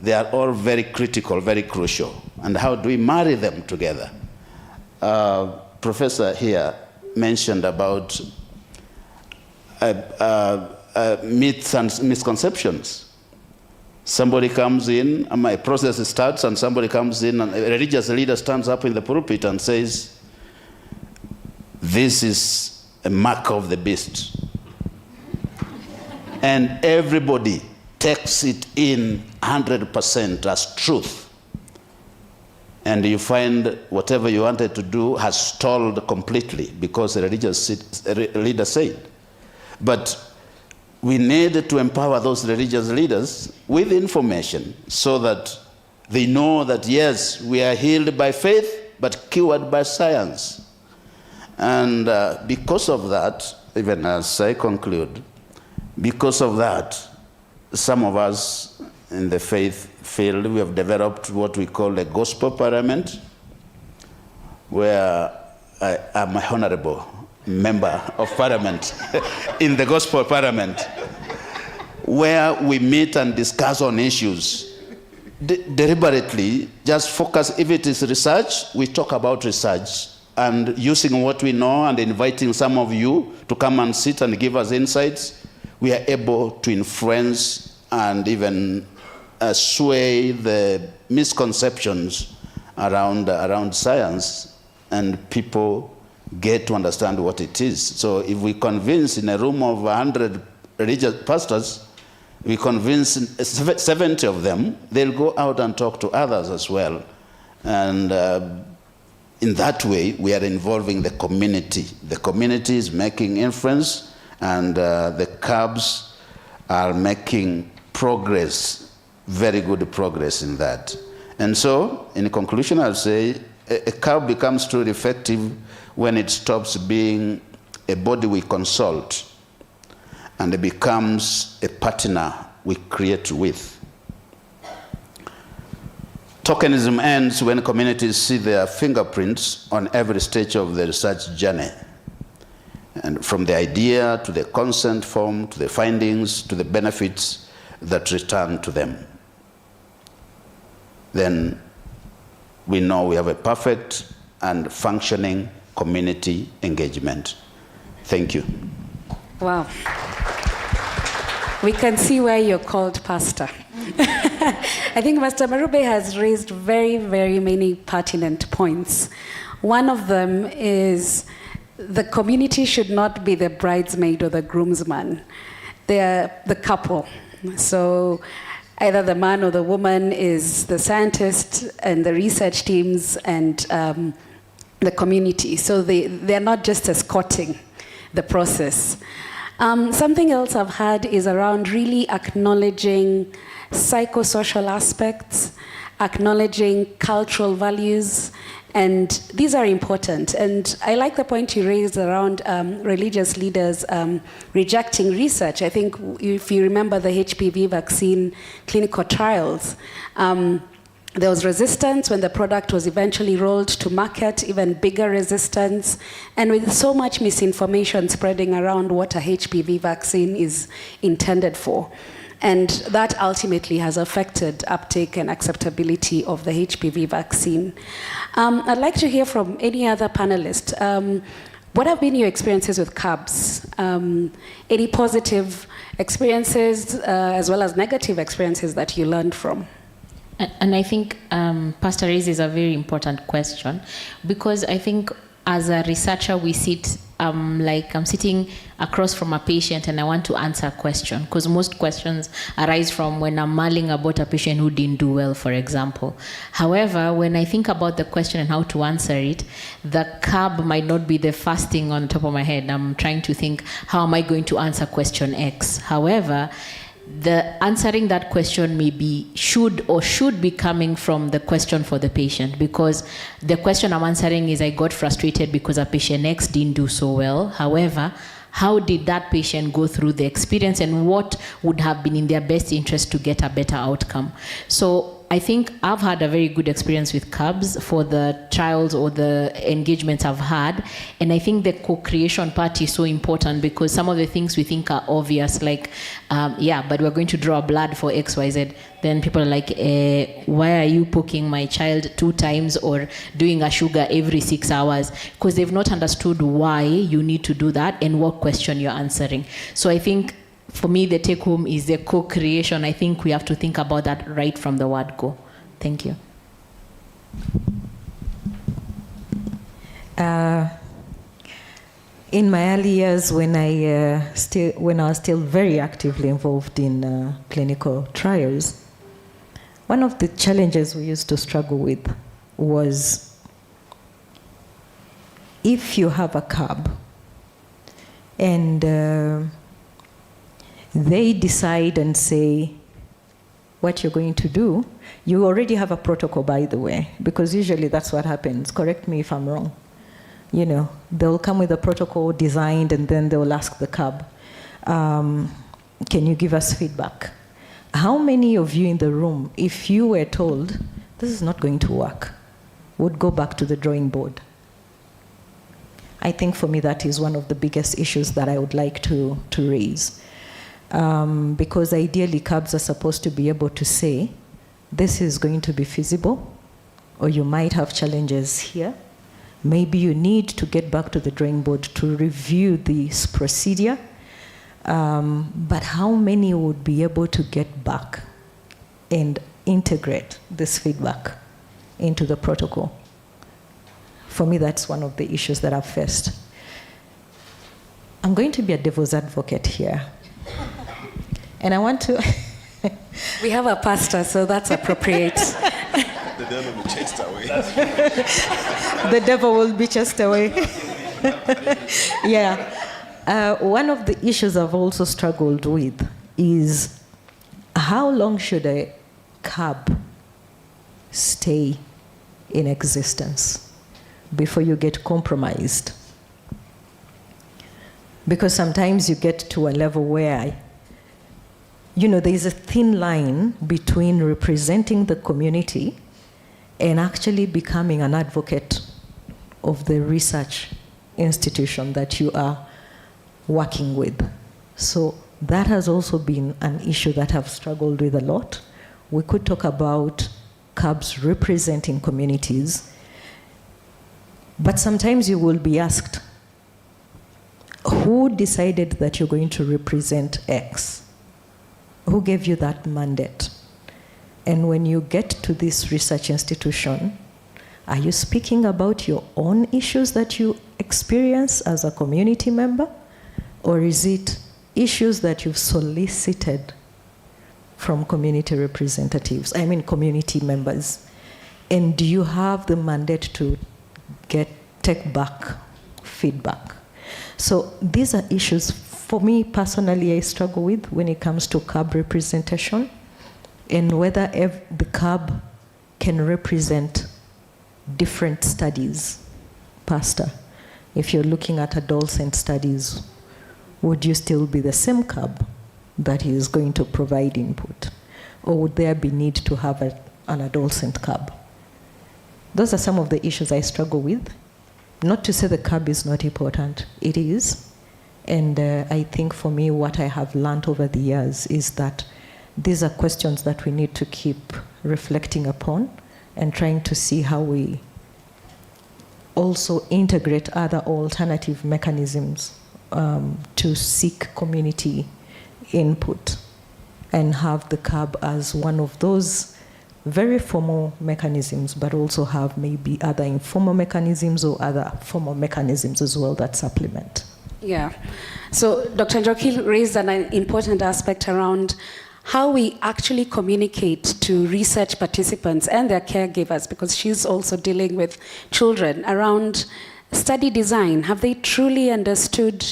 Speaker 15: they are all very critical, very crucial. And how do we marry them together? Professor here mentioned about myths and misconceptions. Somebody comes in, my process starts, and somebody comes in, and a religious leader stands up in the pulpit and says, this is a mark of the beast. and everybody takes it in 100% as truth, and you find whatever you wanted to do has stalled completely because the religious leader said. But we need to empower those religious leaders with information so that they know that, yes, we are healed by faith, but cured by science. And because of that, even as I conclude, because of that, some of us in the faith field, we have developed what we call a gospel parliament, where I am a honorable member of parliament in the gospel parliament, where we meet and discuss on issues deliberately, just focus. If it is research, we talk about research, and using what we know and inviting some of you to come and sit and give us insights, we are able to influence and even sway the misconceptions around science, and people get to understand what it is. So if we convince in a room of 100 religious pastors, we convince 70 of them, they'll go out and talk to others as well. And in that way, we are involving the community. The community is making influence, and the CABs are making progress, very good progress in that. And so, in conclusion, I'll say a CAB becomes truly effective when it stops being a body we consult and it becomes a partner we create with. Tokenism ends when communities see their fingerprints on every stage of the research journey, and from the idea to the consent form, to the findings, to the benefits that return to them. Then we know we have a perfect and functioning community engagement. Thank you.
Speaker 11: Wow. We can see where you're called pastor. I think Pastor Marube has raised very, very many pertinent points. One of them is the community should not be the bridesmaid or the groomsman. They're the couple. So either the man or the woman is the scientist and the research teams and the community. So they're not just escorting the process. Something else I've had is around really acknowledging psychosocial aspects, acknowledging cultural values, and these are important. And I like the point you raised around religious leaders rejecting research. I think if you remember the HPV vaccine clinical trials, there was resistance when the product was eventually rolled to market, even bigger resistance, and with so much misinformation spreading around what a HPV vaccine is intended for. And that ultimately has affected uptake and acceptability of the HPV vaccine. I'd like to hear from any other panelist. What have been your experiences with CABs? Any positive experiences as well as negative experiences that you learned from?
Speaker 2: And I think Pastor raises a very important question, because I think as a researcher we sit like I'm sitting across from a patient and I want to answer a question, because most questions arise from when I'm mulling about a patient who didn't do well, for example. However, when I think about the question and how to answer it, the CAB might not be the first thing on the top of my head. I'm trying to think, how am I going to answer question X? However, the answering that question may be should be coming from the question for the patient, because the question I'm answering is, I got frustrated because a patient X didn't do so well. However, how did that patient go through the experience and what would have been in their best interest to get a better outcome? So I think I've had a very good experience with CABs for the trials or the engagements I've had. And I think the co-creation part is so important, because some of the things we think are obvious, like, yeah, but we're going to draw blood for XYZ. Then people are like, why are you poking my child 2 times or doing a sugar every 6 hours? Because they've not understood why you need to do that and what question you're answering. So I think for me, the take home is the co-creation. I think we have to think about that right from the word go. Thank you.
Speaker 14: In my early years, when I was still very actively involved in clinical trials, one of the challenges we used to struggle with was if you have a CAB and they decide and say what you're going to do, you already have a protocol, by the way, because usually that's what happens. Correct me if I'm wrong. You know, they'll come with a protocol designed and then they'll ask the CAB, can you give us feedback? How many of you in the room, if you were told, this is not going to work, would go back to the drawing board? I think for me that is one of the biggest issues that I would like to raise. Because ideally CABs are supposed to be able to say, this is going to be feasible, or you might have challenges here. Maybe you need to get back to the drawing board to review this procedure. But how many would be able to get back and integrate this feedback into the protocol? For me, that's one of the issues that I've faced. I'm going to be a devil's advocate here. And I want to...
Speaker 11: We have a pastor, so that's appropriate.
Speaker 16: The devil will be chased away.
Speaker 14: The devil will be chased away. Yeah. One of the issues I've also struggled with is how long should a CAB stay in existence before you get compromised? Because sometimes you get to a level where, you know, there's a thin line between representing the community and actually becoming an advocate of the research institution that you are working with. So that has also been an issue that I've struggled with a lot. We could talk about CABs representing communities, but sometimes you will be asked, who decided that you're going to represent X? Who gave you that mandate? And when you get to this research institution, are you speaking about your own issues that you experience as a community member? Or is it issues that you've solicited from community representatives, I mean community members? And do you have the mandate to take back feedback? So these are issues, for me personally, I struggle with when it comes to CAB representation, and whether the CAB can represent different studies. Pastor, if you're looking at adolescent studies, would you still be the same CAB that is going to provide input? Or would there be need to have an adolescent CAB? Those are some of the issues I struggle with. Not to say the CAB is not important, it is. And I think for me, what I have learned over the years is that these are questions that we need to keep reflecting upon and trying to see how we also integrate other alternative mechanisms to seek community input and have the CAB as one of those very formal mechanisms, but also have maybe other informal mechanisms or other formal mechanisms as well that supplement.
Speaker 11: Yeah. So Dr. Njoki raised an important aspect around how we actually communicate to research participants and their caregivers, because she's also dealing with children, around study design. Have they truly understood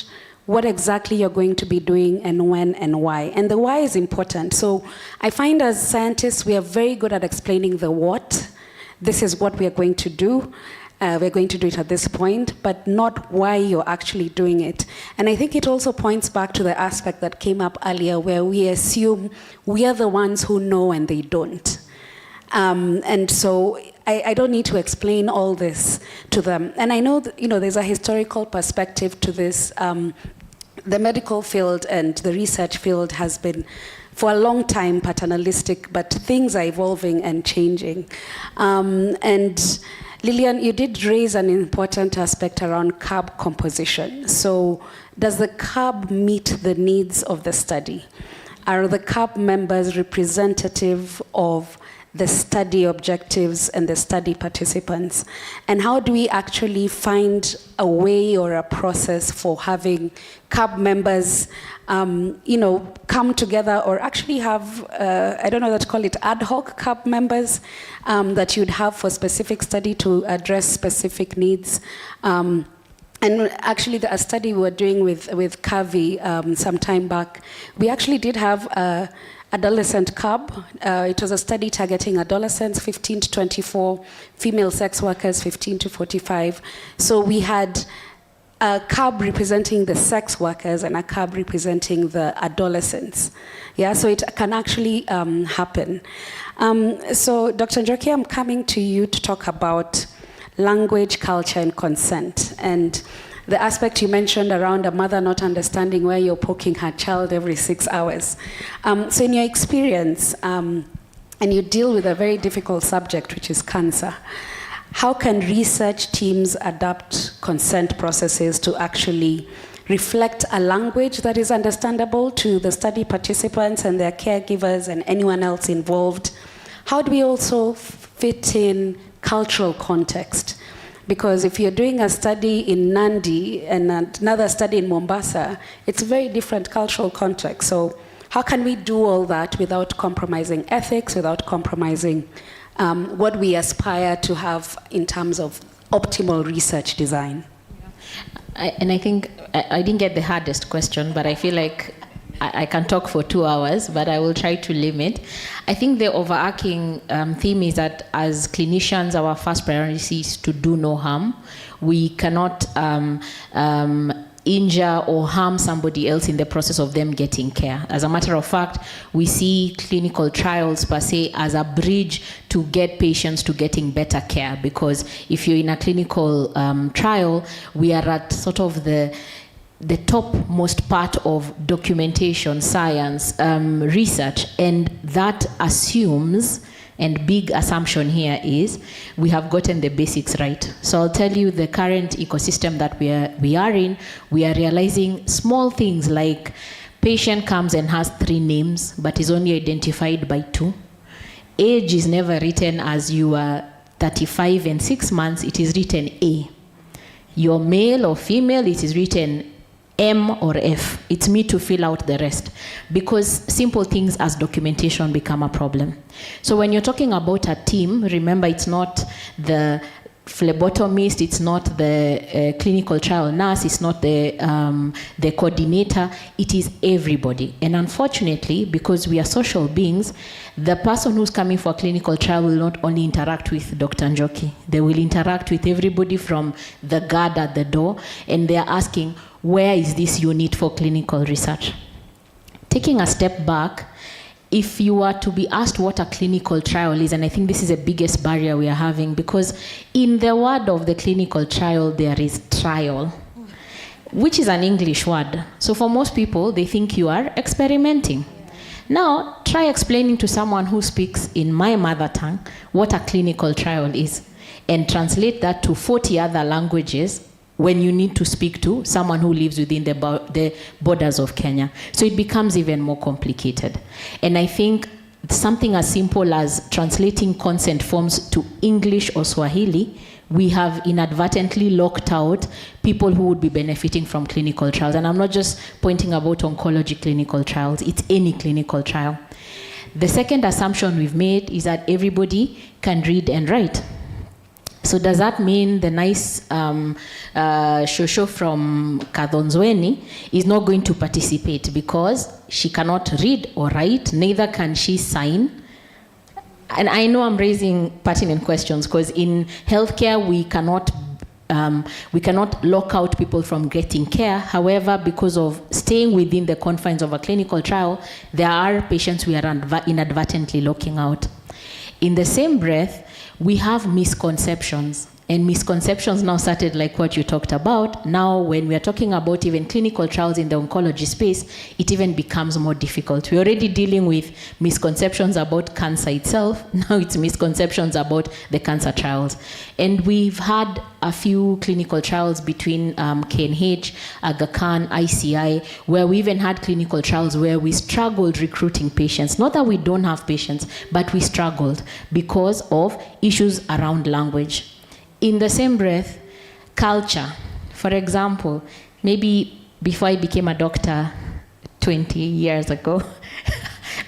Speaker 11: what exactly you're going to be doing and when and why? And the why is important. So I find as scientists, we are very good at explaining the what. This is what we are going to do. We're going to do it at this point, but not why you're actually doing it. And I think it also points back to the aspect that came up earlier, where we assume we are the ones who know and they don't. And so I don't need to explain all this to them. And I know that, you know, there's a historical perspective to this. The medical field and the research field has been for a long time paternalistic, but things are evolving and changing. And Lillian, you did raise an important aspect around CAB composition. So does the CAB meet the needs of the study? Are the CAB members representative of the study objectives and the study participants? And how do we actually find a way or a process for having CAB members, come together, or actually have, I don't know what to call it, ad hoc CAB members that you'd have for specific study to address specific needs? And actually, a study we were doing with CAVI some time back, we actually did have adolescent CAB. It was a study targeting adolescents, 15 to 24, female sex workers, 15 to 45. So we had a CAB representing the sex workers and a CAB representing the adolescents. Yeah, so it can actually happen. So Dr. Njoki, I'm coming to you to talk about language, culture, and consent. And the aspect you mentioned around a mother not understanding where you're poking her child every 6 hours. So in your experience, and you deal with a very difficult subject, which is cancer, how can research teams adapt consent processes to actually reflect a language that is understandable to the study participants and their caregivers and anyone else involved? How do we also fit in cultural context? Because if you're doing a study in Nandi and another study in Mombasa, it's a very different cultural context. So how can we do all that without compromising ethics, without compromising what we aspire to have in terms of optimal research design?
Speaker 17: I think I didn't get the hardest question, but I feel like I can talk for 2 hours, but I will try to limit. I think the overarching theme is that as clinicians, our first priority is to do no harm. We cannot injure or harm somebody else in the process of them getting care. As a matter of fact, we see clinical trials per se as a bridge to get patients to getting better care, because if you're in a clinical trial, we are at sort of the topmost part of documentation, science, research, and that assumes, and big assumption here is, we have gotten the basics right. So I'll tell you the current ecosystem that we are in, we are realizing small things like patient comes and has 3 names, but is only identified by 2. Age is never written as you are 35 and 6 months, it is written A. You're male or female, it is written M or F. It's me to fill out the rest, because simple things as documentation become a problem. So when you're talking about a team, remember it's not the phlebotomist, it's not the clinical trial nurse, it's not the coordinator, it is everybody. And unfortunately, because we are social beings, the person who's coming for a clinical trial will not only interact with Dr. Njoki, they will interact with everybody from the guard at the door, and they're asking, where is this unit for clinical research? Taking a step back, if you are to be asked what a clinical trial is, and I think this is the biggest barrier we are having, because in the word of the clinical trial, there is trial, which is an English word. So for most people, they think you are experimenting. Now, try explaining to someone who speaks in my mother tongue what a clinical trial is, and translate that to 40 other languages when you need to speak to someone who lives within the borders of Kenya. So it becomes even more complicated. And I think something as simple as translating consent forms to English or Swahili, we have inadvertently locked out people who would be benefiting from clinical trials. And I'm not just pointing about oncology clinical trials, it's any clinical trial. The second assumption we've made is that everybody can read and write. So does that mean the nice shosho from Kadhonzweni is not going to participate because she cannot read or write, neither can she sign? And I know I'm raising pertinent questions, because in healthcare we cannot lock out people from getting care. However, because of staying within the confines of a clinical trial, there are patients we are inadvertently locking out. In the same breath, we have misconceptions. And misconceptions now started like what you talked about. Now, when we are talking about even clinical trials in the oncology space, it even becomes more difficult. We're already dealing with misconceptions about cancer itself. Now it's misconceptions about the cancer trials. And we've had a few clinical trials between KNH, Aga Khan, ICI, where we even had clinical trials where we struggled recruiting patients. Not that we don't have patients, but we struggled because of issues around language. In the same breath, culture. For example, maybe before I became a doctor 20 years ago,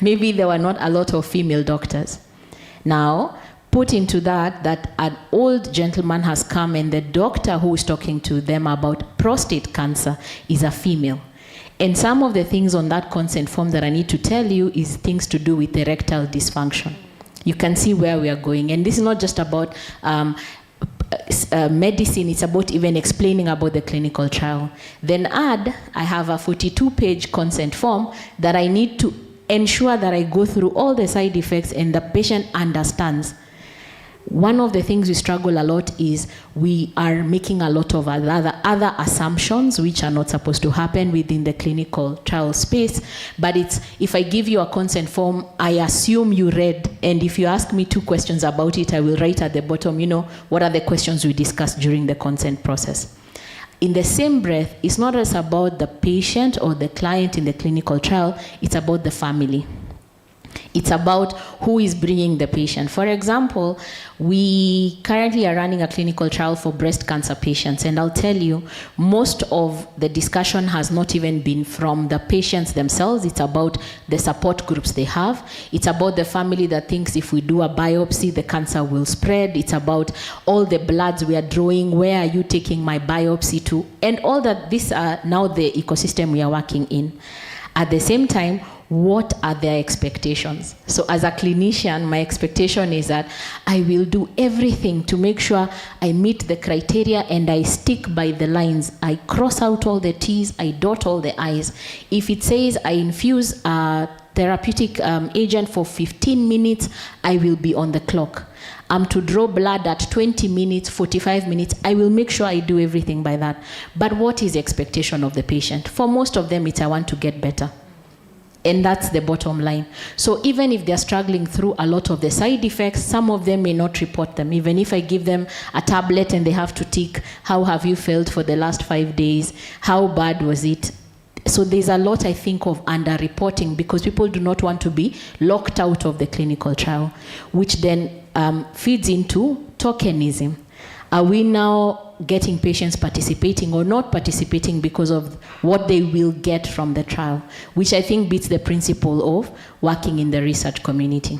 Speaker 17: maybe there were not a lot of female doctors. Now, put into that an old gentleman has come and the doctor who is talking to them about prostate cancer is a female. And some of the things on that consent form that I need to tell you is things to do with erectile dysfunction. You can see where we are going. And this is not just about medicine, it's about even explaining about the clinical trial. Then I have a 42-page consent form that I need to ensure that I go through all the side effects and the patient understands. One of the things we struggle a lot is we are making a lot of other assumptions which are not supposed to happen within the clinical trial space. But it's, if I give you a consent form, I assume you read, and if you ask me 2 questions about it, I will write at the bottom, what are the questions we discussed during the consent process. In the same breath, it's not just about the patient or the client in the clinical trial, it's about the family. It's about who is bringing the patient. For example, we currently are running a clinical trial for breast cancer patients, and I'll tell you, most of the discussion has not even been from the patients themselves. It's about the support groups they have. It's about the family that thinks if we do a biopsy, the cancer will spread. It's about all the bloods we are drawing. Where are you taking my biopsy to? And all that, these are now the ecosystem we are working in. At the same time, what are their expectations? So as a clinician, my expectation is that I will do everything to make sure I meet the criteria and I stick by the lines. I cross out all the T's, I dot all the I's. If it says I infuse a therapeutic agent for 15 minutes, I will be on the clock. I'm to draw blood at 20 minutes, 45 minutes, I will make sure I do everything by that. But what is the expectation of the patient? For most of them, it's I want to get better. And that's the bottom line. So even if they're struggling through a lot of the side effects, some of them may not report them. Even if I give them a tablet and they have to tick, how have you felt for the last 5 days? How bad was it? So there's a lot, I think, of underreporting because people do not want to be locked out of the clinical trial, which then feeds into tokenism. Are we now getting patients participating or not participating because of what they will get from the trial, which I think beats the principle of working in the research community.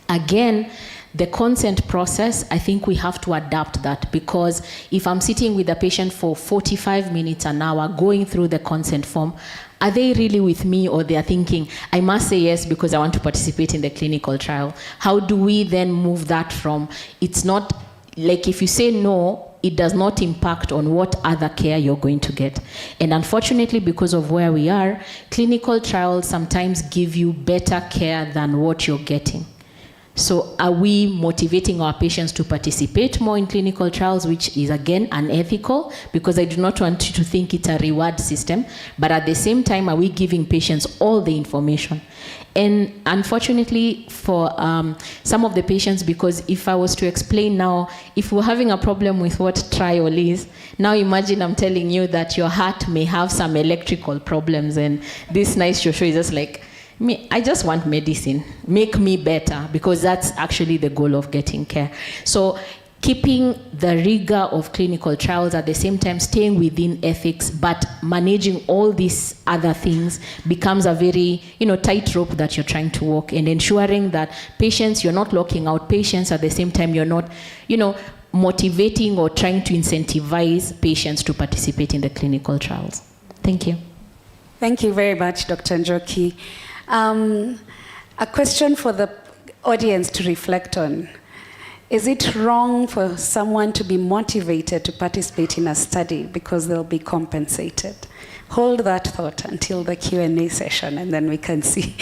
Speaker 17: Again, the consent process, I think we have to adapt that, because if I'm sitting with a patient for 45 minutes, an hour, going through the consent form, are they really with me, or they're thinking, I must say yes because I want to participate in the clinical trial? How do we then move that from, it's not, like if you say no, it does not impact on what other care you're going to get. And unfortunately, because of where we are, clinical trials sometimes give you better care than what you're getting. So are we motivating our patients to participate more in clinical trials, which is again unethical, because I do not want you to think it's a reward system, but at the same time, are we giving patients all the information? And unfortunately for some of the patients, because if I was to explain now, if we're having a problem with what trial is, now imagine I'm telling you that your heart may have some electrical problems, and this nice Joshua is just like, I just want medicine, make me better, because that's actually the goal of getting care. So keeping the rigor of clinical trials, at the same time staying within ethics, but managing all these other things becomes a very, tightrope that you're trying to walk, and ensuring that patients, you're not locking out patients, at the same time you're not, motivating or trying to incentivize patients to participate in the clinical trials. Thank you.
Speaker 11: Thank you very much, Dr. Njoki. A question for the audience to reflect on. Is it wrong for someone to be motivated to participate in a study because they'll be compensated? Hold that thought until the Q&A session, and then we can see.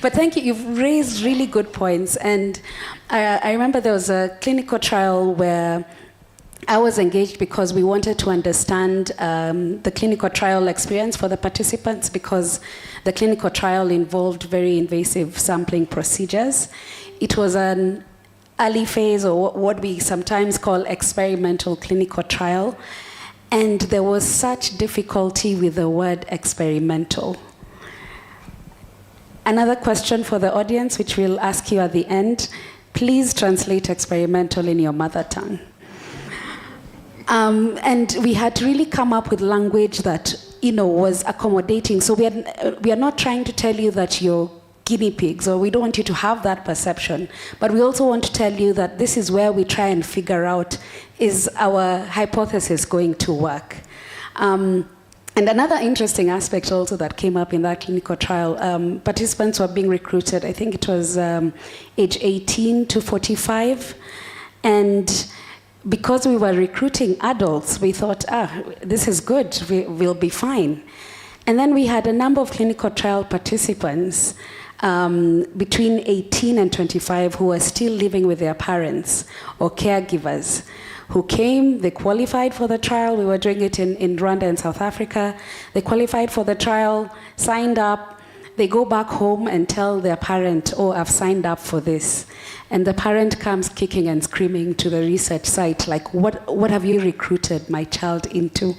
Speaker 11: But thank you. You've raised really good points. And I remember there was a clinical trial where I was engaged because we wanted to understand the clinical trial experience for the participants, because the clinical trial involved very invasive sampling procedures. It was an early phase, or what we sometimes call experimental clinical trial. And there was such difficulty with the word experimental. Another question for the audience, which we'll ask you at the end. Please translate experimental in your mother tongue. And we had to really come up with language that, was accommodating. So we are not trying to tell you that you're guinea pigs, or we don't want you to have that perception. But we also want to tell you that this is where we try and figure out, is our hypothesis going to work? And another interesting aspect also that came up in that clinical trial, participants were being recruited, I think it was age 18 to 45. And because we were recruiting adults, we thought, this is good, we'll be fine. And then we had a number of clinical trial participants between 18 and 25 who were still living with their parents or caregivers, who came, they qualified for the trial. We were doing it in Rwanda and South Africa. They qualified for the trial, signed up. They go back home and tell their parent, I've signed up for this. And the parent comes kicking and screaming to the research site, like, what have you recruited my child into?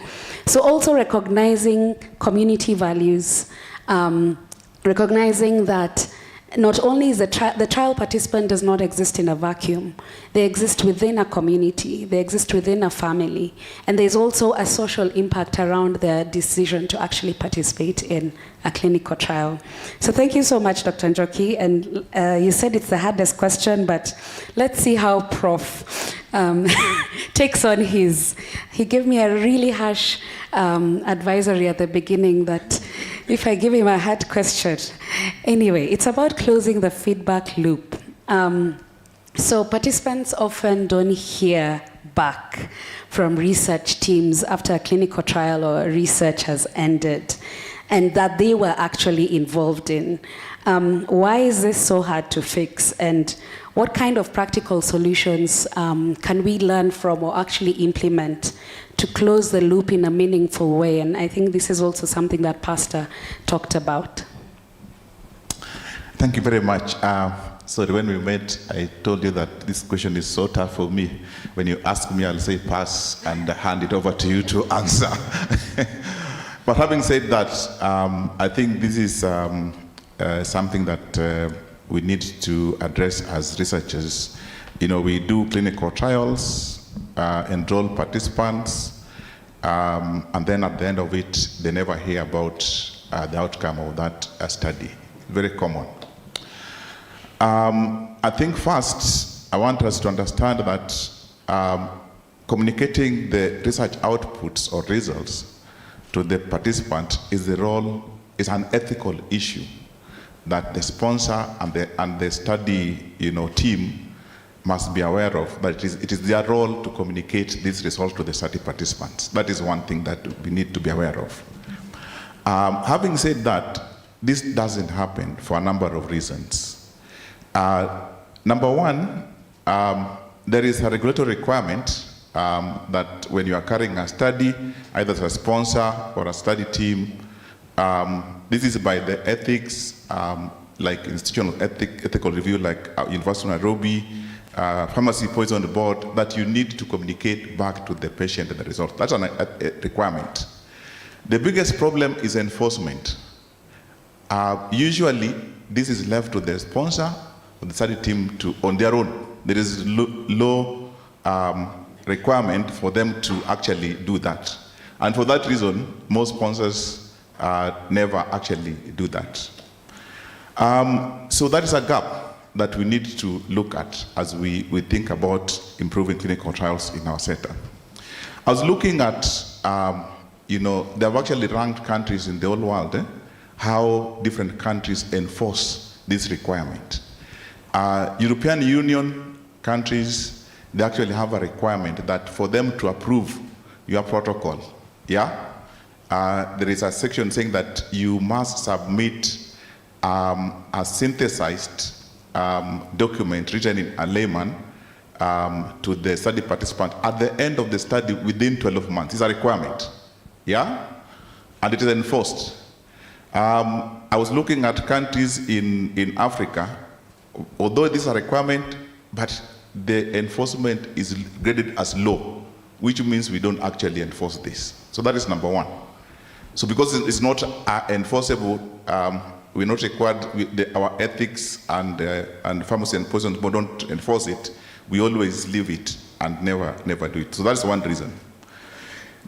Speaker 11: So also recognizing community values, recognizing that not only is the trial participant does not exist in a vacuum, they exist within a community, they exist within a family, and there's also a social impact around their decision to actually participate in a clinical trial. So thank you so much, Dr. Njoki, and you said it's the hardest question, but let's see how Prof takes on his. He gave me a really harsh advisory at the beginning that if I give him a hard question. Anyway, it's about closing the feedback loop. So participants often don't hear back from research teams after a clinical trial or research has ended, and that they were actually involved in. Why is this so hard to fix? And what kind of practical solutions can we learn from or actually implement to close the loop in a meaningful way? And I think this is also something that Pastor talked about.
Speaker 16: Thank you very much. So when we met, I told you that this question is so tough for me. When you ask me, I'll say pass and hand it over to you to answer. But having said that, I think this is something that we need to address as researchers. We do clinical trials, enroll participants, and then at the end of it, they never hear about the outcome of that study. Very common. I think first, I want us to understand that communicating the research outputs or results to the participant is an ethical issue that the sponsor and the study team must be aware of, but it is their role to communicate these results to the study participants. That is one thing that we need to be aware of. Having said that, this doesn't happen for a number of reasons. Number one, there is a regulatory requirement that when you are carrying a study, either as a sponsor or a study team, this is by the ethics, like institutional ethical review, like University of Nairobi, Pharmacy Poison Board, that you need to communicate back to the patient the result. That's a requirement. The biggest problem is enforcement. Usually, this is left to the sponsor or the study team on their own. There is low requirement for them to actually do that. And for that reason, most sponsors never actually do that. So that is a gap that we need to look at as we think about improving clinical trials in our sector. I was looking at, there have actually ranked countries in the whole world, how different countries enforce this requirement. European Union countries, they actually have a requirement that for them to approve your protocol, there is a section saying that you must submit a synthesized document written in a layman to the study participant at the end of the study within 12 months. It's a requirement, yeah? And it is enforced. I was looking at countries in Africa, although this is a requirement, but the enforcement is graded as low, which means we don't actually enforce this. So that is number one. So because it's not enforceable, we're not required, our ethics and pharmacy and poison don't enforce it. We always leave it and never do it. So that's one reason.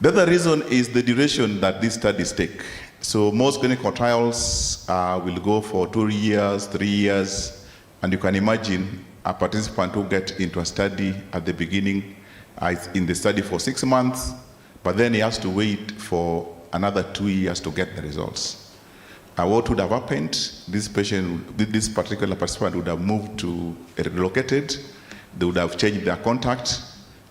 Speaker 16: The other reason is the duration that these studies take. So most clinical trials will go for 2 years, 3 years, and you can imagine a participant who gets into a study at the beginning, is in the study for 6 months, but then he has to wait for another 2 years to get the results. What would have happened? This particular participant would have moved to relocated, they would have changed their contact,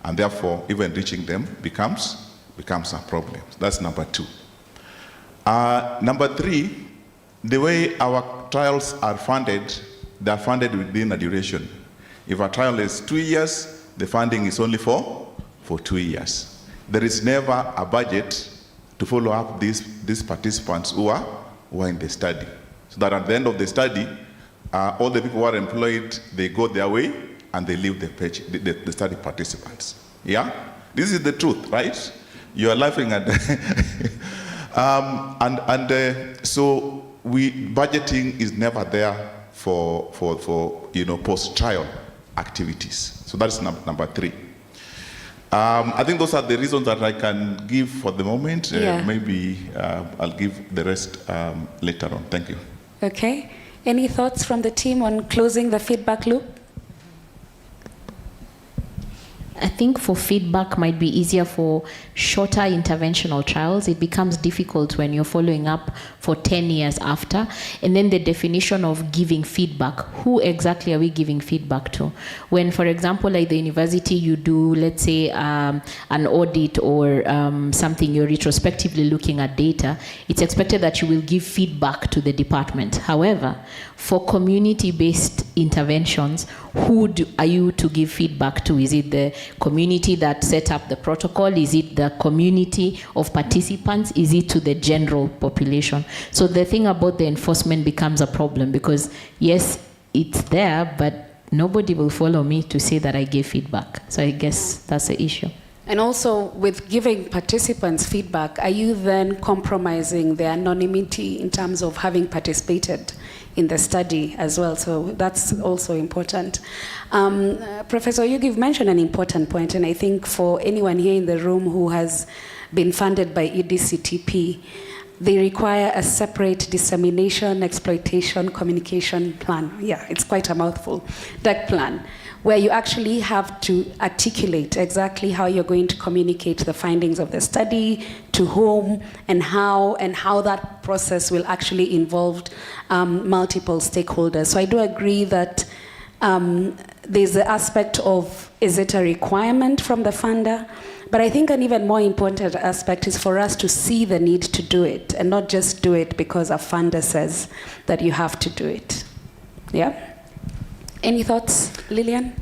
Speaker 16: and therefore even reaching them becomes a problem. That's number 2. Number 3, the way our trials are funded, they are funded within a duration. If a trial is 2 years, the funding is only for 2 years. There is never a budget to follow up these participants who are in the study. So that at the end of the study, all the people who are employed, they go their way and they leave the study participants. Yeah? This is the truth, right? You are laughing at so budgeting is never there for post-trial activities. So that's number 3. I think those are the reasons that I can give for the moment. Maybe I'll give the rest later on. Thank you.
Speaker 11: Okay. Any thoughts from the team on closing the feedback loop?
Speaker 17: I think for feedback might be easier for shorter interventional trials. It becomes difficult when you're following up for 10 years after. And then the definition of giving feedback. Who exactly are we giving feedback to? When, for example, like the university, you do, let's say, an audit or something, you're retrospectively looking at data, it's expected that you will give feedback to the department. However, for community-based interventions, who are you to give feedback to? Is it the community that set up the protocol? Is it the community of participants? Is it to the general population? So the thing about the enforcement becomes a problem because, yes, it's there, but nobody will follow me to say that I gave feedback. So I guess that's the issue.
Speaker 11: And also, with giving participants feedback, are you then compromising their anonymity in terms of having participated in the study as well? So that's also important. Professor, you've mentioned an important point, and I think for anyone here in the room who has been funded by EDCTP, they require a separate dissemination, exploitation, communication plan. Yeah, it's quite a mouthful. DEC plan, where you actually have to articulate exactly how you're going to communicate the findings of the study, to whom, and how that process will actually involve multiple stakeholders. So I do agree that there's the aspect of, is it a requirement from the funder? But I think an even more important aspect is for us to see the need to do it, and not just do it because a funder says that you have to do it. Yeah? Any thoughts, Lillian?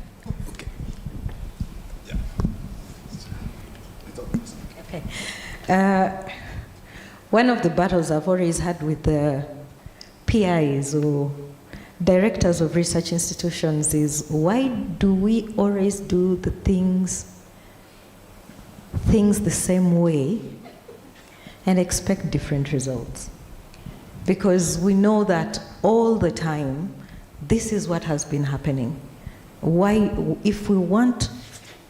Speaker 14: Okay. One of the battles I've always had with the PIs or directors of research institutions is, why do we always do the things the same way and expect different results? Because we know that all the time this is what has been happening. Why, if we want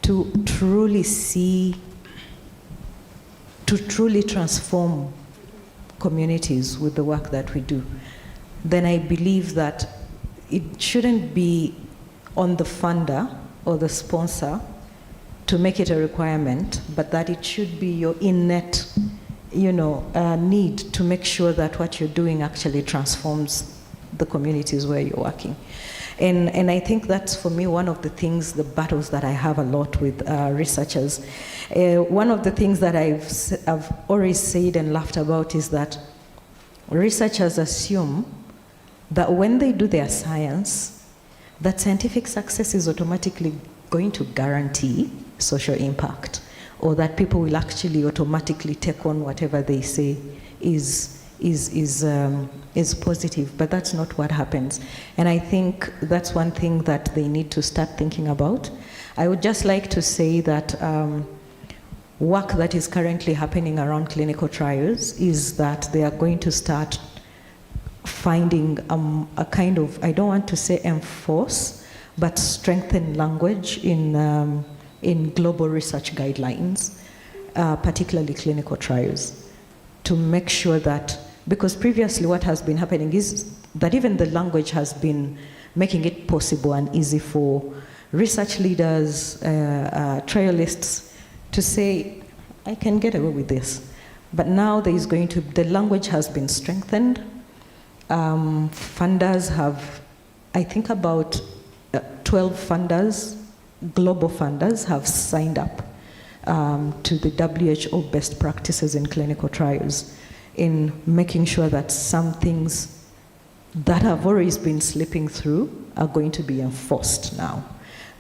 Speaker 14: to truly transform communities with the work that we do, then I believe that it shouldn't be on the funder or the sponsor to make it a requirement, but that it should be your innate, need to make sure that what you're doing actually transforms the communities where you're working. And I think that's, for me, one of the things, the battles that I have a lot with researchers. One of the things that I've always said and laughed about is that researchers assume that when they do their science, that scientific success is automatically going to guarantee social impact, or that people will actually automatically take on whatever they say is positive, but that's not what happens. And I think that's one thing that they need to start thinking about. I would just like to say that work that is currently happening around clinical trials is that they are going to start finding a kind of, I don't want to say enforce, but strengthen language in global research guidelines, particularly clinical trials, to make sure that, because previously what has been happening is that even the language has been making it possible and easy for research leaders, trialists to say, I can get away with this. But now there is going to, the language has been strengthened. Funders have, I think about 12 funders, global funders have signed up to the WHO best practices in clinical trials, in making sure that some things that have always been slipping through are going to be enforced now.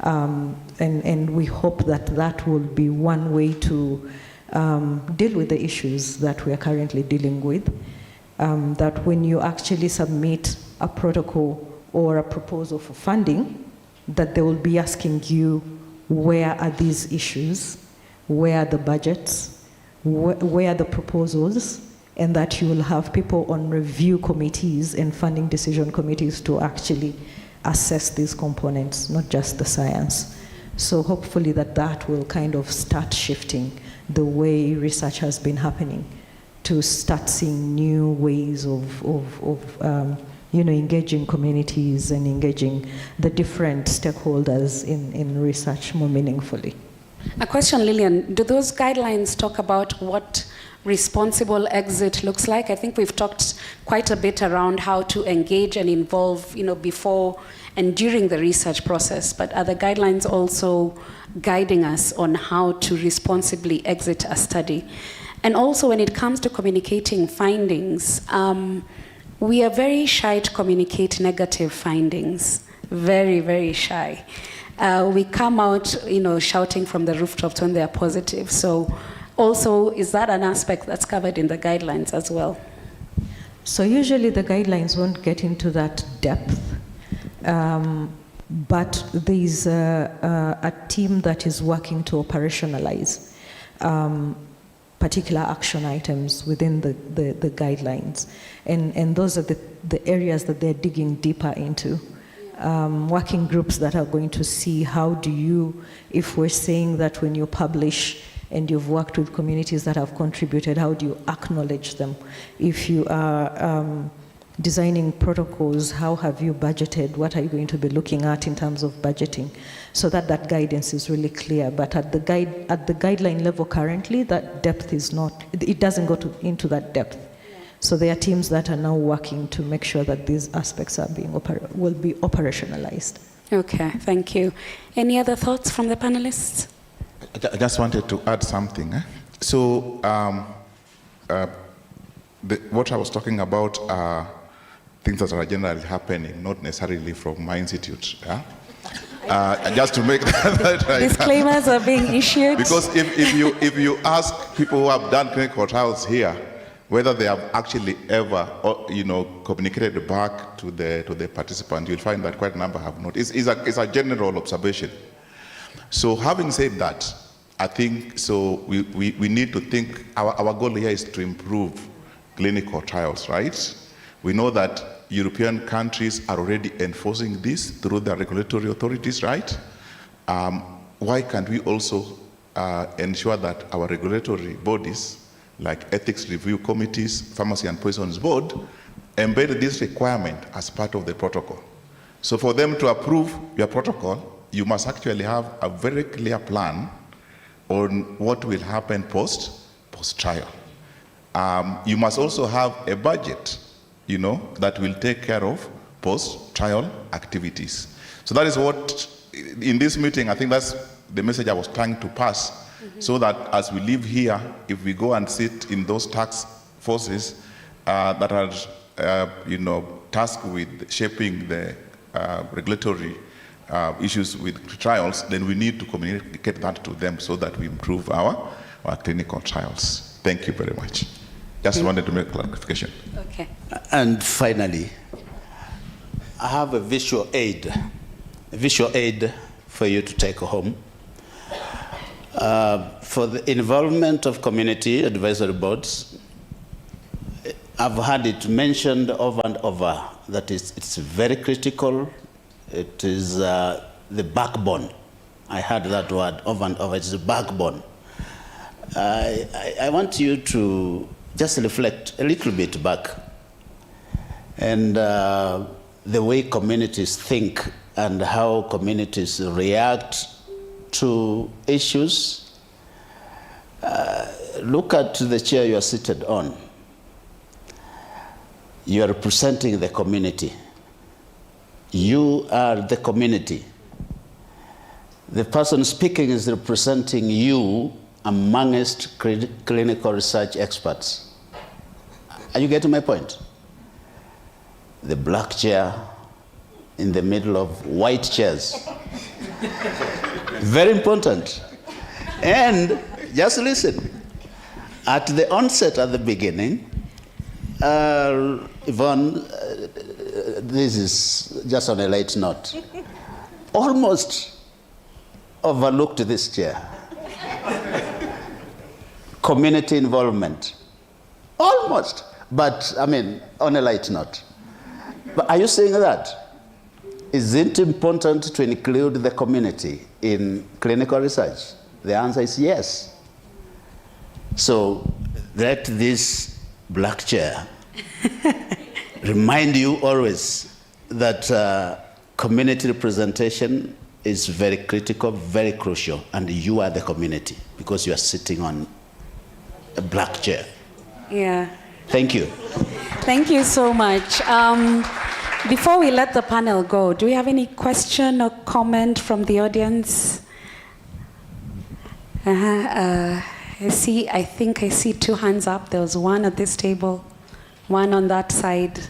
Speaker 14: And we hope that that will be one way to deal with the issues that we are currently dealing with. That when you actually submit a protocol or a proposal for funding, that they will be asking you, where are these issues? Where are the budgets? Where are the proposals? And that you will have people on review committees and funding decision committees to actually assess these components, not just the science. So hopefully that will kind of start shifting the way research has been happening, to start seeing new ways of engaging communities and engaging the different stakeholders in research more meaningfully.
Speaker 11: A question, Lillian, do those guidelines talk about what responsible exit looks like? I think we've talked quite a bit around how to engage and involve, before and during the research process, but are the guidelines also guiding us on how to responsibly exit a study? And also when it comes to communicating findings, we are very shy to communicate negative findings, very, very shy. We come out, shouting from the rooftops when they are positive. So also, is that an aspect that's covered in the guidelines as well?
Speaker 14: So usually the guidelines won't get into that depth, but there's a team that is working to operationalize particular action items within the guidelines. And those are the areas that they're digging deeper into. Working groups that are going to see how do you, if we're saying that when you publish and you've worked with communities that have contributed, how do you acknowledge them? If you are designing protocols, how have you budgeted? What are you going to be looking at in terms of budgeting? So that guidance is really clear. But at the guideline level currently, that depth is not, it doesn't go into that depth. So there are teams that are now working to make sure that these aspects are will be operationalized.
Speaker 11: Okay, thank you. Any other thoughts from the panelists?
Speaker 16: I just wanted to add something. So what I was talking about are things that are generally happening, not necessarily from my institute. Just to make that right.
Speaker 11: Disclaimers are being issued.
Speaker 16: Because if you ask people who have done clinical trials here, whether they have actually ever, communicated back to the participant, you'll find that quite a number have not. It's a general observation. So having said that, I think we need to think, our goal here is to improve clinical trials, right? We know that European countries are already enforcing this through their regulatory authorities, right? Why can't we also ensure that our regulatory bodies, like ethics review committees, pharmacy and poisons board, embed this requirement as part of the protocol? So for them to approve your protocol, you must actually have a very clear plan on what will happen post-trial. You must also have a budget, that will take care of post-trial activities. So that is what, in this meeting, I think that's the message I was trying to pass, so that as we live here, if we go and sit in those task forces that are, tasked with shaping the regulatory issues with trials, then we need to communicate that to them so that we improve our clinical trials. Thank you very much. Just wanted to make clarification.
Speaker 11: Okay.
Speaker 15: And finally, I have a visual aid for you to take home. For the involvement of community advisory boards, I've had it mentioned over and over that it's very critical. It is the backbone. I heard that word over and over. It's the backbone. I want you to just reflect a little bit back and the way communities think and how communities react to issues. Look at the chair you are seated on. You are representing the community. You are the community. The person speaking is representing you amongst clinical research experts. Are you getting my point? The black chair in the middle of white chairs. Very important. And just listen. At the onset, at the beginning, Yvonne, this is just on a light note, almost overlooked this chair. Community involvement. Almost. But, I mean, on a light note. But are you saying that? Is it important to include the community in clinical research? The answer is yes. So let this black chair remind you always that community representation is very critical, very crucial, and you are the community because you are sitting on a black chair.
Speaker 11: Yeah.
Speaker 15: Thank you.
Speaker 11: Thank you so much. Before we let the panel go, do we have any question or comment from the audience? I think I see two hands up. There was one at this table, one on that side.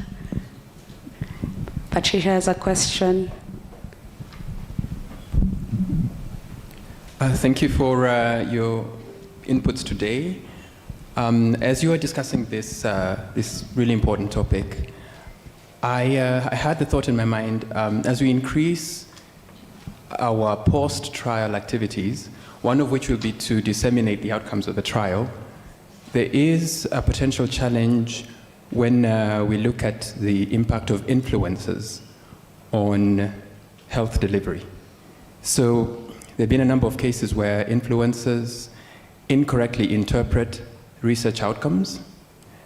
Speaker 11: Patricia has a question.
Speaker 18: Thank you for your inputs today. As you are discussing this really important topic, I had the thought in my mind, as we increase our post-trial activities, one of which will be to disseminate the outcomes of the trial, there is a potential challenge when we look at the impact of influencers on health delivery. So there have been a number of cases where influencers incorrectly interpret research outcomes,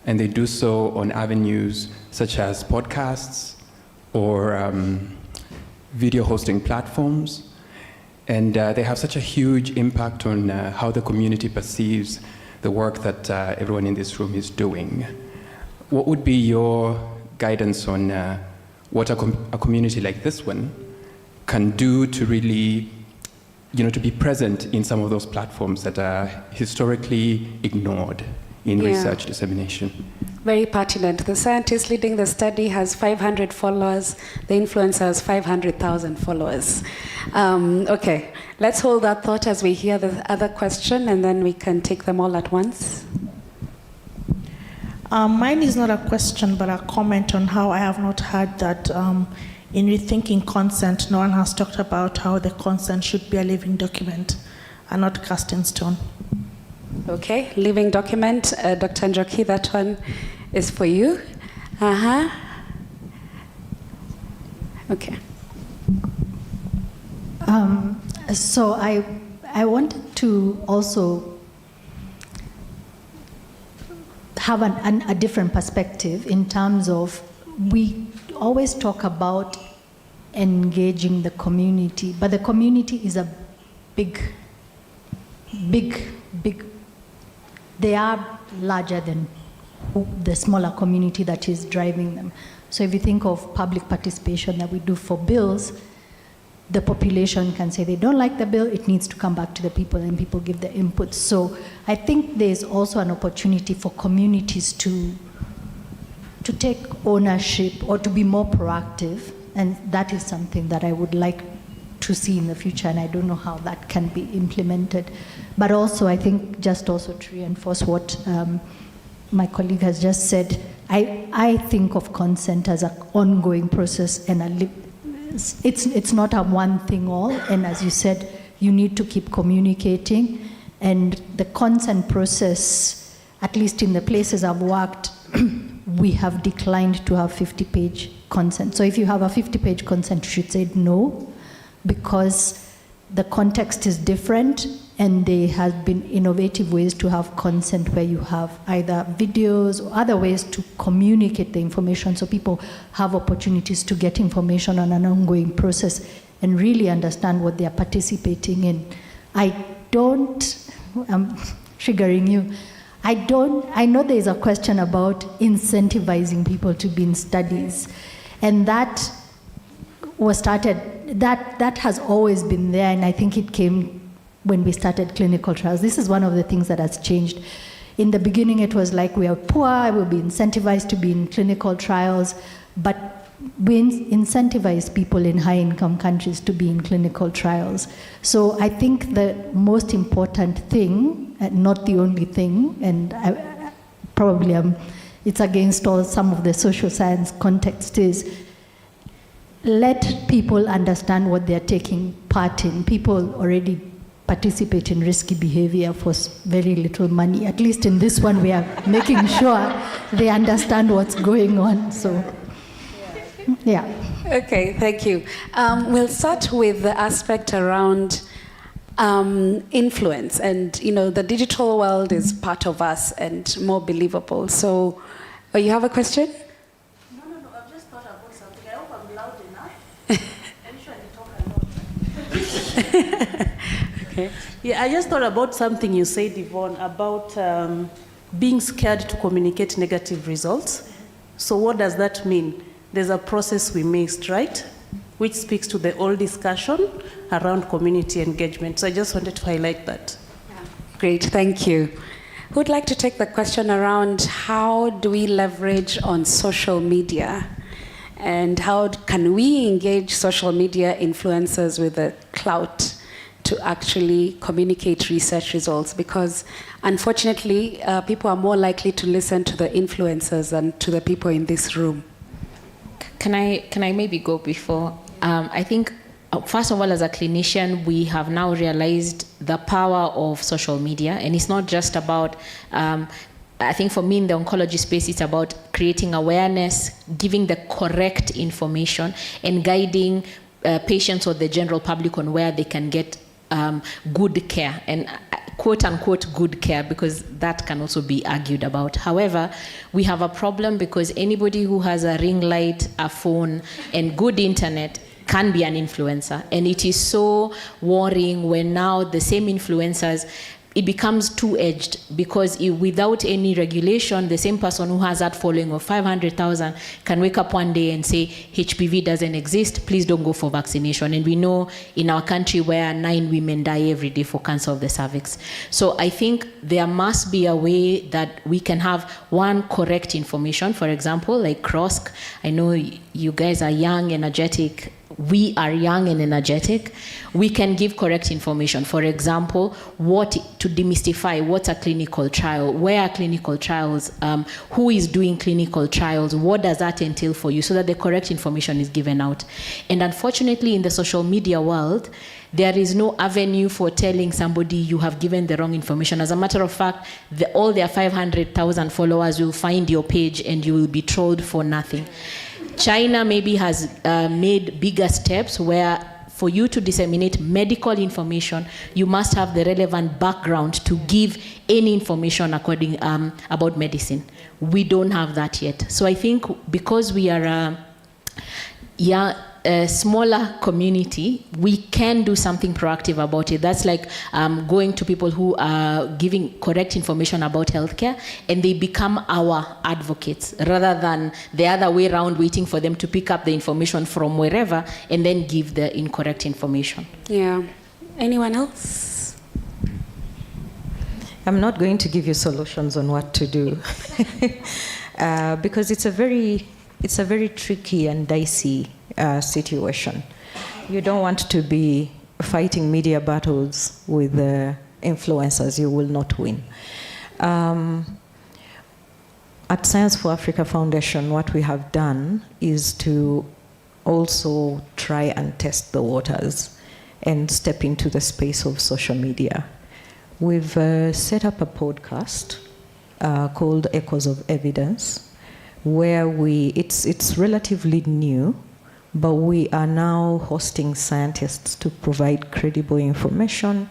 Speaker 18: and they do so on avenues such as podcasts or video hosting platforms. And they have such a huge impact on how the community perceives the work that everyone in this room is doing. What would be your guidance on what a community like this one can do to really, to be present in some of those platforms that are historically ignored in research dissemination?
Speaker 11: Very pertinent. The scientist leading the study has 500 followers. The influencer has 500,000 followers. Okay, let's hold that thought as we hear the other question, and then we can take them all at once.
Speaker 7: Mine is not a question, but a comment on how I have not heard that in rethinking consent, no one has talked about how the consent should be a living document and not cast in stone.
Speaker 11: Okay, living document. Dr. Njoki, that one is for you. Okay.
Speaker 6: So I wanted to also have a different perspective in terms of, we always talk about engaging the community, but the community is a big, they are larger than the smaller community that is driving them. So if you think of public participation that we do for bills, the population can say they don't like the bill, it needs to come back to the people, and people give their input. So I think there's also an opportunity for communities to to take ownership or to be more proactive, and that is something that I would like to see in the future, and I don't know how that can be implemented. But also, I think, just also to reinforce what my colleague has just said, I think of consent as an ongoing process, and it's not a one thing all, and as you said, you need to keep communicating, and the consent process, at least in the places I've worked, we have declined to have 50-page consent. So if you have a 50-page consent, you should say no, because the context is different, and there have been innovative ways to have consent where you have either videos or other ways to communicate the information so people have opportunities to get information on an ongoing process and really understand what they are participating in. I'm triggering you. I know there's a question about incentivizing people to be in studies, and that was started, that has always been there, and I think it came when we started clinical trials. This is one of the things that has changed. In the beginning, it was like, we are poor, we'll be incentivized to be in clinical trials, but we incentivize people in high-income countries to be in clinical trials. So I think the most important thing, not the only thing, and it's against some of the social science context, is let people understand what they're taking part in. People already participate in risky behavior for very little money. At least in this one, we are making sure they understand what's going on. So, yeah.
Speaker 11: Okay, thank you. We'll start with the aspect around influence. And, the digital world is part of us and more believable. So, you have a question?
Speaker 7: No, I've just thought about something. I hope I'm loud enough. I usually talk a lot. Okay. Yeah, I just thought about something you said, Yvonne, about being scared to communicate negative results. So what does that mean? There's a process we missed, right? Which speaks to the old discussion around community engagement. So I just wanted to highlight that.
Speaker 11: Yeah. Great, thank you. Who would like to take the question around how do we leverage on social media? And how can we engage social media influencers with the clout to actually communicate research results? Because unfortunately, people are more likely to listen to the influencers than to the people in this room.
Speaker 17: Can I maybe go before? I think, first of all, as a clinician, we have now realized the power of social media. And it's not just about, I think for me in the oncology space, it's about creating awareness, giving the correct information, and guiding patients or the general public on where they can get good care, and quote unquote good care, because that can also be argued about. However, we have a problem because anybody who has a ring light, a phone, and good internet can be an influencer. And it is so worrying when now the same influencers, it becomes two-edged, because without any regulation, the same person who has that following of 500,000 can wake up one day and say, HPV doesn't exist, please don't go for vaccination. And we know in our country where 9 women die every day for cancer of the cervix. So I think there must be a way that we can have one correct information. For example, like CRSK, I know you guys are young, energetic. We are young and energetic. We can give correct information. For example, to demystify what's a clinical trial, where are clinical trials, who is doing clinical trials, what does that entail for you, so that the correct information is given out. And unfortunately, in the social media world, there is no avenue for telling somebody you have given the wrong information. As a matter of fact, all their 500,000 followers will find your page and you will be trolled for nothing. China maybe has made bigger steps where for you to disseminate medical information, you must have the relevant background to give any information about medicine. We don't have that yet. So I think because we are a smaller community, we can do something proactive about it. That's like going to people who are giving correct information about healthcare, and they become our advocates, rather than the other way around, waiting for them to pick up the information from wherever and then give the incorrect information.
Speaker 11: Yeah. Anyone else?
Speaker 14: I'm not going to give you solutions on what to do. because it's a very tricky and dicey situation. You don't want to be fighting media battles with influencers. You will not win. At Science for Africa Foundation, what we have done is to also try and test the waters and step into the space of social media. We've set up a podcast called Echoes of Evidence, where it's relatively new, but we are now hosting scientists to provide credible information.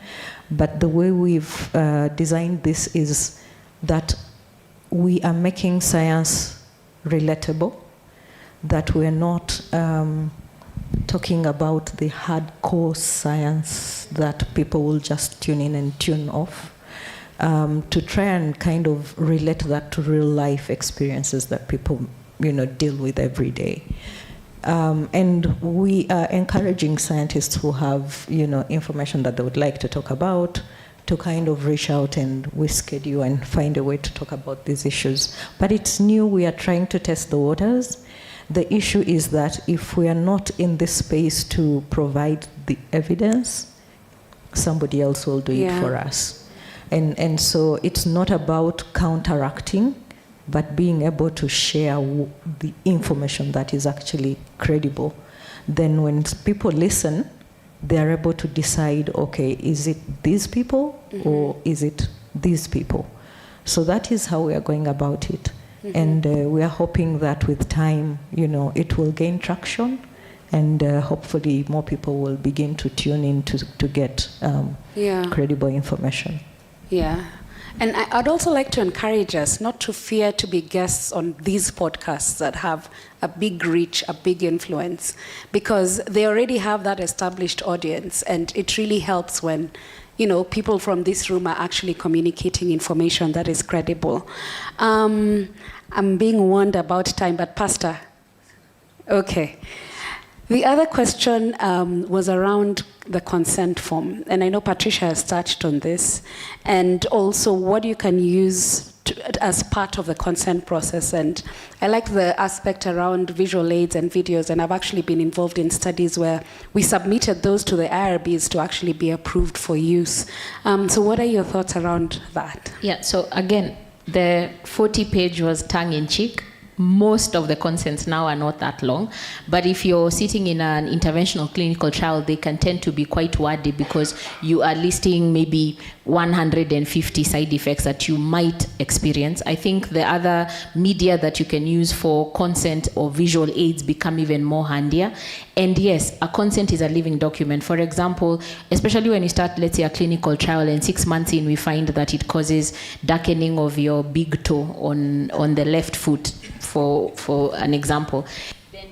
Speaker 14: But the way we've designed this is that we are making science relatable, that we're not talking about the hardcore science that people will just tune in and tune off, to try and kind of relate that to real life experiences that people, deal with every day. And we are encouraging scientists who have, information that they would like to talk about to kind of reach out, and we schedule and find a way to talk about these issues. But it's new, we are trying to test the waters. The issue is that if we are not in this space to provide the evidence, somebody else will do it for us. And so it's not about counteracting, but being able to share the information that is actually credible. Then when people listen, they're able to decide, okay, is it these people or is it these people? So that is how we are going about it. And we are hoping that with time, it will gain traction, and hopefully more people will begin to tune in to get credible information.
Speaker 11: Yeah. And I'd also like to encourage us not to fear to be guests on these podcasts that have a big reach, a big influence, because they already have that established audience, and it really helps when, people from this room are actually communicating information that is credible. I'm being warned about time, but Pastor, okay. The other question was around the consent form, and I know Patricia has touched on this, and also what you can use as part of the consent process. And I like the aspect around visual aids and videos, and I've actually been involved in studies where we submitted those to the IRBs to actually be approved for use. So what are your thoughts around that?
Speaker 17: Yeah, so again, the 40-page was tongue-in-cheek. Most of the consents now are not that long, but if you're sitting in an interventional clinical trial, they can tend to be quite wordy because you are listing maybe 150 side effects that you might experience. I think the other media that you can use for consent or visual aids become even more handier. And yes, a consent is a living document. For example, especially when you start, let's say, a clinical trial, and 6 months in, we find that it causes darkening of your big toe on the left foot, for an example, then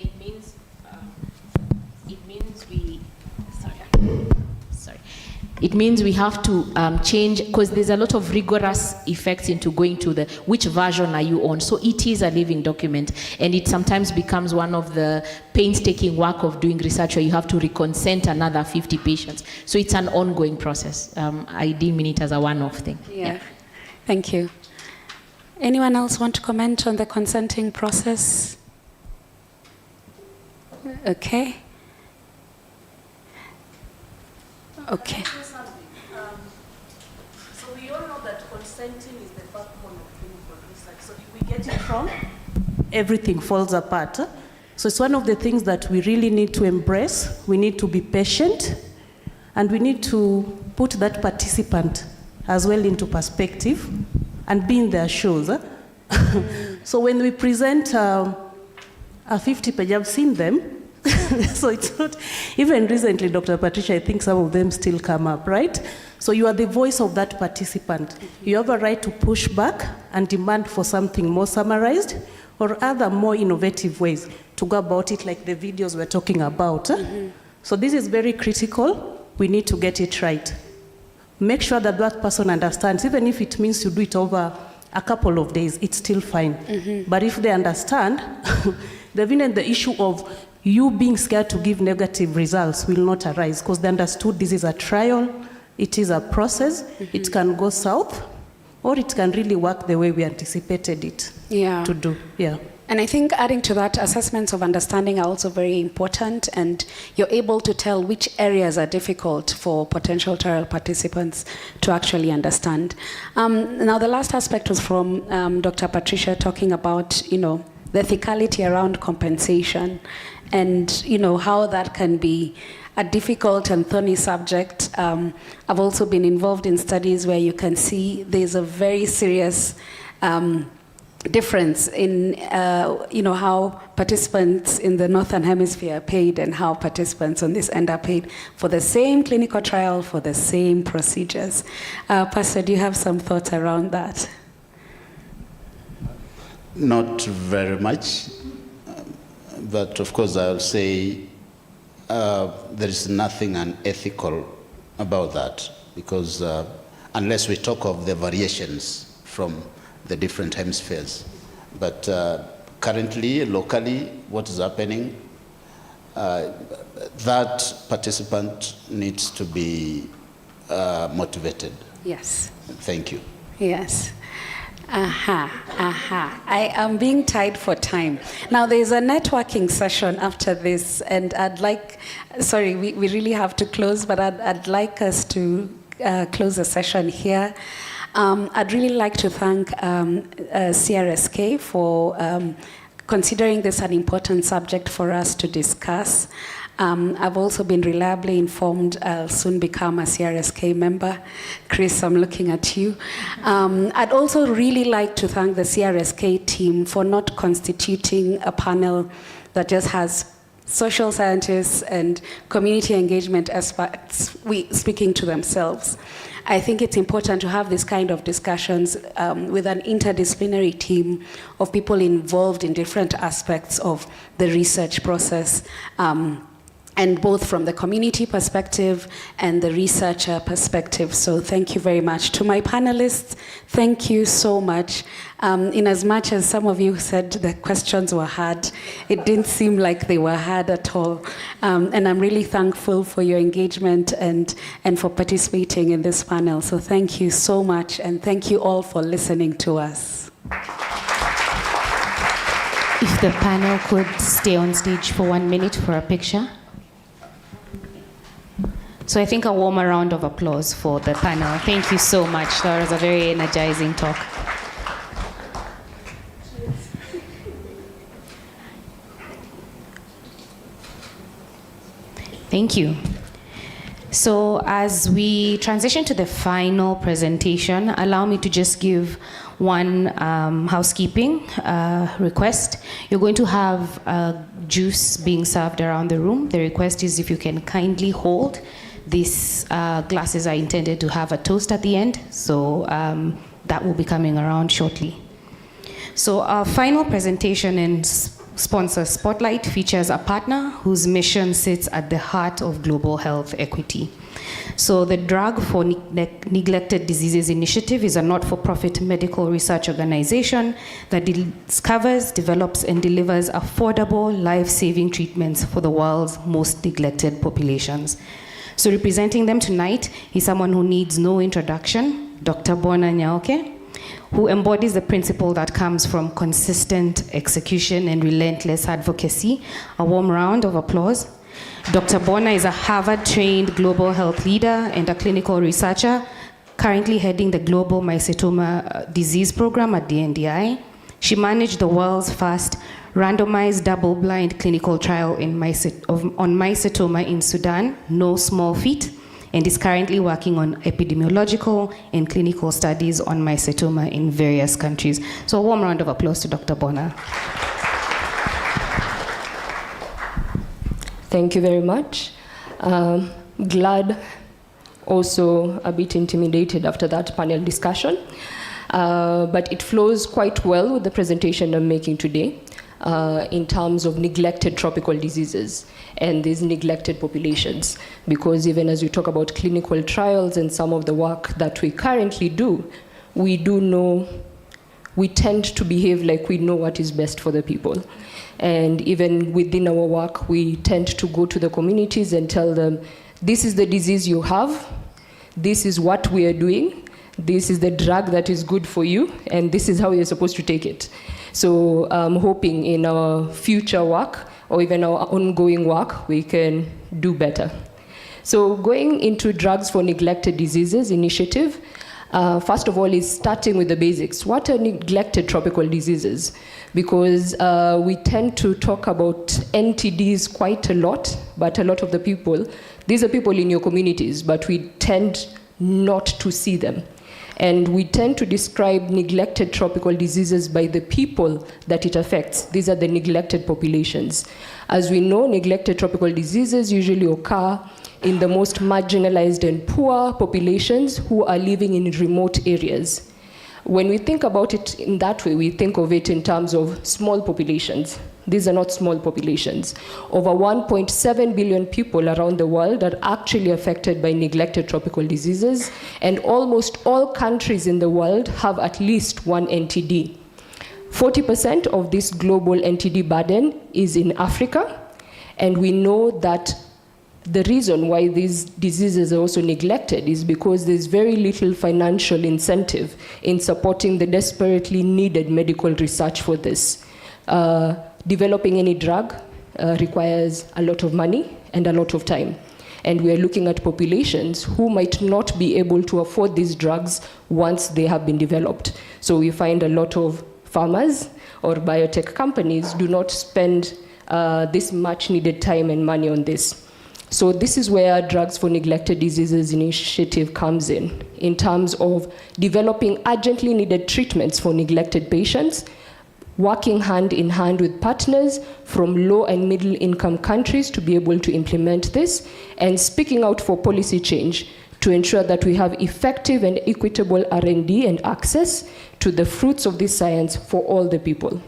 Speaker 17: it means we have to change, because there's a lot of rigorous effects into going to the which version are you on. So it is a living document, and it sometimes becomes one of the painstaking work of doing research where you have to reconsent another 50 patients. So it's an ongoing process. I deem it as a one-off thing.
Speaker 11: Yeah. Thank you. Anyone else want to comment on the consenting process? Okay. Okay.
Speaker 19: So we all know that consenting is the backbone of clinical research. So if we get it wrong, everything falls apart. So it's one of the things that we really need to embrace. We need to be patient, and we need to put that participant as well into perspective and be in their shoes. So when we present a 50-page, I've seen them. So it's not, even recently, Dr. Patricia, I think some of them still come up, right? So you are the voice of that participant. You have a right to push back and demand for something more summarized or other more innovative ways to go about it, like the videos we're talking about. So this is very critical. We need to get it right. Make sure that that person understands, even if it means you do it over a couple of days, it's still fine. But if they understand, then the issue of you being scared to give negative results will not arise, because they understood this is a trial, it is a process, it can go south, or it can really work the way we anticipated it to do. Yeah.
Speaker 11: And I think adding to that, assessments of understanding are also very important, and you're able to tell which areas are difficult for potential trial participants to actually understand. Now, the last aspect was from Dr. Patricia, talking about, the ethicality around compensation and, how that can be a difficult and thorny subject. I've also been involved in studies where you can see there's a very serious difference in how participants in the Northern Hemisphere are paid and how participants on this end are paid for the same clinical trial, for the same procedures. Pastor, do you have some thoughts around that?
Speaker 15: Not very much, but of course I'll say there is nothing unethical about that, because unless we talk of the variations from the different hemispheres. But currently, locally, what is happening, that participant needs to be motivated.
Speaker 11: Yes.
Speaker 15: Thank you.
Speaker 11: Yes. I am being tied for time. Now, there's a networking session after this, and I'd like, sorry, we really have to close, but I'd like us to close the session here. I'd really like to thank CRSK for considering this an important subject for us to discuss. I've also been reliably informed I'll soon become a CRSK member. Chris, I'm looking at you. I'd also really like to thank the CRSK team for not constituting a panel that just has social scientists and community engagement experts speaking to themselves. I think it's important to have this kind of discussions with an interdisciplinary team of people involved in different aspects of the research process, and both from the community perspective and the researcher perspective. So thank you very much. To my panelists, thank you so much. In as much as some of you said the questions were hard, it didn't seem like they were hard at all. And I'm really thankful for your engagement and for participating in this panel. So thank you so much, and thank you all for listening to us.
Speaker 2: If the panel could stay on stage for 1 minute for a picture. So I think a warmer round of applause for the panel. Thank you so much. That was a very energizing talk. Thank you. So as we transition to the final presentation, allow me to just give one housekeeping request. You're going to have juice being served around the room. The request is if you can kindly hold. These glasses are intended to have a toast at the end, so that will be coming around shortly. So our final presentation and sponsor Spotlight features a partner whose mission sits at the heart of global health equity. So the Drug for Neglected Diseases Initiative is a not-for-profit medical research organization that discovers, develops, and delivers affordable, life-saving treatments for the world's most neglected populations. So representing them tonight is someone who needs no introduction, Dr. Bona Nyaoke, who embodies the principle that comes from consistent execution and relentless advocacy. A warm round of applause. Dr. Bona is a Harvard-trained global health leader and a clinical researcher, currently heading the Global Mycetoma Disease Program at the NDI. She managed the world's first randomized double-blind clinical trial on mycetoma in Sudan, no small feat, and is currently working on epidemiological and clinical studies on mycetoma in various countries. So a warm round of applause to Dr. Bona.
Speaker 20: Thank you very much. Glad, also a bit intimidated after that panel discussion, but it flows quite well with the presentation I'm making today. In terms of neglected tropical diseases and these neglected populations. Because even as we talk about clinical trials and some of the work that we currently do, we tend to behave like we know what is best for the people. And even within our work, we tend to go to the communities and tell them, this is the disease you have, this is what we are doing, this is the drug that is good for you, and this is how you're supposed to take it. So I'm hoping in our future work, or even our ongoing work, we can do better. So going into Drugs for Neglected Diseases initiative, first of all, is starting with the basics. What are neglected tropical diseases? Because we tend to talk about NTDs quite a lot, but a lot of the people, these are people in your communities, but we tend not to see them. And we tend to describe neglected tropical diseases by the people that it affects. These are the neglected populations. As we know, neglected tropical diseases usually occur in the most marginalized and poor populations who are living in remote areas. When we think about it in that way, we think of it in terms of small populations. These are not small populations. Over 1.7 billion people around the world are actually affected by neglected tropical diseases, and almost all countries in the world have at least one NTD. 40% of this global NTD burden is in Africa, and we know that the reason why these diseases are also neglected is because there's very little financial incentive in supporting the desperately needed medical research for this. Developing any drug requires a lot of money and a lot of time. And we are looking at populations who might not be able to afford these drugs once they have been developed. So we find a lot of farmers or biotech companies do not spend this much needed time and money on this. So this is where Drugs for Neglected Diseases initiative comes in terms of developing urgently needed treatments for neglected patients, working hand in hand with partners from low and middle income countries to be able to implement this, and speaking out for policy change to ensure that we have effective and equitable R&D and access to the fruits of this science for all the people.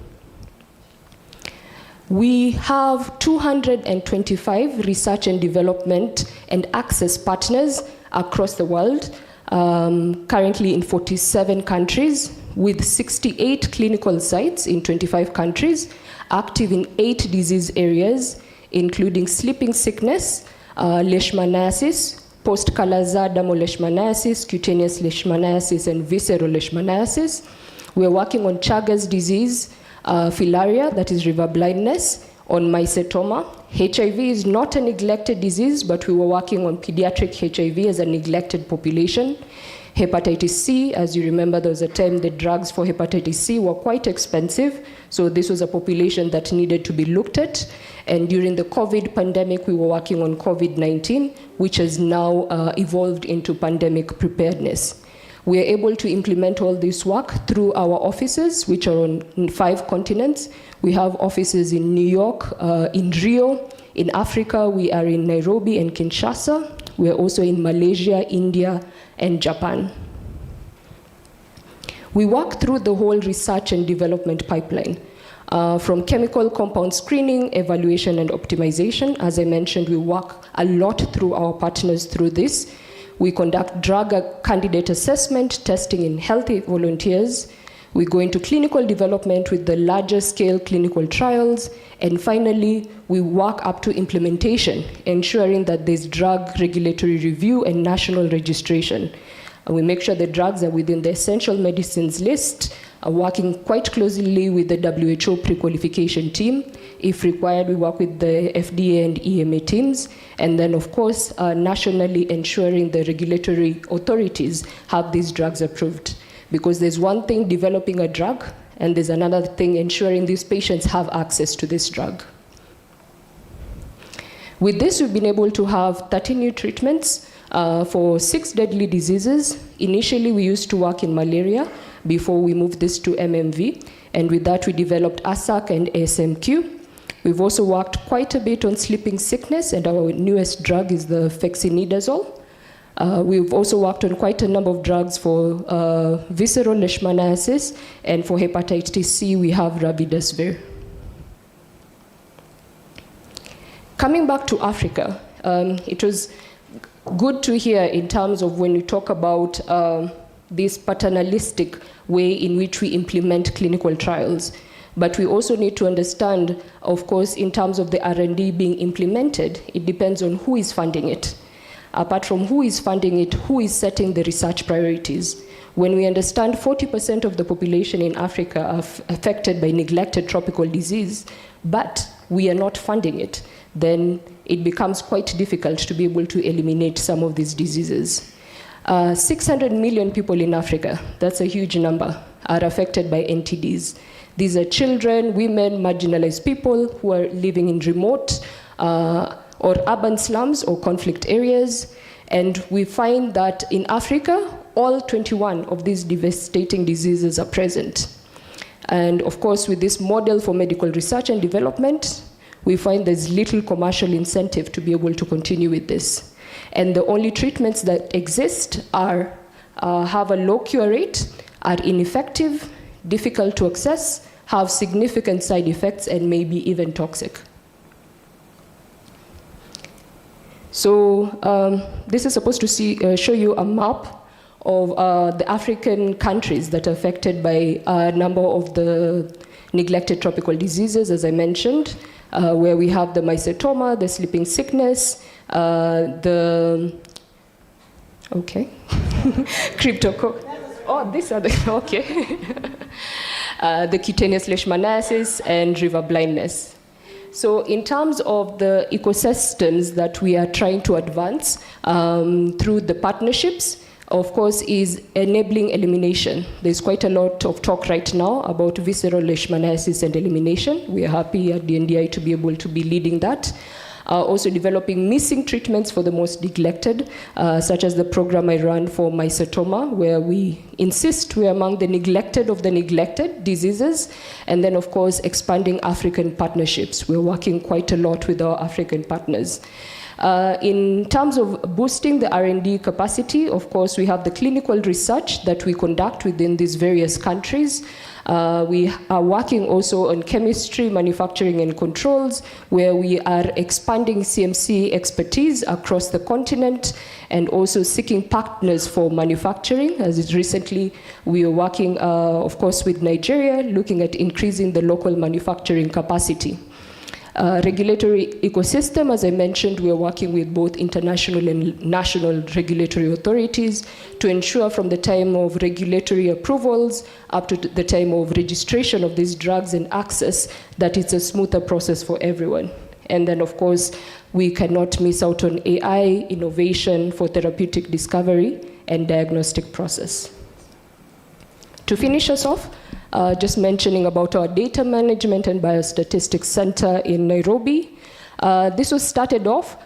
Speaker 20: We have 225 research and development and access partners across the world, currently in 47 countries, with 68 clinical sites in 25 countries, active in 8 disease areas, including sleeping sickness, leishmaniasis, post-Kala-Azar dermal leishmaniasis, cutaneous leishmaniasis, and visceral leishmaniasis. We're working on Chagas disease, filaria, that is river blindness, on mycetoma. HIV is not a neglected disease, but we were working on pediatric HIV as a neglected population. Hepatitis C, as you remember, there was a time the drugs for hepatitis C were quite expensive, so this was a population that needed to be looked at. And during the COVID pandemic, we were working on COVID-19, which has now evolved into pandemic preparedness. We are able to implement all this work through our offices, which are on 5 continents. We have offices in New York, in Rio. In Africa, we are in Nairobi and Kinshasa. We are also in Malaysia, India, and Japan. We work through the whole research and development pipeline, from chemical compound screening, evaluation, and optimization. As I mentioned, we work a lot through our partners through this. We conduct drug candidate assessment, testing in healthy volunteers. We go into clinical development with the larger scale clinical trials. And finally, we work up to implementation, ensuring that there's drug regulatory review and national registration. And we make sure the drugs are within the essential medicines list, working quite closely with the WHO pre-qualification team. If required, we work with the FDA and EMA teams. And then, of course, nationally ensuring the regulatory authorities have these drugs approved. Because there's one thing developing a drug, and there's another thing ensuring these patients have access to this drug. With this, we've been able to have 30 new treatments for 6 deadly diseases. Initially, we used to work in malaria before we moved this to MMV. And with that, we developed ASAC and ASMQ. We've also worked quite a bit on sleeping sickness, and our newest drug is the fexinidazole. We've also worked on quite a number of drugs for visceral leishmaniasis, and for hepatitis C, we have rabidesivir. Coming back to Africa, it was good to hear in terms of when you talk about this paternalistic way in which we implement clinical trials. But we also need to understand, of course, in terms of the R&D being implemented, it depends on who is funding it. Apart from who is funding it, who is setting the research priorities. when we understand 40% of the population in Africa are affected by neglected tropical disease, but we are not funding it, then it becomes quite difficult to be able to eliminate some of these diseases. 600 million people in Africa, that's a huge number, are affected by NTDs. These are children, women, marginalized people who are living in remote or urban slums or conflict areas. And we find that in Africa, all 21 of these devastating diseases are present. And of course, with this model for medical research and development, we find there's little commercial incentive to be able to continue with this. And the only treatments that exist are, have a low cure rate, are ineffective, difficult to access, have significant side effects, and may be even toxic. So this is supposed to show you a map of the African countries that are affected by a number of the neglected tropical diseases, as I mentioned, where we have the mycetoma, the sleeping sickness, these are the, okay. The cutaneous leishmaniasis and river blindness. So in terms of the ecosystems that we are trying to advance through the partnerships, of course, is enabling elimination. There's quite a lot of talk right now about visceral leishmaniasis and elimination. We are happy at the NDI to be able to be leading that. Also developing missing treatments for the most neglected, such as the program I run for mycetoma, where we insist we're among the neglected of the neglected diseases. And then, of course, expanding African partnerships. We're working quite a lot with our African partners. In terms of boosting the R&D capacity, of course, we have the clinical research that we conduct within these various countries. We are working also on chemistry, manufacturing, and controls, where we are expanding CMC expertise across the continent and also seeking partners for manufacturing. As is recently, we are working, of course, with Nigeria, looking at increasing the local manufacturing capacity. Regulatory ecosystem, as I mentioned, we are working with both international and national regulatory authorities to ensure from the time of regulatory approvals up to the time of registration of these drugs and access that it's a smoother process for everyone. And then, of course, we cannot miss out on AI innovation for therapeutic discovery and diagnostic process. To finish us off, just mentioning about our data management and biostatistics center in Nairobi. This was started off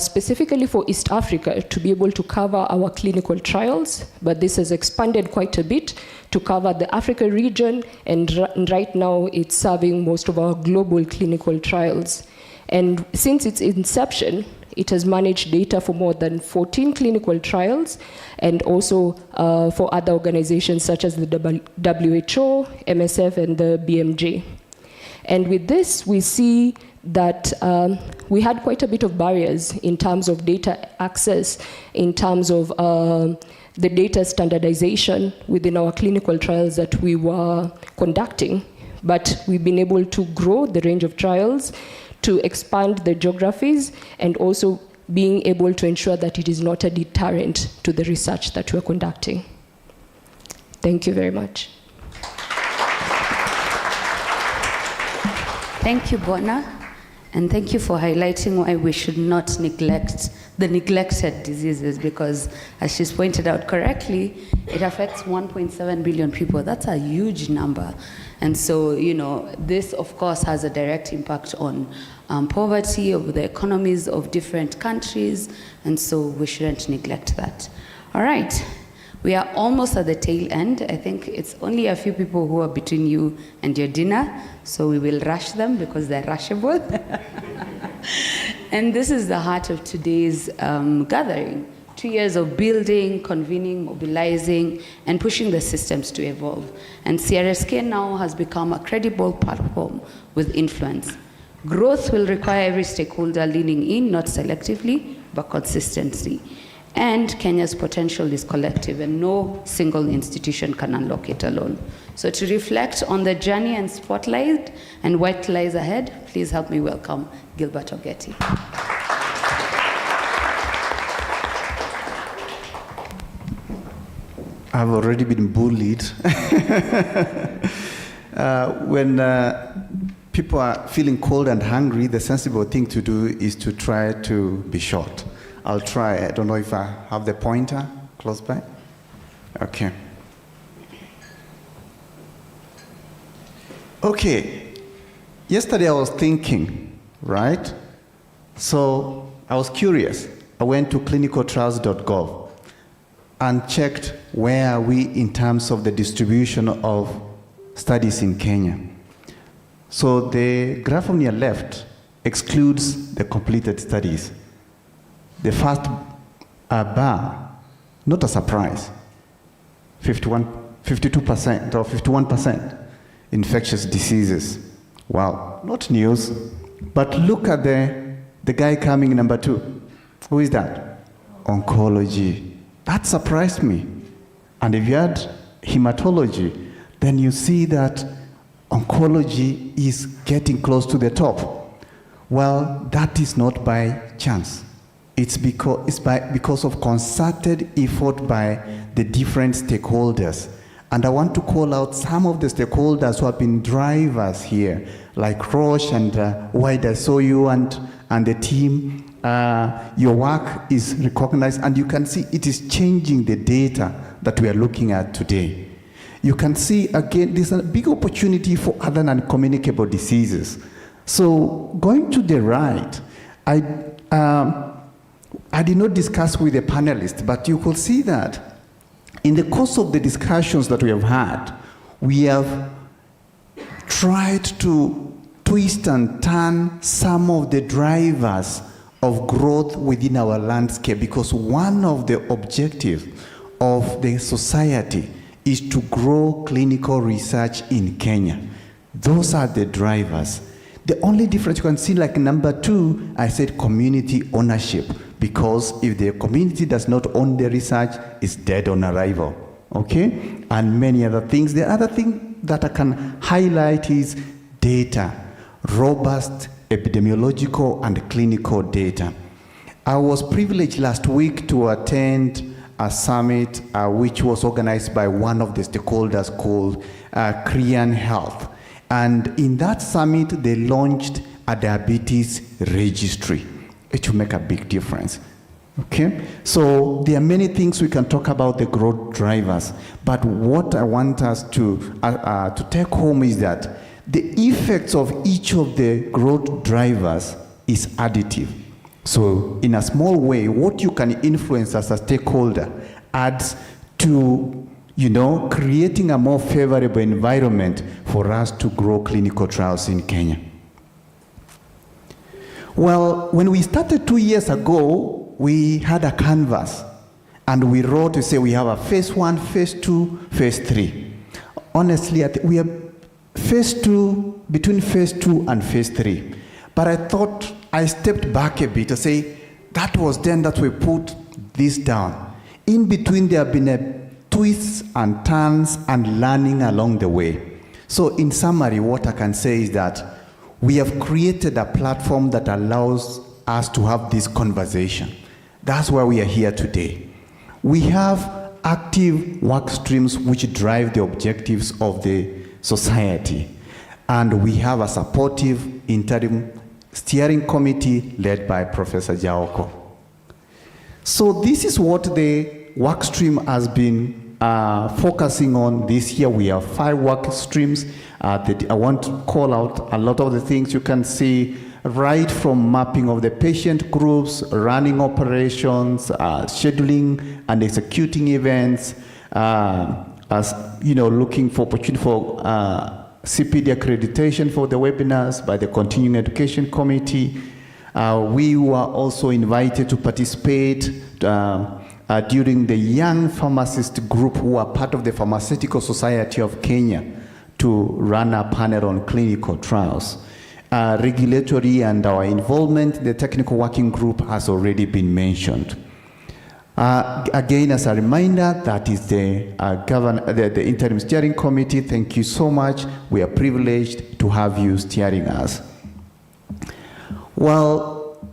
Speaker 20: specifically for East Africa to be able to cover our clinical trials, but this has expanded quite a bit to cover the Africa region, and right now it's serving most of our global clinical trials. And since its inception, it has managed data for more than 14 clinical trials, and also for other organizations such as the WHO, MSF, and the BMJ. And with this, we see that we had quite a bit of barriers in terms of data access, in terms of the data standardization within our clinical trials that we were conducting. But we've been able to grow the range of trials, to expand the geographies, and also being able to ensure that it is not a deterrent to the research that we're conducting. Thank you very much.
Speaker 1: Thank you, Bona, and thank you for highlighting why we should not neglect the neglected diseases, because as she's pointed out correctly, it affects 1.7 billion people. That's a huge number. And so, you know, this of course has a direct impact on poverty, of the economies of different countries, and so we shouldn't neglect that. All right, we are almost at the tail end. I think it's only a few people who are between you and your dinner, so we will rush them because they're rushable. And this is the heart of today's gathering. 2 years of building, convening, mobilizing, and pushing the systems to evolve. And CRSK now has become a credible platform with influence. Growth will require every stakeholder leaning in, not selectively, but consistently. And Kenya's potential is collective, and no single institution can unlock it alone. So to reflect on the journey and spotlight and what lies ahead, please help me welcome Gilbert Ogeti.
Speaker 21: I've already been bullied. When people are feeling cold and hungry, the sensible thing to do is to try to be short. I'll try. I don't know if I have the pointer close by. Okay. Okay. Yesterday I was thinking, right? So I was curious. I went to clinicaltrials.gov and checked where are we in terms of the distribution of studies in Kenya. So the graph on your left excludes the completed studies. The first bar, not a surprise, 52% or 51% infectious diseases. Wow, not news. But look at the guy coming number 2. Who is that? Oncology. That surprised me. And if you add hematology, then you see that oncology is getting close to the top. Well, that is not by chance. It's because of concerted effort by the different stakeholders. And I want to call out some of the stakeholders who have been drivers here, like Roche and Wide I Saw You and the team. Your work is recognized, and you can see it is changing the data that we are looking at today. You can see, again, there's a big opportunity for other non-communicable diseases. So going to the right, I did not discuss with the panelists, but you could see that in the course of the discussions that we have had, we have tried to twist and turn some of the drivers of growth within our landscape, because one of the objectives of the society is to grow clinical research in Kenya. Those are the drivers. The only difference you can see, like number 2, I said community ownership, because if the community does not own the research, it's dead on arrival, okay? And many other things. The other thing that I can highlight is data, robust epidemiological and clinical data. I was privileged last week to attend a summit which was organized by one of the stakeholders called Korean Health. And in that summit, they launched a diabetes registry. It will make a big difference. Okay? So there are many things we can talk about the growth drivers, but what I want us to take home is that the effects of each of the growth drivers is additive. So in a small way, what you can influence as a stakeholder adds to, creating a more favorable environment for us to grow clinical trials in Kenya. Well, when we started 2 years ago, we had a canvas, and we wrote to say we have a phase 1, phase 2, phase 3. Honestly, we are phase 2, between phase 2 and phase 3. But I thought, I stepped back a bit to say, that was then that we put this down. In between, there have been twists and turns and learning along the way. So in summary, what I can say is that we have created a platform that allows us to have this conversation. That's why we are here today. We have active work streams which drive the objectives of the society. And we have a supportive interim steering committee led by Professor Jaoko. So this is what the work stream has been focusing on this year. We have 5 work streams. I want to call out a lot of the things you can see, right from mapping of the patient groups, running operations, scheduling and executing events, looking for opportunity for CPD accreditation for the webinars by the Continuing Education Committee. We were also invited to participate during the young pharmacist group who are part of the Pharmaceutical Society of Kenya to run a panel on clinical trials. Regulatory and our involvement in the technical working group has already been mentioned. Again, as a reminder, that is the interim steering committee. Thank you so much. We are privileged to have you steering us. Well,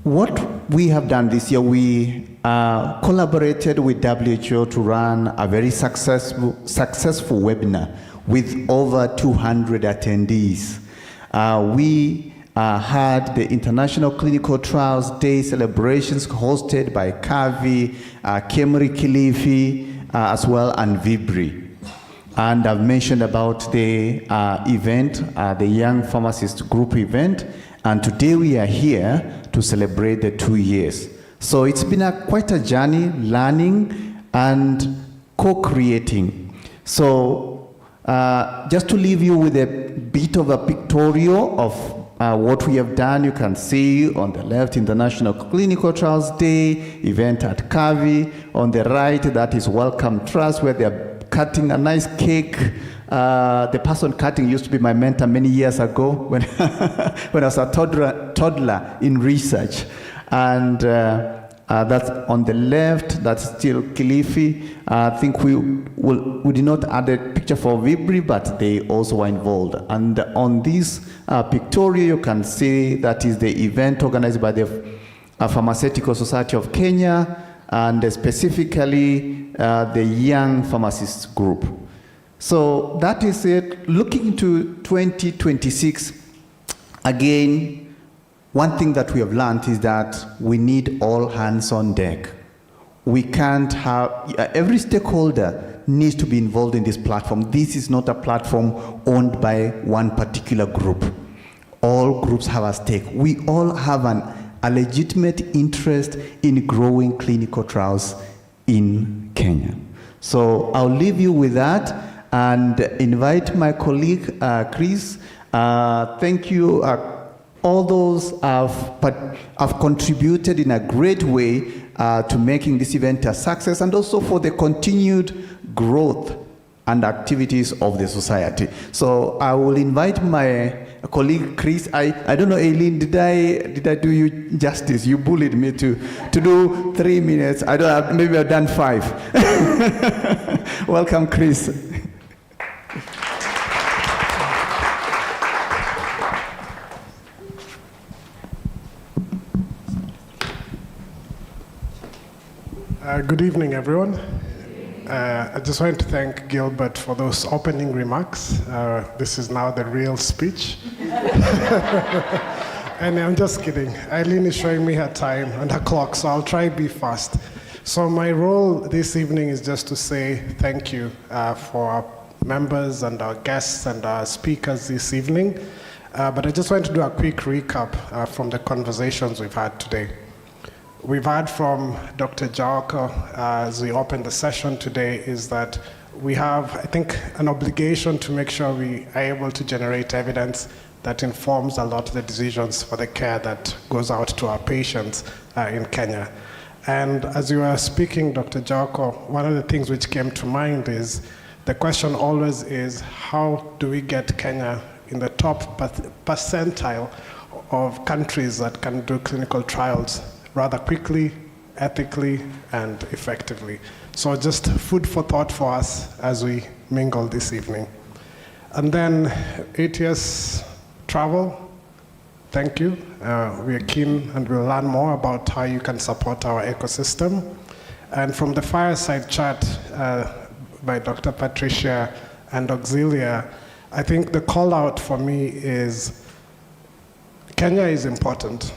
Speaker 21: what we have done this year, we collaborated with WHO to run a very successful webinar with over 200 attendees. We had the International Clinical Trials Day celebrations hosted by CAVI, Kemri Kilifi, as well, and Vibri. And I've mentioned about the event, the Young Pharmacist Group event, and today we are here to celebrate the 2 years. So it's been quite a journey, learning and co-creating. So just to leave you with a bit of a pictorial of what we have done, you can see on the left, International Clinical Trials Day, event at CAVI. On the right, that is Welcome Trust, where they're cutting a nice cake. The person cutting used to be my mentor many years ago when, when I was a toddler in research. And that's on the left, that's still Kilifi. I think we did not add a picture for Vibri, but they also were involved. And on this pictorial, you can see that is the event organized by the Pharmaceutical Society of Kenya, and specifically the Young Pharmacists Group. So that is it. Looking to 2026, again, one thing that we have learned is that we need all hands on deck. We can't have, every stakeholder needs to be involved in this platform. This is not a platform owned by one particular group. All groups have a stake. We all have a legitimate interest in growing clinical trials in Kenya. So I'll leave you with that and invite my colleague, Chris. Thank you. All those have contributed in a great way to making this event a success, and also for the continued growth and activities of the society. So I will invite my colleague Chris. I don't know, Aileen, did I do you justice? You bullied me to do 3 minutes. I don't have, maybe I've done 5. Welcome, Chris.
Speaker 3: Good evening, everyone. I just want to thank Gilbert for those opening remarks. This is now the real speech. And I'm just kidding. Eileen is showing me her time and her clock, so I'll try to be fast. So my role this evening is just to say thank you for our members and our guests and our speakers this evening. But I just want to do a quick recap from the conversations we've had today. We've heard from Dr. Jawako as we open the session today is that we have, I think, an obligation to make sure we are able to generate evidence that informs a lot of the decisions for the care that goes out to our patients in Kenya. And as you were speaking, Dr. Jawako, one of the things which came to mind is the question always is, how do we get Kenya in the top percentile of countries that can do clinical trials rather quickly, ethically, and effectively? So just food for thought for us as we mingle this evening. And then ATS Travel, thank you. We are keen and we'll learn more about how you can support our ecosystem. And from the fireside chat by Dr. Patricia and Auxilia, I think the call out for me is Kenya is important,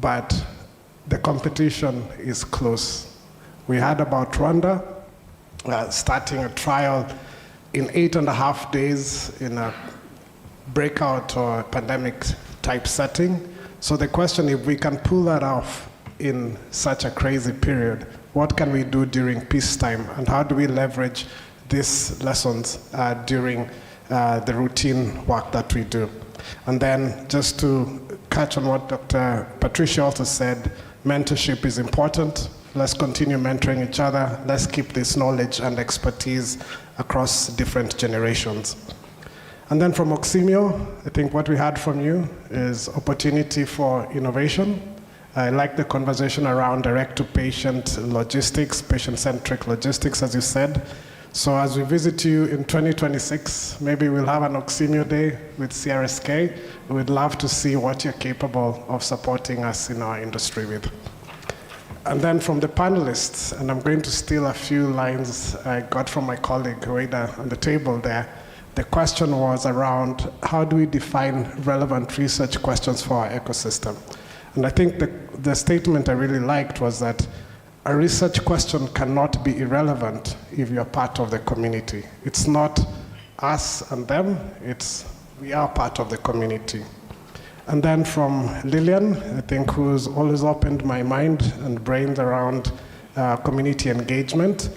Speaker 3: but the competition is close. We heard about Rwanda starting a trial in 8.5 days in a breakout or pandemic type setting. So the question, if we can pull that off in such a crazy period, what can we do during peacetime, and how do we leverage these lessons during the routine work that we do? And then just to catch on what Dr. Patricia also said, mentorship is important. Let's continue mentoring each other. Let's keep this knowledge and expertise across different generations. And then from Oximio, I think what we heard from you is opportunity for innovation. I like the conversation around direct-to-patient logistics, patient-centric logistics, as you said. So as we visit you in 2026, maybe we'll have an Oximio Day with CRSK. We'd love to see what you're capable of supporting us in our industry with. And then from the panelists, and I'm going to steal a few lines I got from my colleague right on the table there. The question was around how do we define relevant research questions for our ecosystem? And I think the statement I really liked was that a research question cannot be irrelevant if you're part of the community. It's not us and them, we are part of the community. And then from Lillian, I think, who's always opened my mind and brains around community engagement.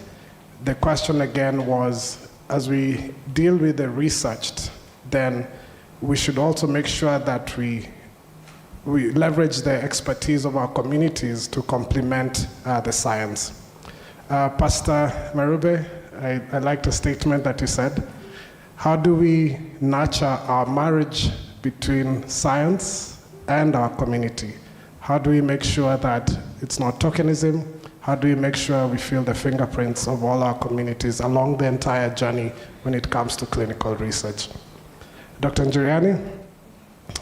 Speaker 3: The question again was, as we deal with the researched, then we should also make sure that we leverage the expertise of our communities to complement the science. Pastor Marube, I liked the statement that you said. How do we nurture our marriage between science and our community? How do we make sure that it's not tokenism? How do we make sure we feel the fingerprints of all our communities along the entire journey when it comes to clinical research? Dr. Njuriani,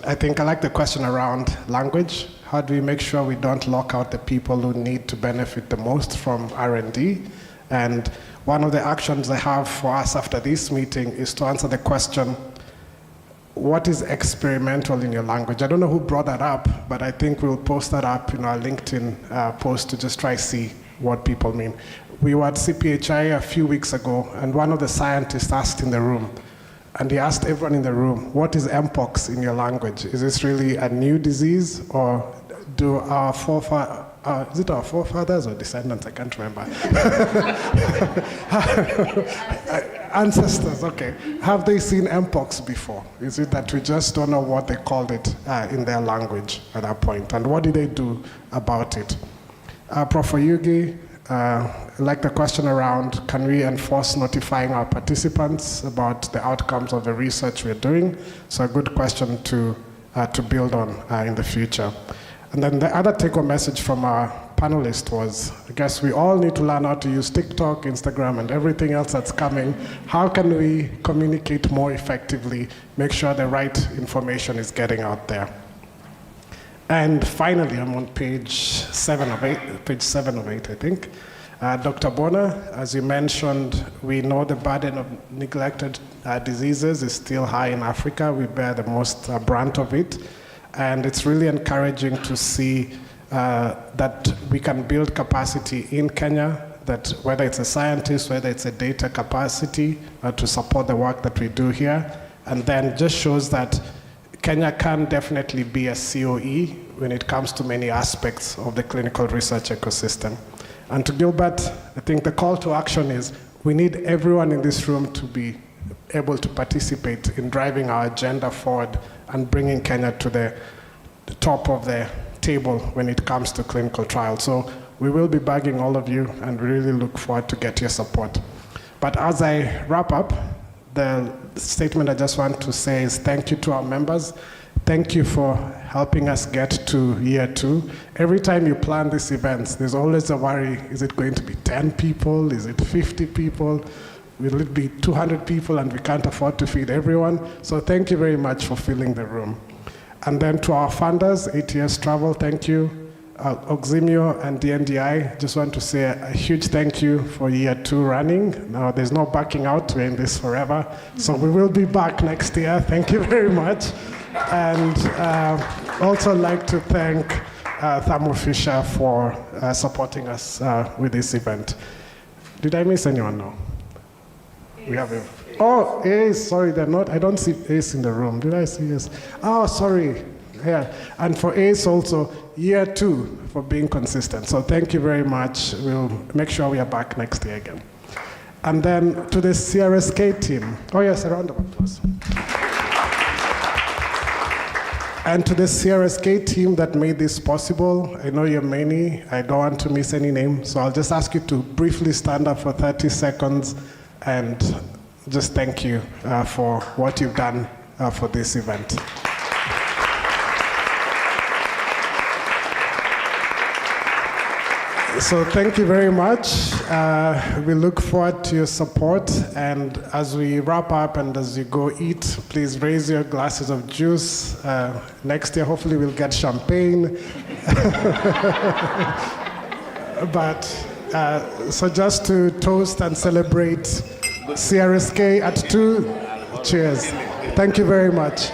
Speaker 3: I think I like the question around language. How do we make sure we don't lock out the people who need to benefit the most from R&D? And one of the actions I have for us after this meeting is to answer the question, what is experimental in your language? I don't know who brought that up, but I think we'll post that up in our LinkedIn post to just try see what people mean. We were at CPHI a few weeks ago, and one of the scientists asked in the room, and he asked everyone in the room, what is mpox in your language? Is this really a new disease, or do our forefathers, is it our forefathers or descendants? I can't remember. Ancestors, okay. Have they seen mpox before? Is it that we just don't know what they called it in their language at that point? And what did they do about it? Prof. Yugi, I like the question around, can we enforce notifying our participants about the outcomes of the research we're doing? So a good question to build on in the future. And then the other take-home message from our panelist was, I guess we all need to learn how to use TikTok, Instagram, and everything else that's coming. How can we communicate more effectively, make sure the right information is getting out there? And finally, I'm on page 7 of 8, I think. Dr. Bona, as you mentioned, we know the burden of neglected diseases is still high in Africa. We bear the most brunt of it. And it's really encouraging to see that we can build capacity in Kenya, that whether it's a scientist, whether it's a data capacity to support the work that we do here, and then just shows that Kenya can definitely be a COE when it comes to many aspects of the clinical research ecosystem. And to Gilbert, I think the call to action is we need everyone in this room to be able to participate in driving our agenda forward and bringing Kenya to the top of the table when it comes to clinical trials. So we will be bugging all of you and really look forward to get your support. But as I wrap up, the statement I just want to say is thank you to our members. Thank you for helping us get to year 2. Every time you plan these events, there's always a worry, is it going to be 10 people? Is it 50 people? Will it be 200 people and we can't afford to feed everyone? So thank you very much for filling the room. And then to our funders, ATS Travel, thank you. Oximio and DNDI, just want to say a huge thank you for year 2 running. Now there's no backing out, we're in this forever. So we will be back next year. Thank you very much. And also like to thank Thermo Fisher for supporting us with this event. Did I miss anyone now? We have a, oh, Ace, sorry, they're not, I don't see Ace in the room. Did I see Ace? Oh, sorry. Yeah, and for Ace also, year 2 for being consistent. So thank you very much. We'll make sure we are back next year again. And then to the CRSK team. Oh yes, a round of applause. And to the CRSK team that made this possible, I know you're many, I don't want to miss any name, so I'll just ask you to briefly stand up for 30 seconds and just thank you for what you've done for this event. So thank you very much. We look forward to your support. And as we wrap up and as you go eat, please raise your glasses of juice. Next year, hopefully we'll get champagne. But so just to toast and celebrate CRSK at 2, cheers. Thank you very much.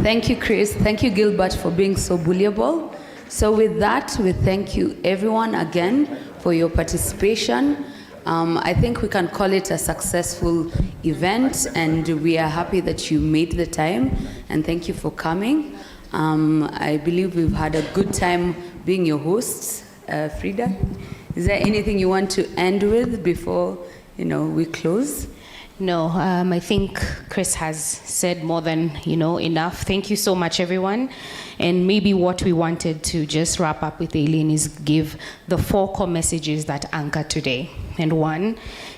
Speaker 1: Thank you, Chris. Thank you, Gilbert, for being so bullyable. So with that, we thank you everyone again for your participation. I think we can call it a successful event, and we are happy that you made the time, and thank you for coming. I believe we've had a good time being your hosts. Frida, is there anything you want to end with before we close?
Speaker 2: No, I think Chris has said more than enough. Thank you so much, everyone. And maybe what we wanted to just wrap up with Aileen is give the 4 core messages that anchor today. And one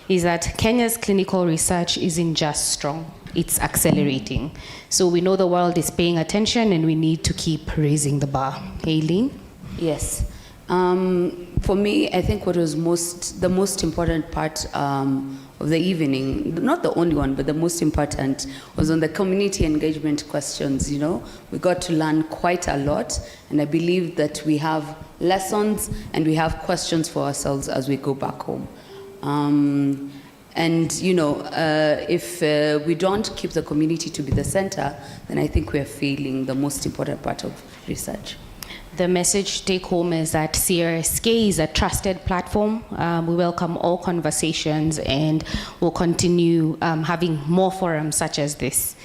Speaker 2: is that Kenya's clinical research isn't just strong, it's accelerating. So we know the world is paying attention and we need to keep raising the bar. Aileen?
Speaker 1: Yes. For me, I think what was the most important part of the evening, not the only one, but the most important, was on the community engagement questions. We got to learn quite a lot, and I believe that we have lessons and we have questions for ourselves as we go back home. If we don't keep the community to be the center, then I think we are failing the most important part of research.
Speaker 2: The message take home is that CRSK is a trusted platform. We welcome all conversations and we'll continue having more forums such as this.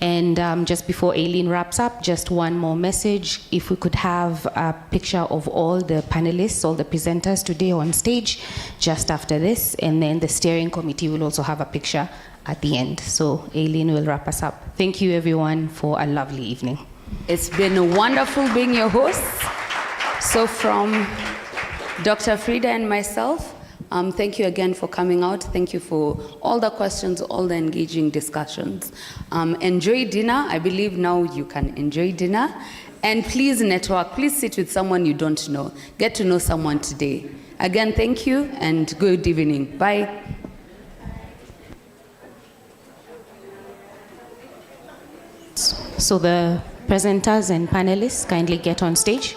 Speaker 2: And just before Aileen wraps up, just one more message. If we could have a picture of all the panelists, all the presenters today on stage, just after this, and then the steering committee will also have a picture at the end. So Aileen will wrap us up. Thank you everyone for a lovely evening.
Speaker 1: It's been wonderful being your host. So from Dr. Frida and myself, thank you again for coming out. Thank you for all the questions, all the engaging discussions. Enjoy dinner. I believe now you can enjoy dinner. And please network. Please sit with someone you don't know. Get to know someone today. Again, thank you and good evening. Bye.
Speaker 2: So the presenters and panelists kindly get on stage.